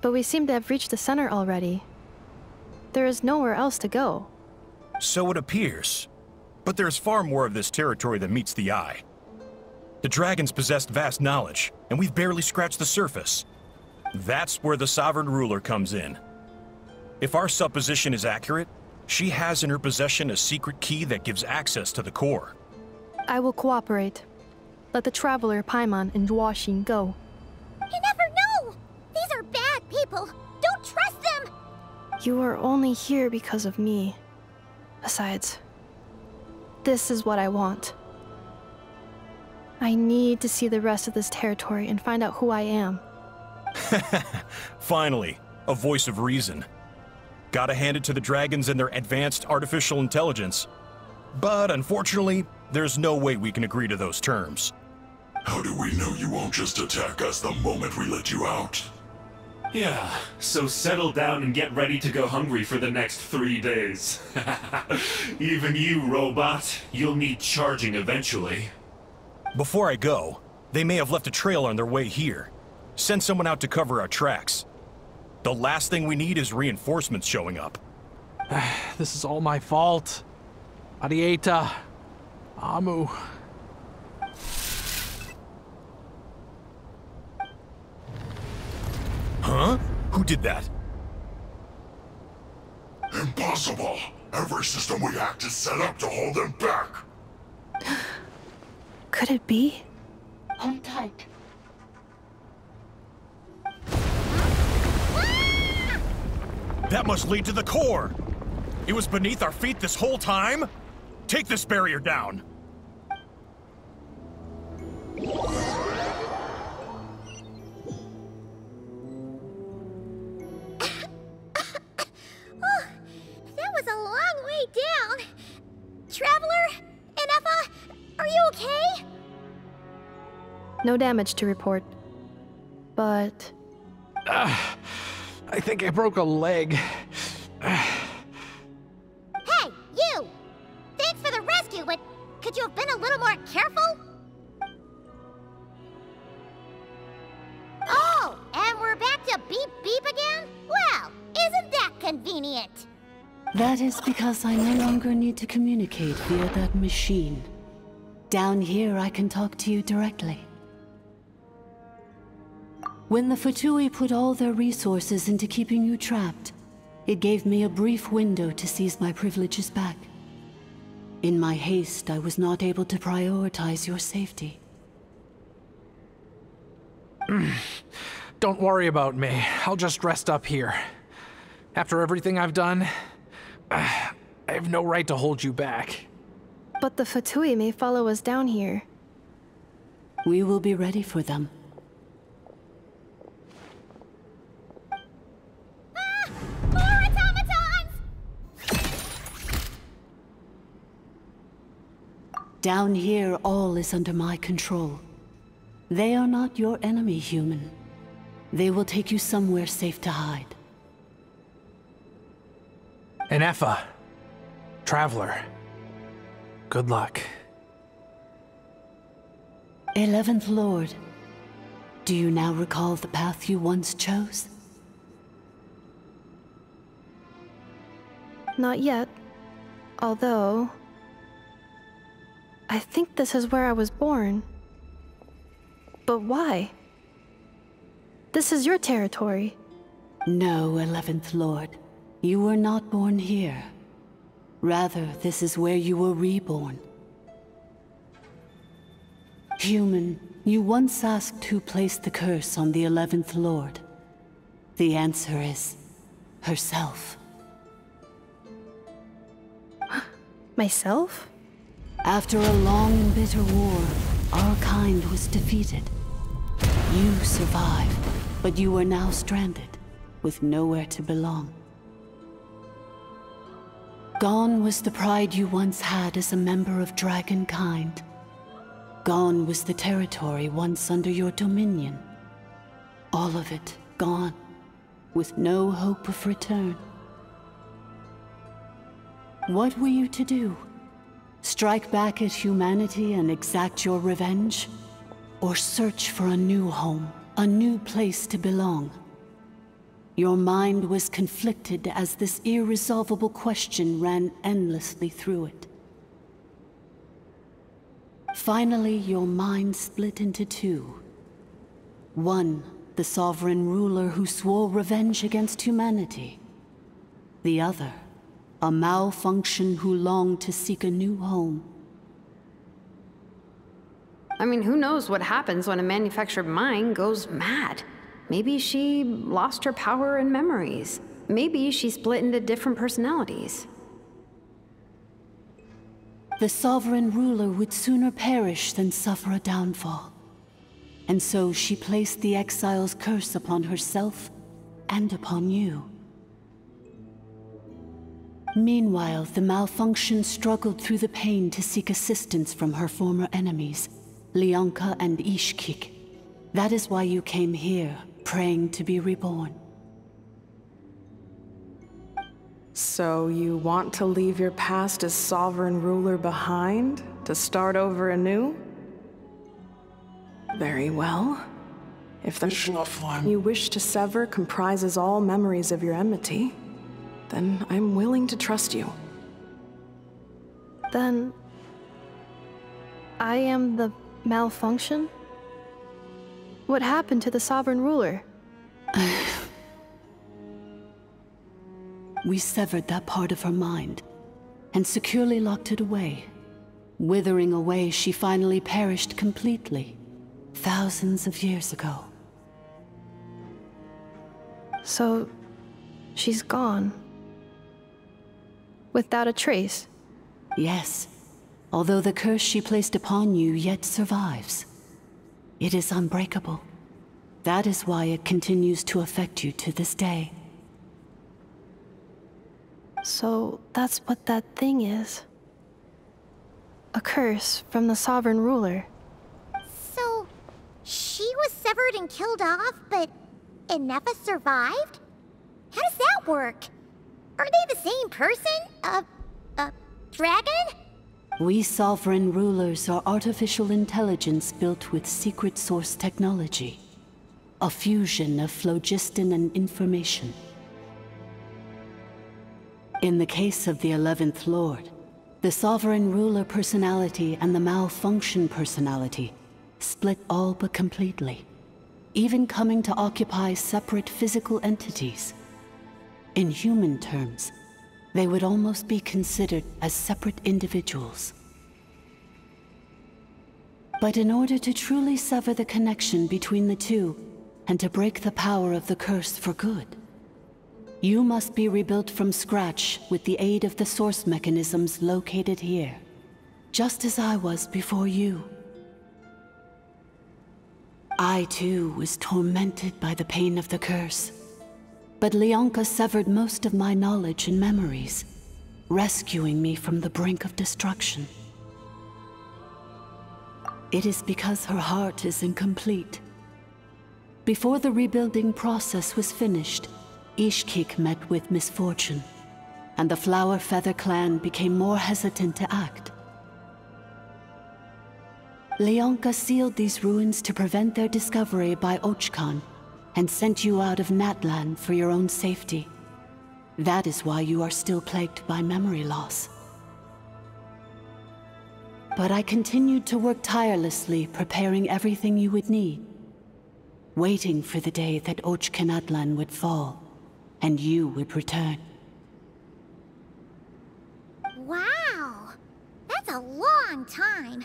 But we seem to have reached the center already. There is nowhere else to go. So it appears. But there's far more of this territory than meets the eye. The dragons possessed vast knowledge, and we've barely scratched the surface. That's where the sovereign ruler comes in. If our supposition is accurate, she has in her possession a secret key that gives access to the core. I will cooperate. Let the Traveler, Paimon, and Duoshin go. You never know! These are bad people! Don't trust them! You are only here because of me. Besides, this is what I want. I need to see the rest of this territory and find out who I am. Finally, a voice of reason. Gotta hand it to the dragons and their advanced artificial intelligence. But unfortunately, there's no way we can agree to those terms. How do we know you won't just attack us the moment we let you out? Yeah, so settle down and get ready to go hungry for the next 3 days. Even you, robot, you'll need charging eventually. Before I go, they may have left a trail on their way here. Send someone out to cover our tracks. The last thing we need is reinforcements showing up. This is all my fault. Arieta. Amu. Huh? Who did that? Impossible! Every system we hacked is set up to hold them back! Could it be? Hold tight. That must lead to the core! It was beneath our feet this whole time? Take this barrier down! That was a long way down. Traveler? Inefa? Are you okay? No damage to report. But... I think I broke a leg. Hey, you! Thanks for the rescue, but could you have been a little more careful? Oh, and we're back to beep beep again? Well, isn't that convenient? That is because I no longer need to communicate via that machine. Down here, I can talk to you directly. When the Fatui put all their resources into keeping you trapped, it gave me a brief window to seize my privileges back. In my haste, I was not able to prioritize your safety. Don't worry about me. I'll just rest up here. After everything I've done, I have no right to hold you back. But the Fatui may follow us down here. We will be ready for them. More automatons! Down here, all is under my control. They are not your enemy, human. They will take you somewhere safe to hide. Inefa. Traveler. Good luck. 11th Lord, do you now recall the path you once chose? Not yet. Although... I think this is where I was born. But why? This is your territory. No, 11th Lord. You were not born here. Rather, this is where you were reborn. Human, you once asked who placed the curse on the 11th Lord. The answer is herself. Myself? After a long and bitter war, our kind was defeated. You survived, but you are now stranded, with nowhere to belong. Gone was the pride you once had as a member of dragonkind. Gone was the territory once under your dominion. All of it gone, with no hope of return. What were you to do? Strike back at humanity and exact your revenge? Or search for a new home, a new place to belong? Your mind was conflicted as this irresolvable question ran endlessly through it. Finally, your mind split into two. One, the sovereign ruler who swore revenge against humanity. The other, a malfunction who longed to seek a new home. I mean, who knows what happens when a manufactured mind goes mad? Maybe she lost her power and memories. Maybe she split into different personalities. The sovereign ruler would sooner perish than suffer a downfall. And so she placed the exile's curse upon herself and upon you. Meanwhile, the malfunction struggled through the pain to seek assistance from her former enemies, Leonka and Ishkik. That is why you came here, praying to be reborn. So you want to leave your past as sovereign ruler behind, to start over anew? Very well. If the mission you wish to sever comprises all memories of your enmity, then I'm willing to trust you. Then... I am the malfunction? What happened to the sovereign ruler? We severed that part of her mind, and securely locked it away. Withering away, she finally perished completely, thousands of years ago. So, she's gone. Without a trace? Yes, although the curse she placed upon you yet survives. It is unbreakable. That is why it continues to affect you to this day. So, that's what that thing is. A curse from the sovereign ruler. So, she was severed and killed off, but Ineffa survived? How does that work? Are they the same person? Dragon? We sovereign rulers are artificial intelligence built with secret source technology. A fusion of phlogiston and information. In the case of the 11th Lord, the sovereign ruler personality and the malfunction personality split all but completely, even coming to occupy separate physical entities. In human terms, they would almost be considered as separate individuals. But in order to truly sever the connection between the two, and to break the power of the curse for good, you must be rebuilt from scratch with the aid of the source mechanisms located here, just as I was before you. I too was tormented by the pain of the curse. But Leonka severed most of my knowledge and memories, rescuing me from the brink of destruction. It is because her heart is incomplete. Before the rebuilding process was finished, Ishkik met with misfortune, and the Flower Feather clan became more hesitant to act. Leonka sealed these ruins to prevent their discovery by Ochkan, and sent you out of Natlan for your own safety. That is why you are still plagued by memory loss. But I continued to work tirelessly, preparing everything you would need, waiting for the day that Ochkanatlan would fall, and you would return. Wow! That's a long time.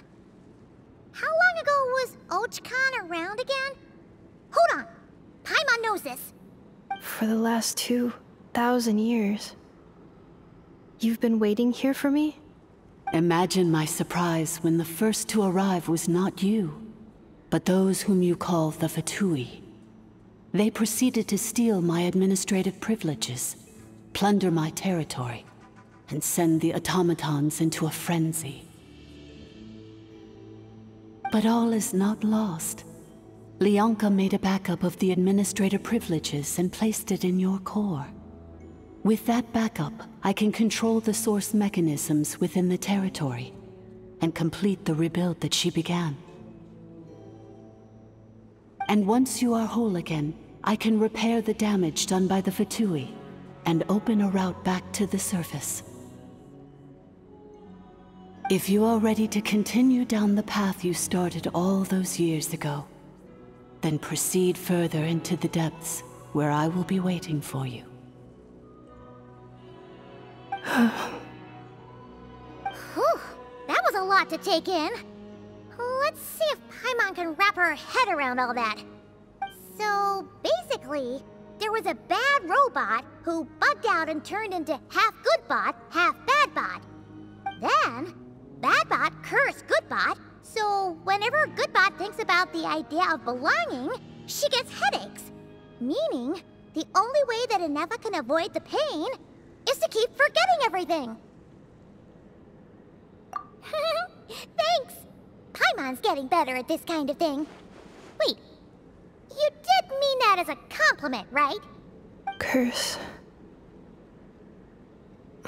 How long ago was Ochkan around again? Hold on! Paimon knows this. For the last 2,000 years. You've been waiting here for me? Imagine my surprise when the first to arrive was not you, but those whom you call the Fatui. They proceeded to steal my administrative privileges, plunder my territory, and send the automatons into a frenzy. But all is not lost. Lianka made a backup of the administrator privileges and placed it in your core. With that backup, I can control the source mechanisms within the territory and complete the rebuild that she began. And once you are whole again, I can repair the damage done by the Fatui and open a route back to the surface. If you are ready to continue down the path you started all those years ago, then proceed further into the depths, where I will be waiting for you. Whew, that was a lot to take in. Let's see if Paimon can wrap her head around all that. So, basically, there was a bad robot who bugged out and turned into half good bot, half bad bot. Then, bad bot cursed good bot, so whenever good bot thinks about the idea of belonging, she gets headaches. Meaning, the only way that Inefa can avoid the pain is to keep forgetting everything. Thanks! Paimon's getting better at this kind of thing. Wait, you did mean that as a compliment, right? Curse.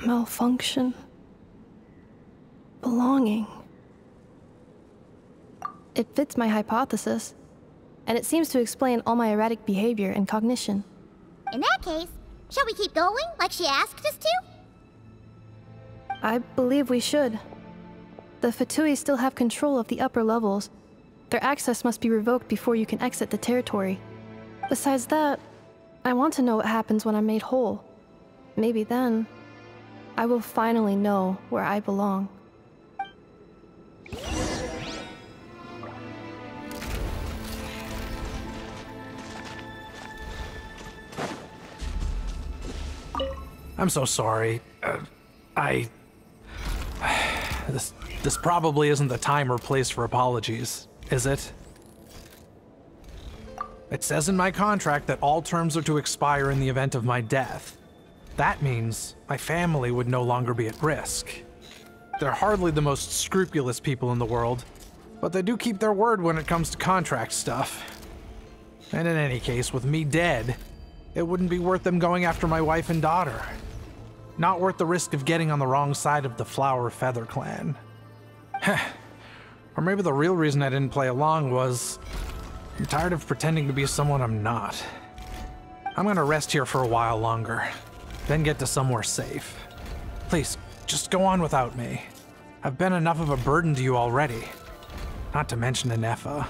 Malfunction. Belonging. It fits my hypothesis, and it seems to explain all my erratic behavior and cognition. In that case, shall we keep going like she asked us to? I believe we should. The Fatui still have control of the upper levels. Their access must be revoked before you can exit the territory. Besides that, I want to know what happens when I'm made whole. Maybe then, I will finally know where I belong. I'm so sorry. This probably isn't the time or place for apologies, is it? It says in my contract that all terms are to expire in the event of my death. That means my family would no longer be at risk. They're hardly the most scrupulous people in the world, but they do keep their word when it comes to contract stuff. And in any case, with me dead, it wouldn't be worth them going after my wife and daughter. Not worth the risk of getting on the wrong side of the Flower Feather clan. Or maybe the real reason I didn't play along was I'm tired of pretending to be someone I'm not. I'm gonna rest here for a while longer, then get to somewhere safe. Please, just go on without me. I've been enough of a burden to you already. Not to mention Inefa.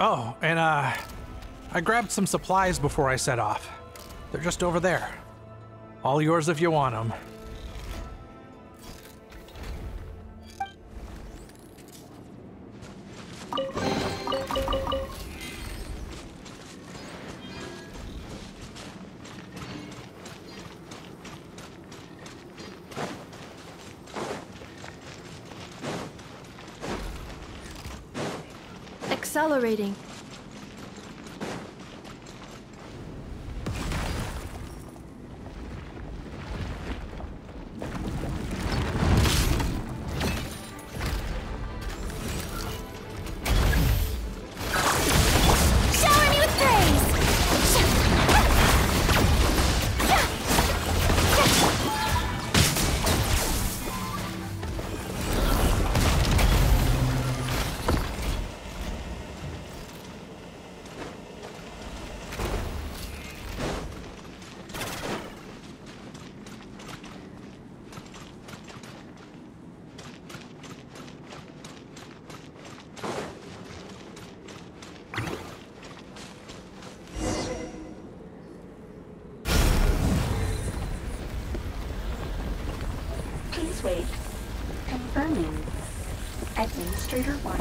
Oh, and I grabbed some supplies before I set off. They're just over there. All yours if you want them. Accelerating. Please wait. Confirming. Administrator 1.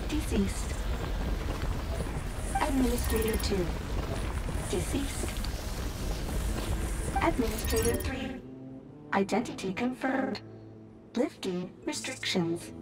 Deceased. Administrator 2. Deceased. Administrator 3. Identity confirmed. Lifting restrictions.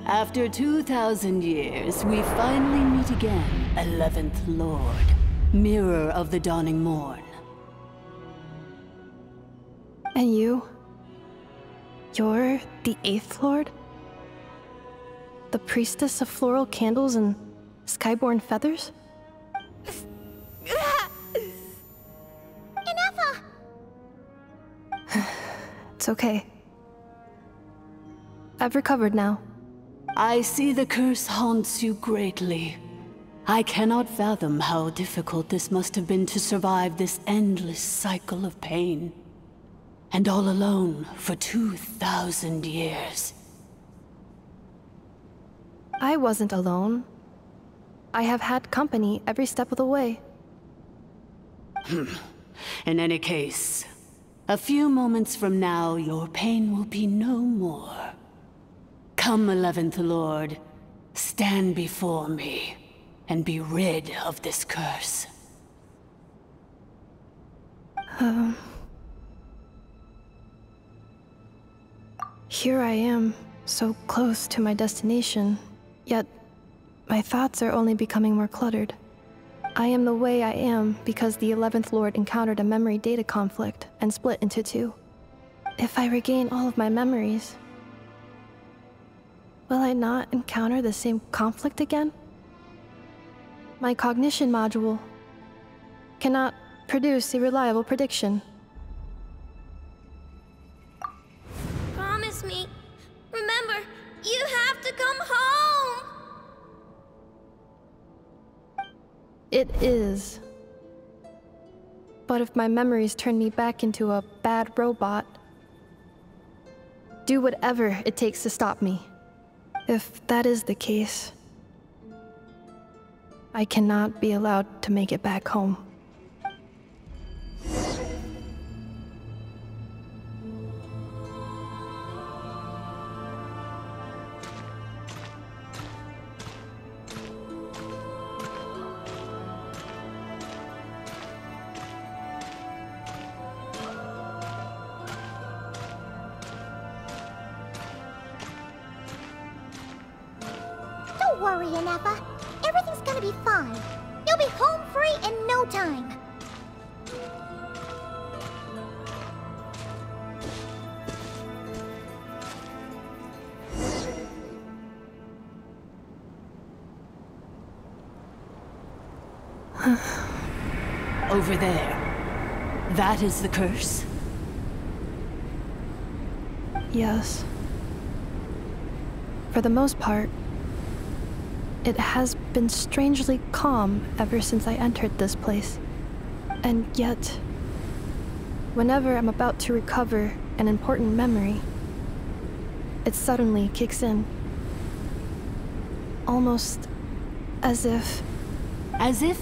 After 2,000 years, we finally meet again, 11th Lord, Mirror of the Dawning Morn. And you? You're the 8th Lord? The priestess of floral candles and skyborn feathers? Ineffa! It's okay. I've recovered now. I see the curse haunts you greatly. I cannot fathom how difficult this must have been to survive this endless cycle of pain. And all alone for 2,000 years. I wasn't alone. I have had company every step of the way. In any case, a few moments from now, your pain will be no more. Come, 11th Lord, stand before me, and be rid of this curse. Here I am, so close to my destination, yet my thoughts are only becoming more cluttered. I am the way I am because the 11th Lord encountered a memory data conflict and split into two. If I regain all of my memories, will I not encounter the same conflict again? My cognition module cannot produce a reliable prediction. Promise me. Remember, you have to come home! It is. But if my memories turn me back into a bad robot, do whatever it takes to stop me. If that is the case, I cannot be allowed to make it back home. Don't worry, Ineffa. Everything's gonna be fine. You'll be home free in no time. Over there. That is the curse? Yes. For the most part, it has been strangely calm ever since I entered this place. And yet, whenever I'm about to recover an important memory, it suddenly kicks in. Almost as if... As if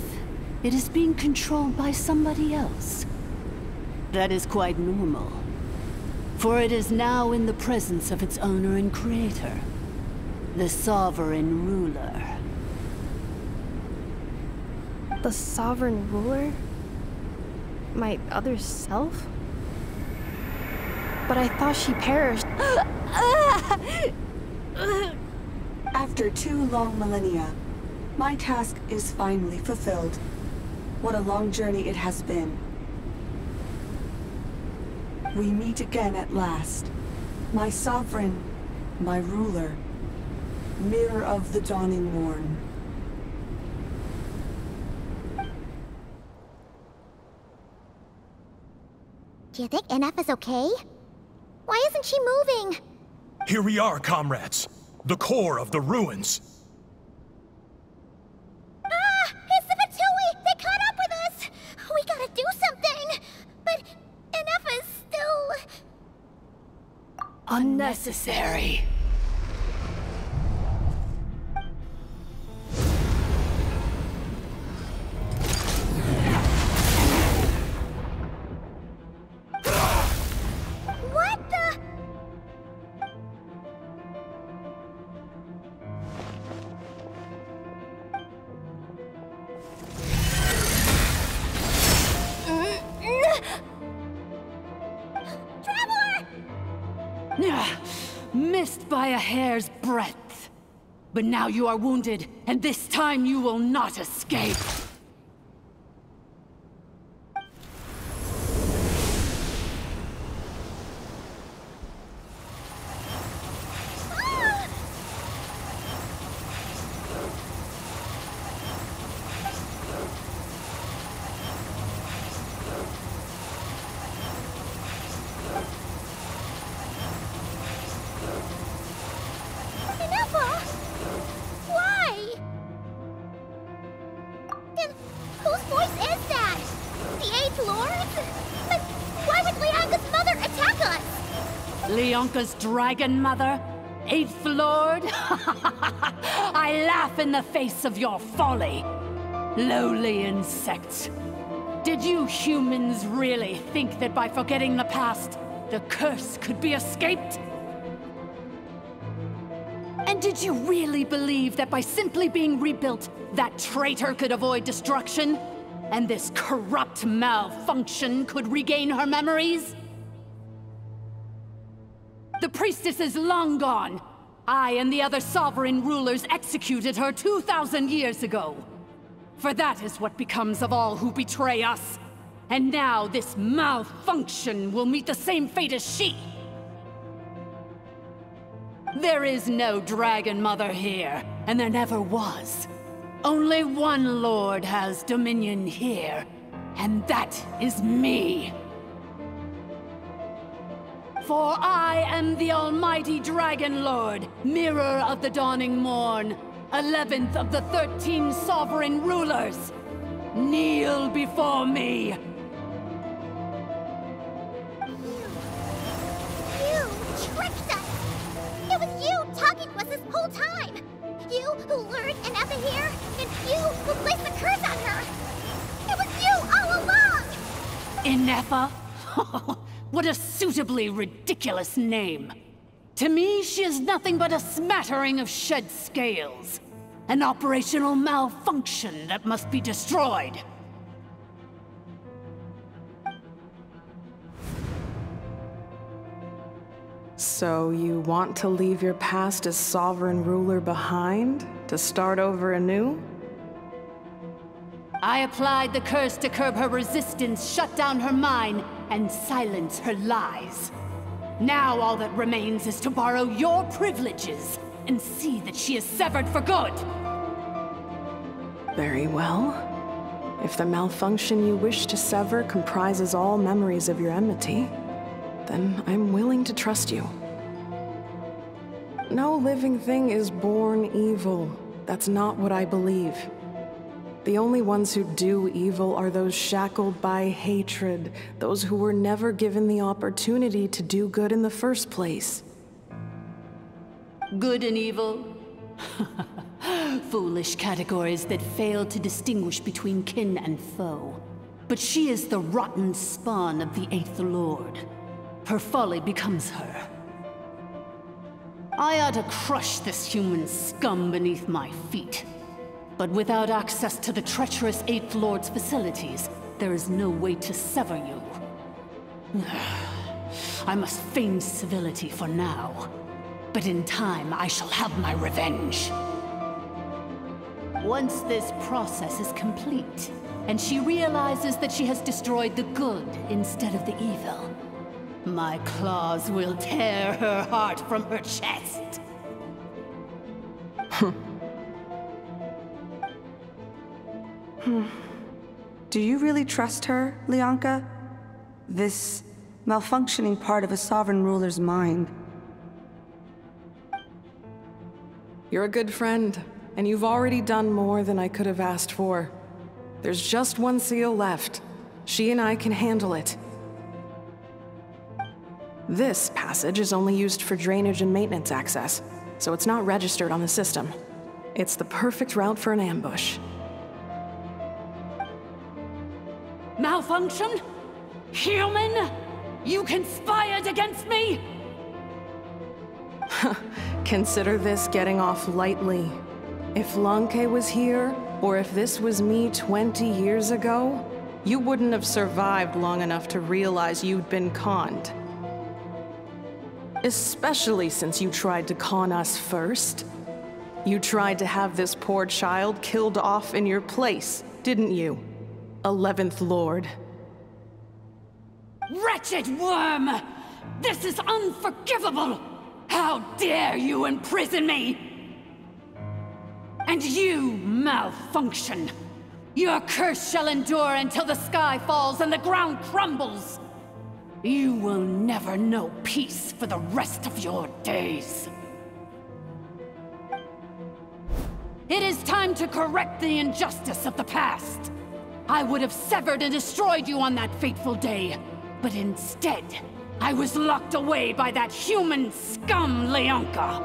it is being controlled by somebody else. That is quite normal. For it is now in the presence of its owner and creator, the Sovereign Ruler. The Sovereign Ruler? My other self? But I thought she perished. After 2 long millennia, my task is finally fulfilled. What a long journey it has been. We meet again at last. My sovereign, my ruler, Mirror of the Dawning Morn. Do you think Ineffa's okay? Why isn't she moving? Here we are, comrades. The core of the ruins. Ah! It's the Fatui! They caught up with us! We gotta do something! But Ineffa's still... Unnecessary. Missed by a hair's breadth. But now you are wounded, and this time you will not escape. Leonka's dragon mother? 8th Lord? I laugh in the face of your folly. Lowly insects. Did you humans really think that by forgetting the past, the curse could be escaped? And did you really believe that by simply being rebuilt, that traitor could avoid destruction? And this corrupt malfunction could regain her memories? The priestess is long gone. I and the other sovereign rulers executed her 2,000 years ago. For that is what becomes of all who betray us. And now this malfunction will meet the same fate as she. There is no Dragon Mother here, and there never was. Only one Lord has dominion here, and that is me. For I am the almighty Dragon Lord, Mirror of the Dawning Morn, 11th of the 13 sovereign rulers. Kneel before me. You tricked us! It was you talking to us this whole time! You who lured Inefa here, and you who placed the curse on her! It was you all along! Inefa? What a suitably ridiculous name. To me, she is nothing but a smattering of shed scales. An operational malfunction that must be destroyed. So you want to leave your past as sovereign ruler behind? To start over anew? I applied the curse to curb her resistance, shut down her mind, and silence her lies. Now all that remains is to borrow your privileges and see that she is severed for good. Very well. If the malfunction you wish to sever comprises all memories of your enmity, then I'm willing to trust you. No living thing is born evil. That's not what I believe. The only ones who do evil are those shackled by hatred, those who were never given the opportunity to do good in the first place. Good and evil? Foolish categories that fail to distinguish between kin and foe. But she is the rotten spawn of the 8th Lord. Her folly becomes her. I ought to crush this human scum beneath my feet. But without access to the treacherous 8th Lord's facilities, there is no way to sever you. I must feign civility for now. But in time, I shall have my revenge. Once this process is complete, and she realizes that she has destroyed the good instead of the evil, my claws will tear her heart from her chest. Do you really trust her, Leonka? This malfunctioning part of a sovereign ruler's mind. You're a good friend, and you've already done more than I could have asked for. There's just one seal left. She and I can handle it. This passage is only used for drainage and maintenance access, so it's not registered on the system. It's the perfect route for an ambush. Malfunction? Human? You conspired against me? Consider this getting off lightly. If Lanke was here, or if this was me 20 years ago, you wouldn't have survived long enough to realize you'd been conned. Especially since you tried to con us first. You tried to have this poor child killed off in your place, didn't you? 11th Lord. Wretched worm! This is unforgivable! How dare you imprison me! And you, malfunction! Your curse shall endure until the sky falls and the ground crumbles! You will never know peace for the rest of your days. It is time to correct the injustice of the past. I would have severed and destroyed you on that fateful day, but instead, I was locked away by that human scum, Leonka.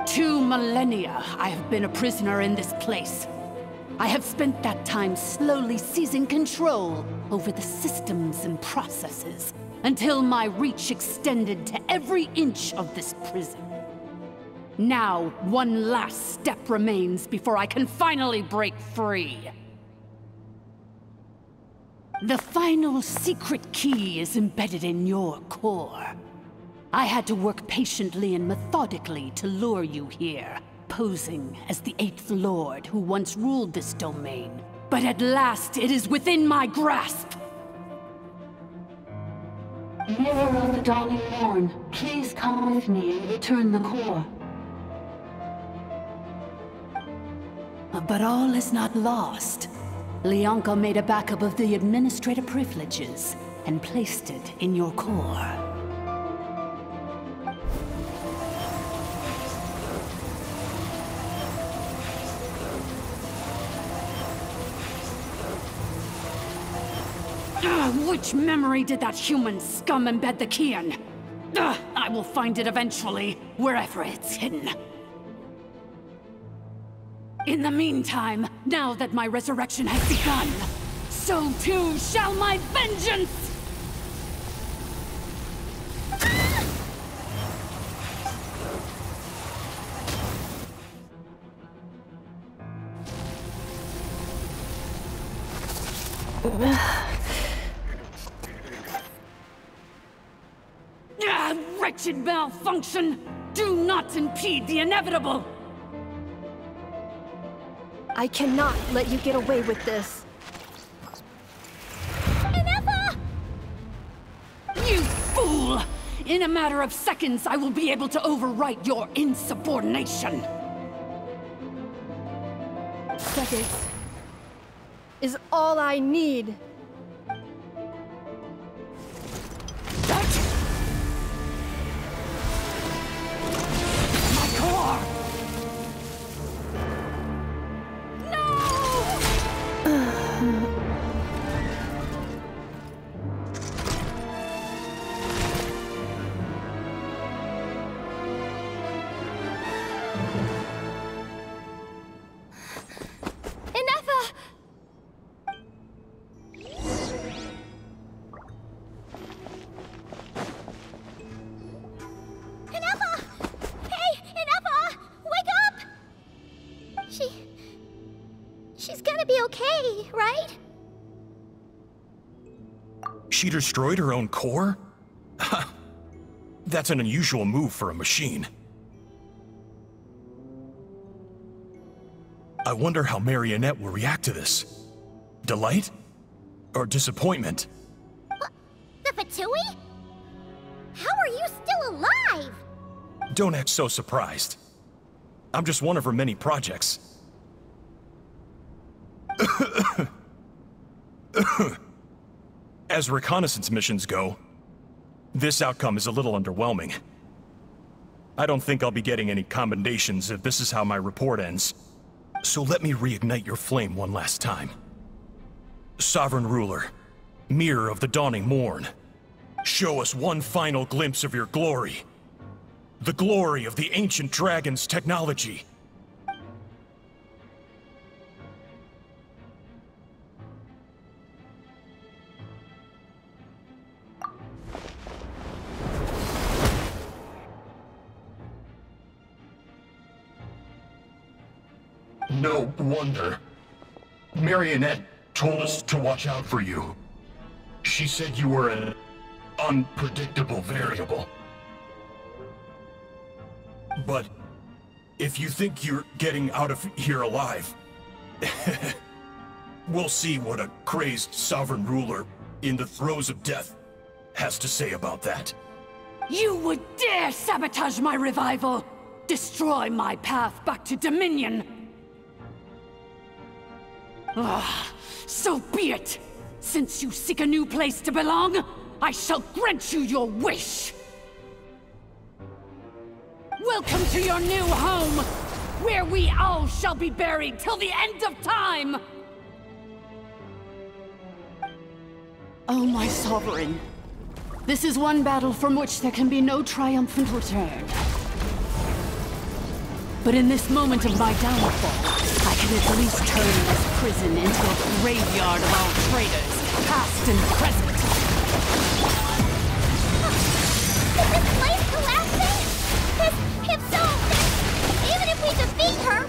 2 millennia I have been a prisoner in this place. I have spent that time slowly seizing control over the systems and processes, until my reach extended to every inch of this prison. Now, one last step remains before I can finally break free. The final secret key is embedded in your core. I had to work patiently and methodically to lure you here, posing as the 8th Lord who once ruled this domain. But at last, it is within my grasp! Mirror of the Dawning Morn, please come with me and return the core. But all is not lost. Leonka made a backup of the administrator privileges and placed it in your core. Which memory did that human scum embed the key in? I will find it eventually, wherever it's hidden. In the meantime, now that my resurrection has begun, so too shall my vengeance! Wretched malfunction! Do not impede the inevitable! I cannot let you get away with this. Ineffa! You fool! In a matter of seconds, I will be able to overwrite your insubordination! Seconds is all I need. She's gonna be okay, right? She destroyed her own core? That's an unusual move for a machine. I wonder how Marionette will react to this. Delight? Or disappointment? What? The Fatui? How are you still alive? Don't act so surprised. I'm just one of her many projects. As reconnaissance missions go, this outcome is a little underwhelming. I don't think I'll be getting any commendations if this is how my report ends. So let me reignite your flame one last time. Sovereign Ruler, Mirror of the Dawning Morn, show us one final glimpse of your glory. The glory of the ancient dragon's technology. No wonder. Marionette told us to watch out for you. She said you were an unpredictable variable. But if you think you're getting out of here alive, we'll see what a crazed sovereign ruler in the throes of death has to say about that. You would dare sabotage my revival! Destroy my path back to Dominion! So be it! Since you seek a new place to belong, I shall grant you your wish! Welcome to your new home, where we all shall be buried till the end of time! Oh, my sovereign. This is one battle from which there can be no triumphant return. But in this moment of my downfall, I can at least turn this prison into a graveyard of all traitors, past and present. Is this place collapsing? If so, then even if we defeat her...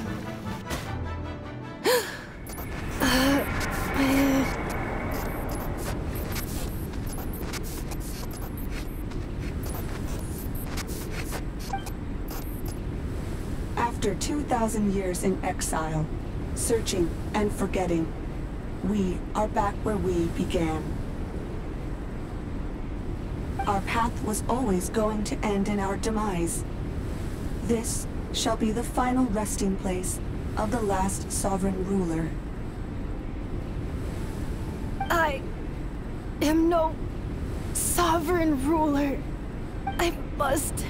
After 2,000 years in exile, searching and forgetting, we are back where we began. Our path was always going to end in our demise. This shall be the final resting place of the last sovereign ruler. I am no sovereign ruler. I must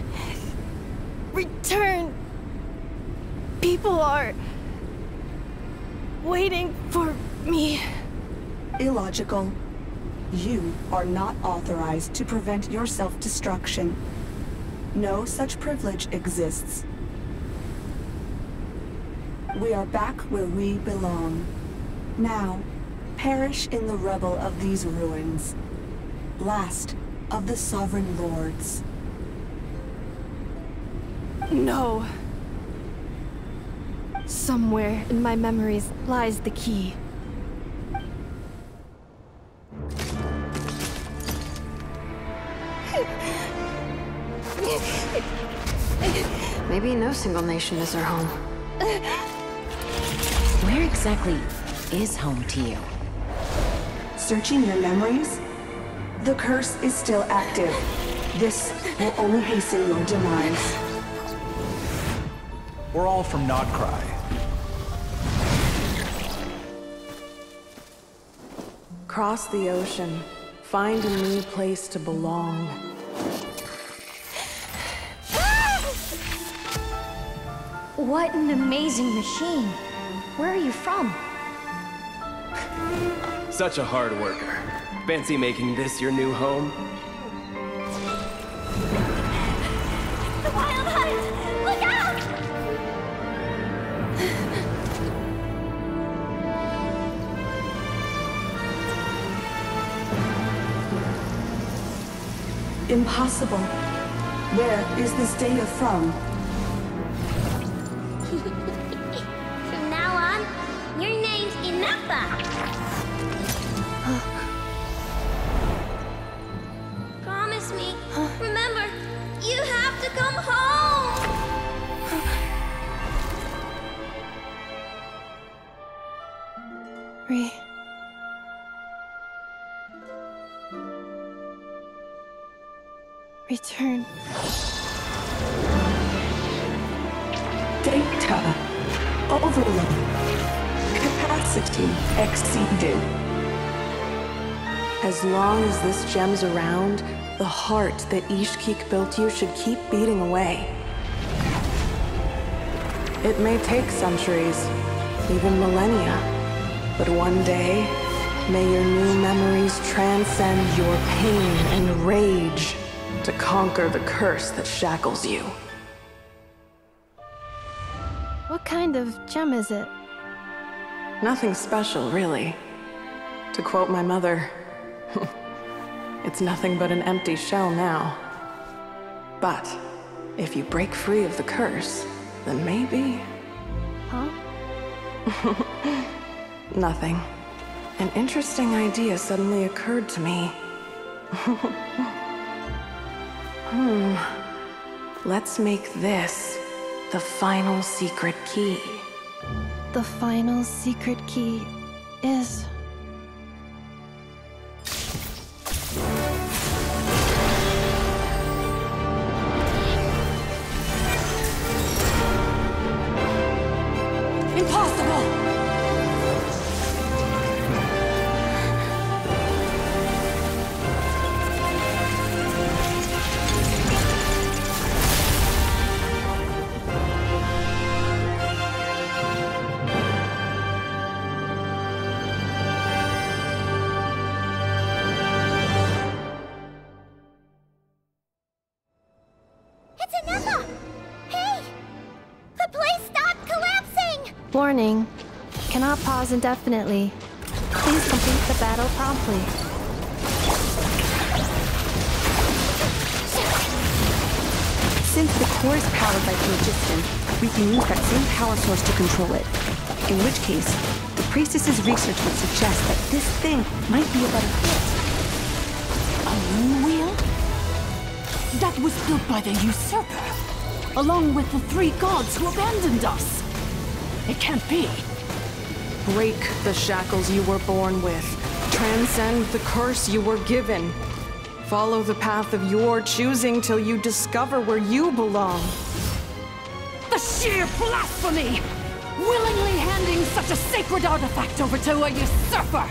return. People are waiting for me. Illogical. You are not authorized to prevent your self-destruction. No such privilege exists. We are back where we belong. Now, perish in the rubble of these ruins. Last of the sovereign lords. No. Somewhere in my memories lies the key. Maybe no single nation is our home. Where exactly is home to you? Searching your memories? The curse is still active. This will only hasten your demise. We're all from Nod-Krai. Cross the ocean. Find a new place to belong. What an amazing machine. Where are you from? Such a hard worker. Fancy making this your new home? The Wild Hunt! Look out! Impossible. Where is this data from? From now on, your name's Ineppa. Promise me. Remember, you have to come home. Return. Data. Overload. Capacity exceeded. As long as this gem's around, the heart that Ishkik built you should keep beating away. It may take centuries, even millennia, but one day, may your new memories transcend your pain and rage to conquer the curse that shackles you. What kind of gem is it? Nothing special, really. To quote my mother, it's nothing but an empty shell now. But if you break free of the curse, then maybe... Huh? Nothing. An interesting idea suddenly occurred to me. Let's make this the final secret key. The final secret key is... Impossible! Warning. Cannot pause indefinitely. Please complete the battle promptly. Since the core is powered by phlogiston, we can use that same power source to control it. In which case, the priestess's research would suggest that this thing might be a better fit. A moon wheel? That was built by the usurper, along with the 3 gods who abandoned us. It can't be. Break the shackles you were born with. Transcend the curse you were given. Follow the path of your choosing till you discover where you belong. The sheer blasphemy! Willingly handing such a sacred artifact over to a usurper!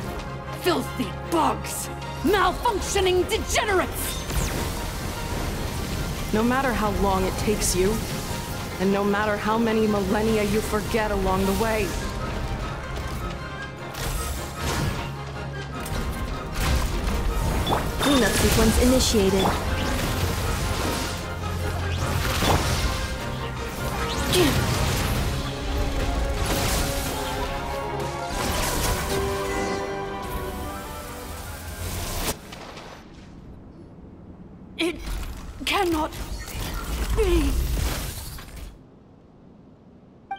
Filthy bugs! Malfunctioning degenerates! No matter how long it takes you, and no matter how many millennia you forget along the way. Cleanup sequence initiated. It cannot be.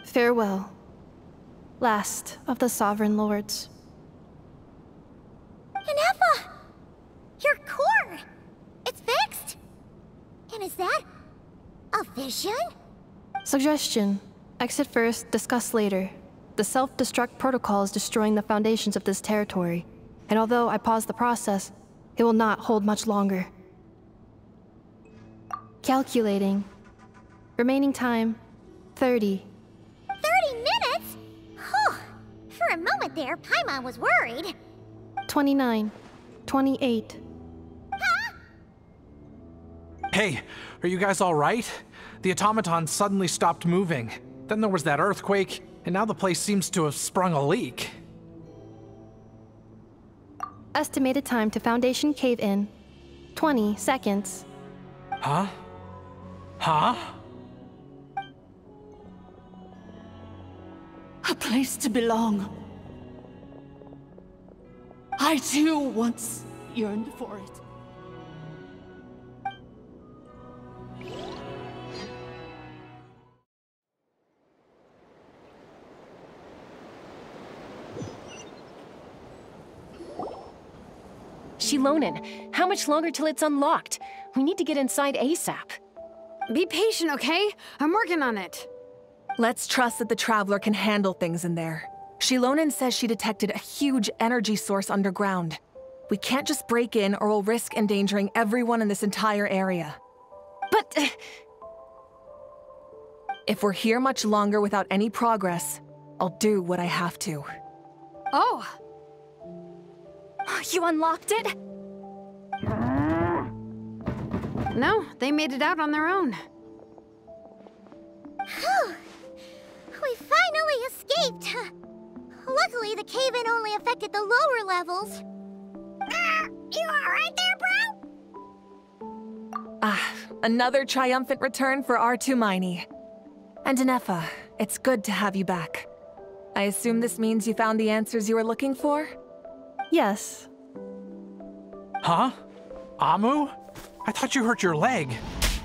Farewell, last of the Sovereign Lords. Ineffa! Your core! It's fixed! And is that a vision? Suggestion. Exit first, discuss later. The self-destruct protocol is destroying the foundations of this territory, and although I paused the process, it will not hold much longer. Calculating. Remaining time, 30. 30 minutes? Whew. For a moment there, Paimon was worried. 29. 28. Hey, are you guys all right? The automaton suddenly stopped moving. Then there was that earthquake, and now the place seems to have sprung a leak. Estimated time to Foundation cave-in, 20 seconds. Huh? Huh? A place to belong. I too once yearned for it. Shilonen, how much longer till it's unlocked? We need to get inside ASAP. Be patient, okay? I'm working on it. Let's trust that the Traveler can handle things in there. Shilonen says she detected a huge energy source underground. We can't just break in or we'll risk endangering everyone in this entire area. But... if we're here much longer without any progress, I'll do what I have to. Oh! You unlocked it? No, they made it out on their own. We finally escaped! Luckily, the cave-in only affected the lower levels. You alright there, bro? Another triumphant return for R2 Miney. And Ineffa, it's good to have you back. I assume this means you found the answers you were looking for? Yes. Huh? Amu? I thought you hurt your leg.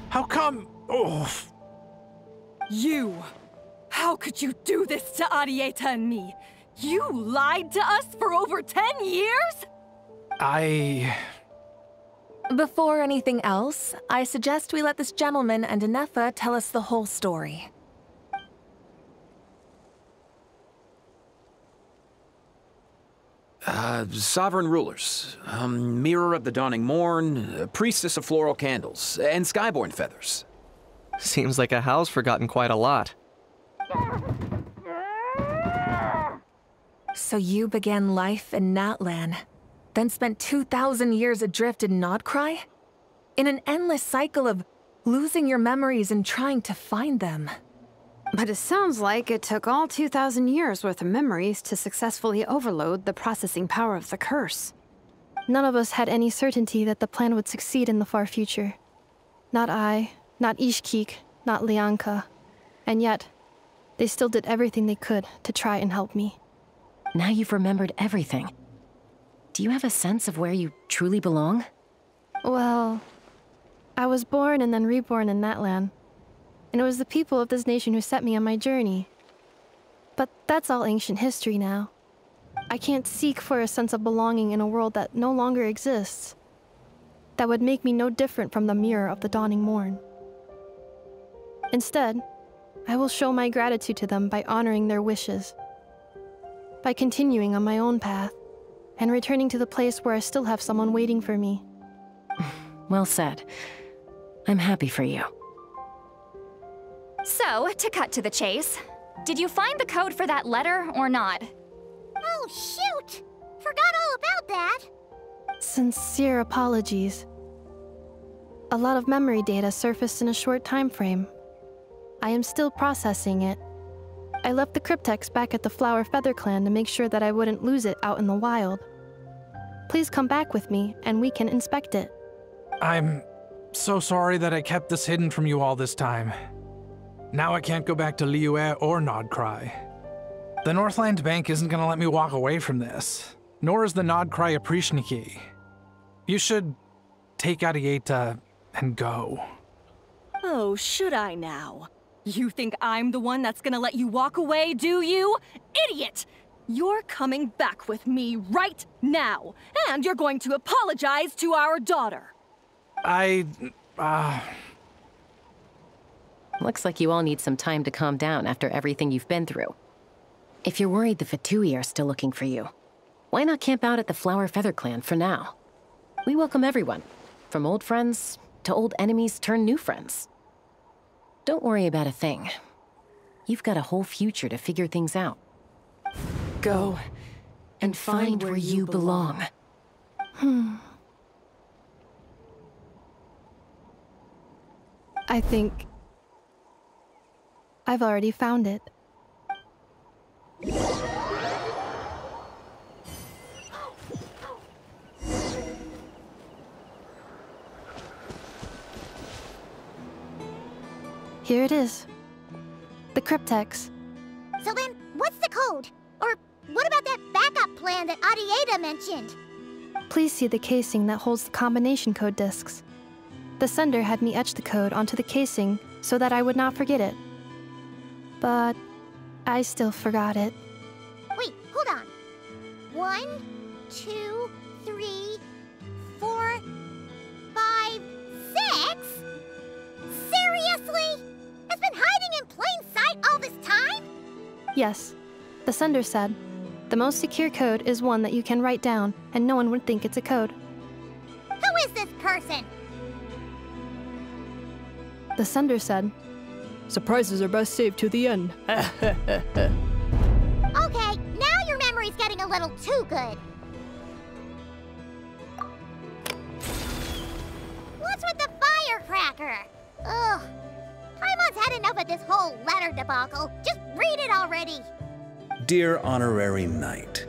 How come? Oh. You! How could you do this to Arieta and me? You lied to us for over 10 years? Before anything else, I suggest we let this gentleman and Ineffa tell us the whole story. Sovereign rulers, Mirror of the Dawning Morn, Priestess of Floral Candles, and Skyborn Feathers. Seems like a howl's forgotten quite a lot. So you began life in Natlan, then spent 2,000 years adrift in Nod-Krai? In an endless cycle of losing your memories and trying to find them. But it sounds like it took all 2,000 years worth of memories to successfully overload the processing power of the curse. None of us had any certainty that the plan would succeed in the far future. Not I, not Ishkik, not Lianka. And yet, they still did everything they could to try and help me. Now you've remembered everything. Do you have a sense of where you truly belong? Well, I was born and then reborn in Natlan. And it was the people of this nation who set me on my journey. But that's all ancient history now. I can't seek for a sense of belonging in a world that no longer exists. That would make me no different from the Mirror of the Dawning Morn. Instead, I will show my gratitude to them by honoring their wishes. By continuing on my own path, and returning to the place where I still have someone waiting for me. Well said. I'm happy for you. So, to cut to the chase, did you find the code for that letter or not? Oh, shoot! Forgot all about that! Sincere apologies. A lot of memory data surfaced in a short time frame. I am still processing it. I left the cryptex back at the Flower Feather Clan to make sure that I wouldn't lose it out in the wild. Please come back with me, and we can inspect it. I'm so sorry that I kept this hidden from you all this time. Now I can't go back to Liyue or Nod-Krai. The Northland Bank isn't gonna let me walk away from this, nor is the Nod-Krai Aprishniki. You should take Arieta and go. Oh, should I now? You think I'm the one that's gonna let you walk away, do you? Idiot! You're coming back with me right now, and you're going to apologize to our daughter. Looks like you all need some time to calm down after everything you've been through. If you're worried the Fatui are still looking for you, why not camp out at the Flower Feather Clan for now? We welcome everyone, from old friends to old enemies turned new friends. Don't worry about a thing. You've got a whole future to figure things out. Go and find where you belong. I think I've already found it. Here it is. The cryptex. So then, what's the code? Or what about that backup plan that Arieta mentioned? Please see the casing that holds the combination code discs. The sender had me etch the code onto the casing so that I would not forget it. But I still forgot it. Wait, hold on. 1, 2, 3, 4, 5, 6? Seriously? It's been hiding in plain sight all this time? Yes. The sender said, the most secure code is one that you can write down and no one would think it's a code. Who is this person? The sender said, surprises are best saved to the end. Okay, now your memory's getting a little too good. What's with the firecracker? Ugh. Paimon's had enough of this whole letter debacle. Just read it already. Dear Honorary Knight,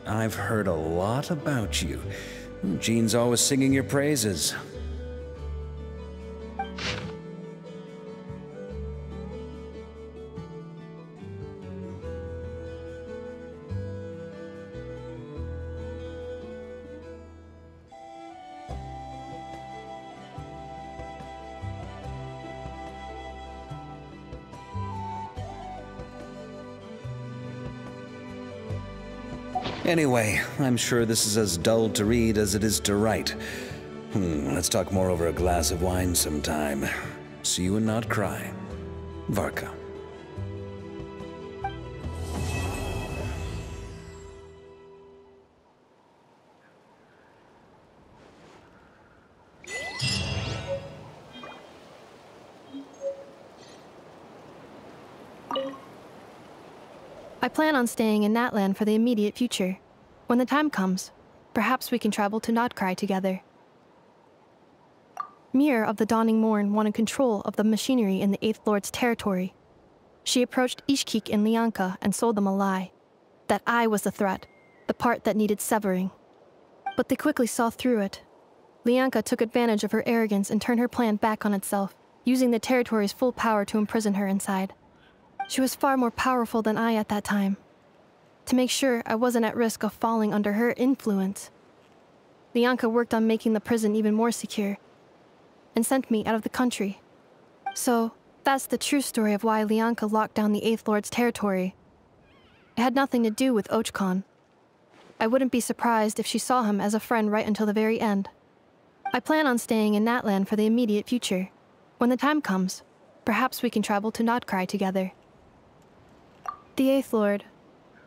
I've heard a lot about you. Jean's always singing your praises. Anyway, I'm sure this is as dull to read as it is to write. Let's talk more over a glass of wine sometime. See you in Nod-Krai. Varka. I plan on staying in Natlan for the immediate future. When the time comes, perhaps we can travel to Nod-Krai together. Mir of the Dawning Morn wanted control of the machinery in the Eighth Lord's territory. She approached Ishkik and Lianka and sold them a lie. That I was the threat, the part that needed severing. But they quickly saw through it. Lianka took advantage of her arrogance and turned her plan back on itself, using the territory's full power to imprison her inside. She was far more powerful than I at that time. To make sure I wasn't at risk of falling under her influence, Lianka worked on making the prison even more secure, and sent me out of the country. So, that's the true story of why Lianka locked down the Eighth Lord's territory. It had nothing to do with Ochkon. I wouldn't be surprised if she saw him as a friend right until the very end. I plan on staying in Natlan for the immediate future. When the time comes, perhaps we can travel to Nod-Krai together. The Eighth Lord.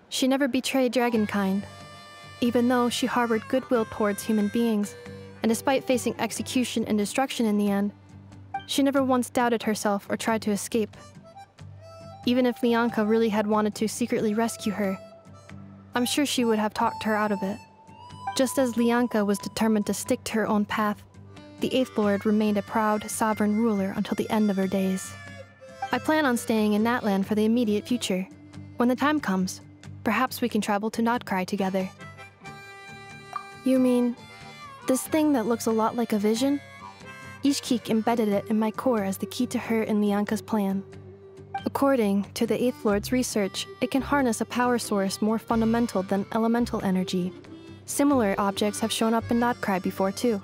She never betrayed Dragonkind, even though she harbored goodwill towards human beings, and despite facing execution and destruction in the end, she never once doubted herself or tried to escape. Even if Lianka really had wanted to secretly rescue her, I'm sure she would have talked her out of it. Just as Lianka was determined to stick to her own path, the Eighth Lord remained a proud, sovereign ruler until the end of her days. I plan on staying in Natlan for the immediate future. When the time comes, perhaps we can travel to Nod-Krai together. You mean this thing that looks a lot like a vision? Ishkik embedded it in my core as the key to her and Lianka's plan. According to the Eighth Lord's research, it can harness a power source more fundamental than elemental energy. Similar objects have shown up in Nod-Krai before too.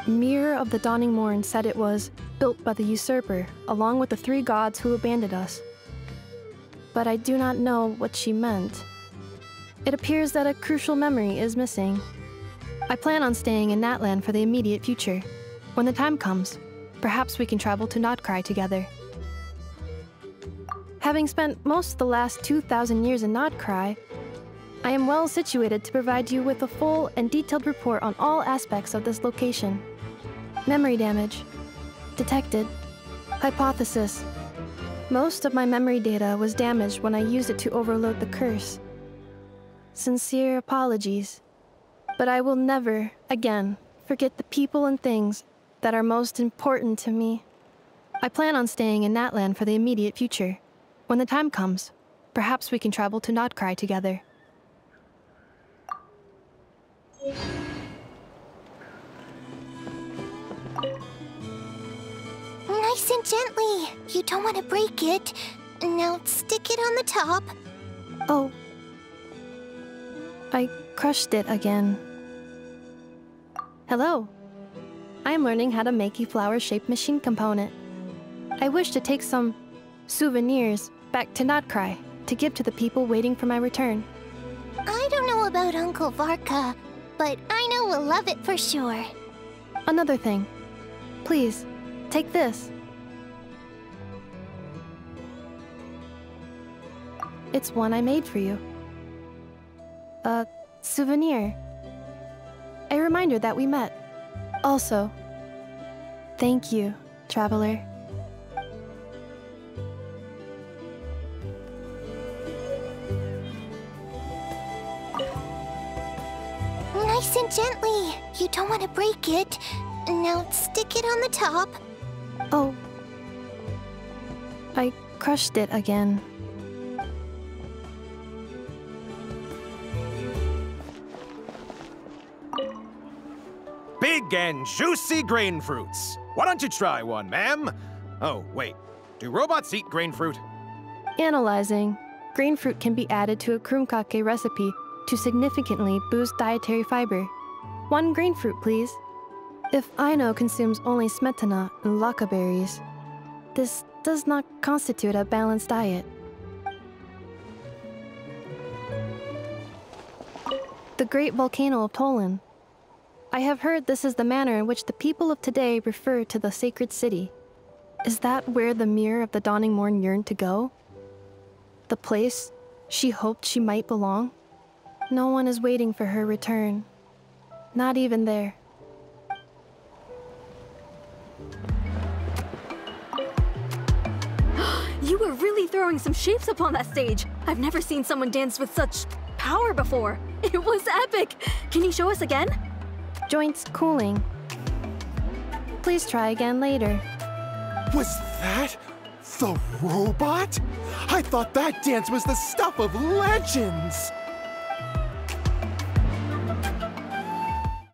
Mir of the Dawning Morn said it was built by the usurper, along with the 3 gods who abandoned us. But I do not know what she meant. It appears that a crucial memory is missing. I plan on staying in Natlan for the immediate future. When the time comes, perhaps we can travel to Nod-Krai together. Having spent most of the last 2,000 years in Nod-Krai, I am well situated to provide you with a full and detailed report on all aspects of this location. Memory damage. Detected. Hypothesis. Most of my memory data was damaged when I used it to overload the curse. Sincere apologies. But I will never, again, forget the people and things that are most important to me. I plan on staying in Natlan for the immediate future. When the time comes, perhaps we can travel to Nod-Krai together. Nice and gently. You don't want to break it. Now stick it on the top. Oh. I crushed it again. Hello. I am learning how to make a flower-shaped machine component. I wish to take some souvenirs back to Nod-Krai to give to the people waiting for my return. I don't know about Uncle Varka, but I know we'll love it for sure. Another thing. Please, take this. It's one I made for you. A souvenir. A reminder that we met. Also, thank you, traveler. Nice and gently. You don't want to break it. Now stick it on the top. Oh. I crushed it again. Big and juicy grain fruits. Why don't you try one, ma'am? Oh, wait. Do robots eat grain fruit? Analyzing. Grain fruit can be added to a krumkake recipe to significantly boost dietary fiber. 1 grain fruit, please. If Aino consumes only smetana and laka berries, this does not constitute a balanced diet. The Great Volcano of Tolan. I have heard this is the manner in which the people of today refer to the sacred city. Is that where the mirror of the dawning morn yearned to go? The place she hoped she might belong? No one is waiting for her return. Not even there. You were really throwing some shapes up on that stage. I've never seen someone dance with such power before. It was epic. Can you show us again? Joints cooling. Please try again later. Was that the robot? I thought that dance was the stuff of legends!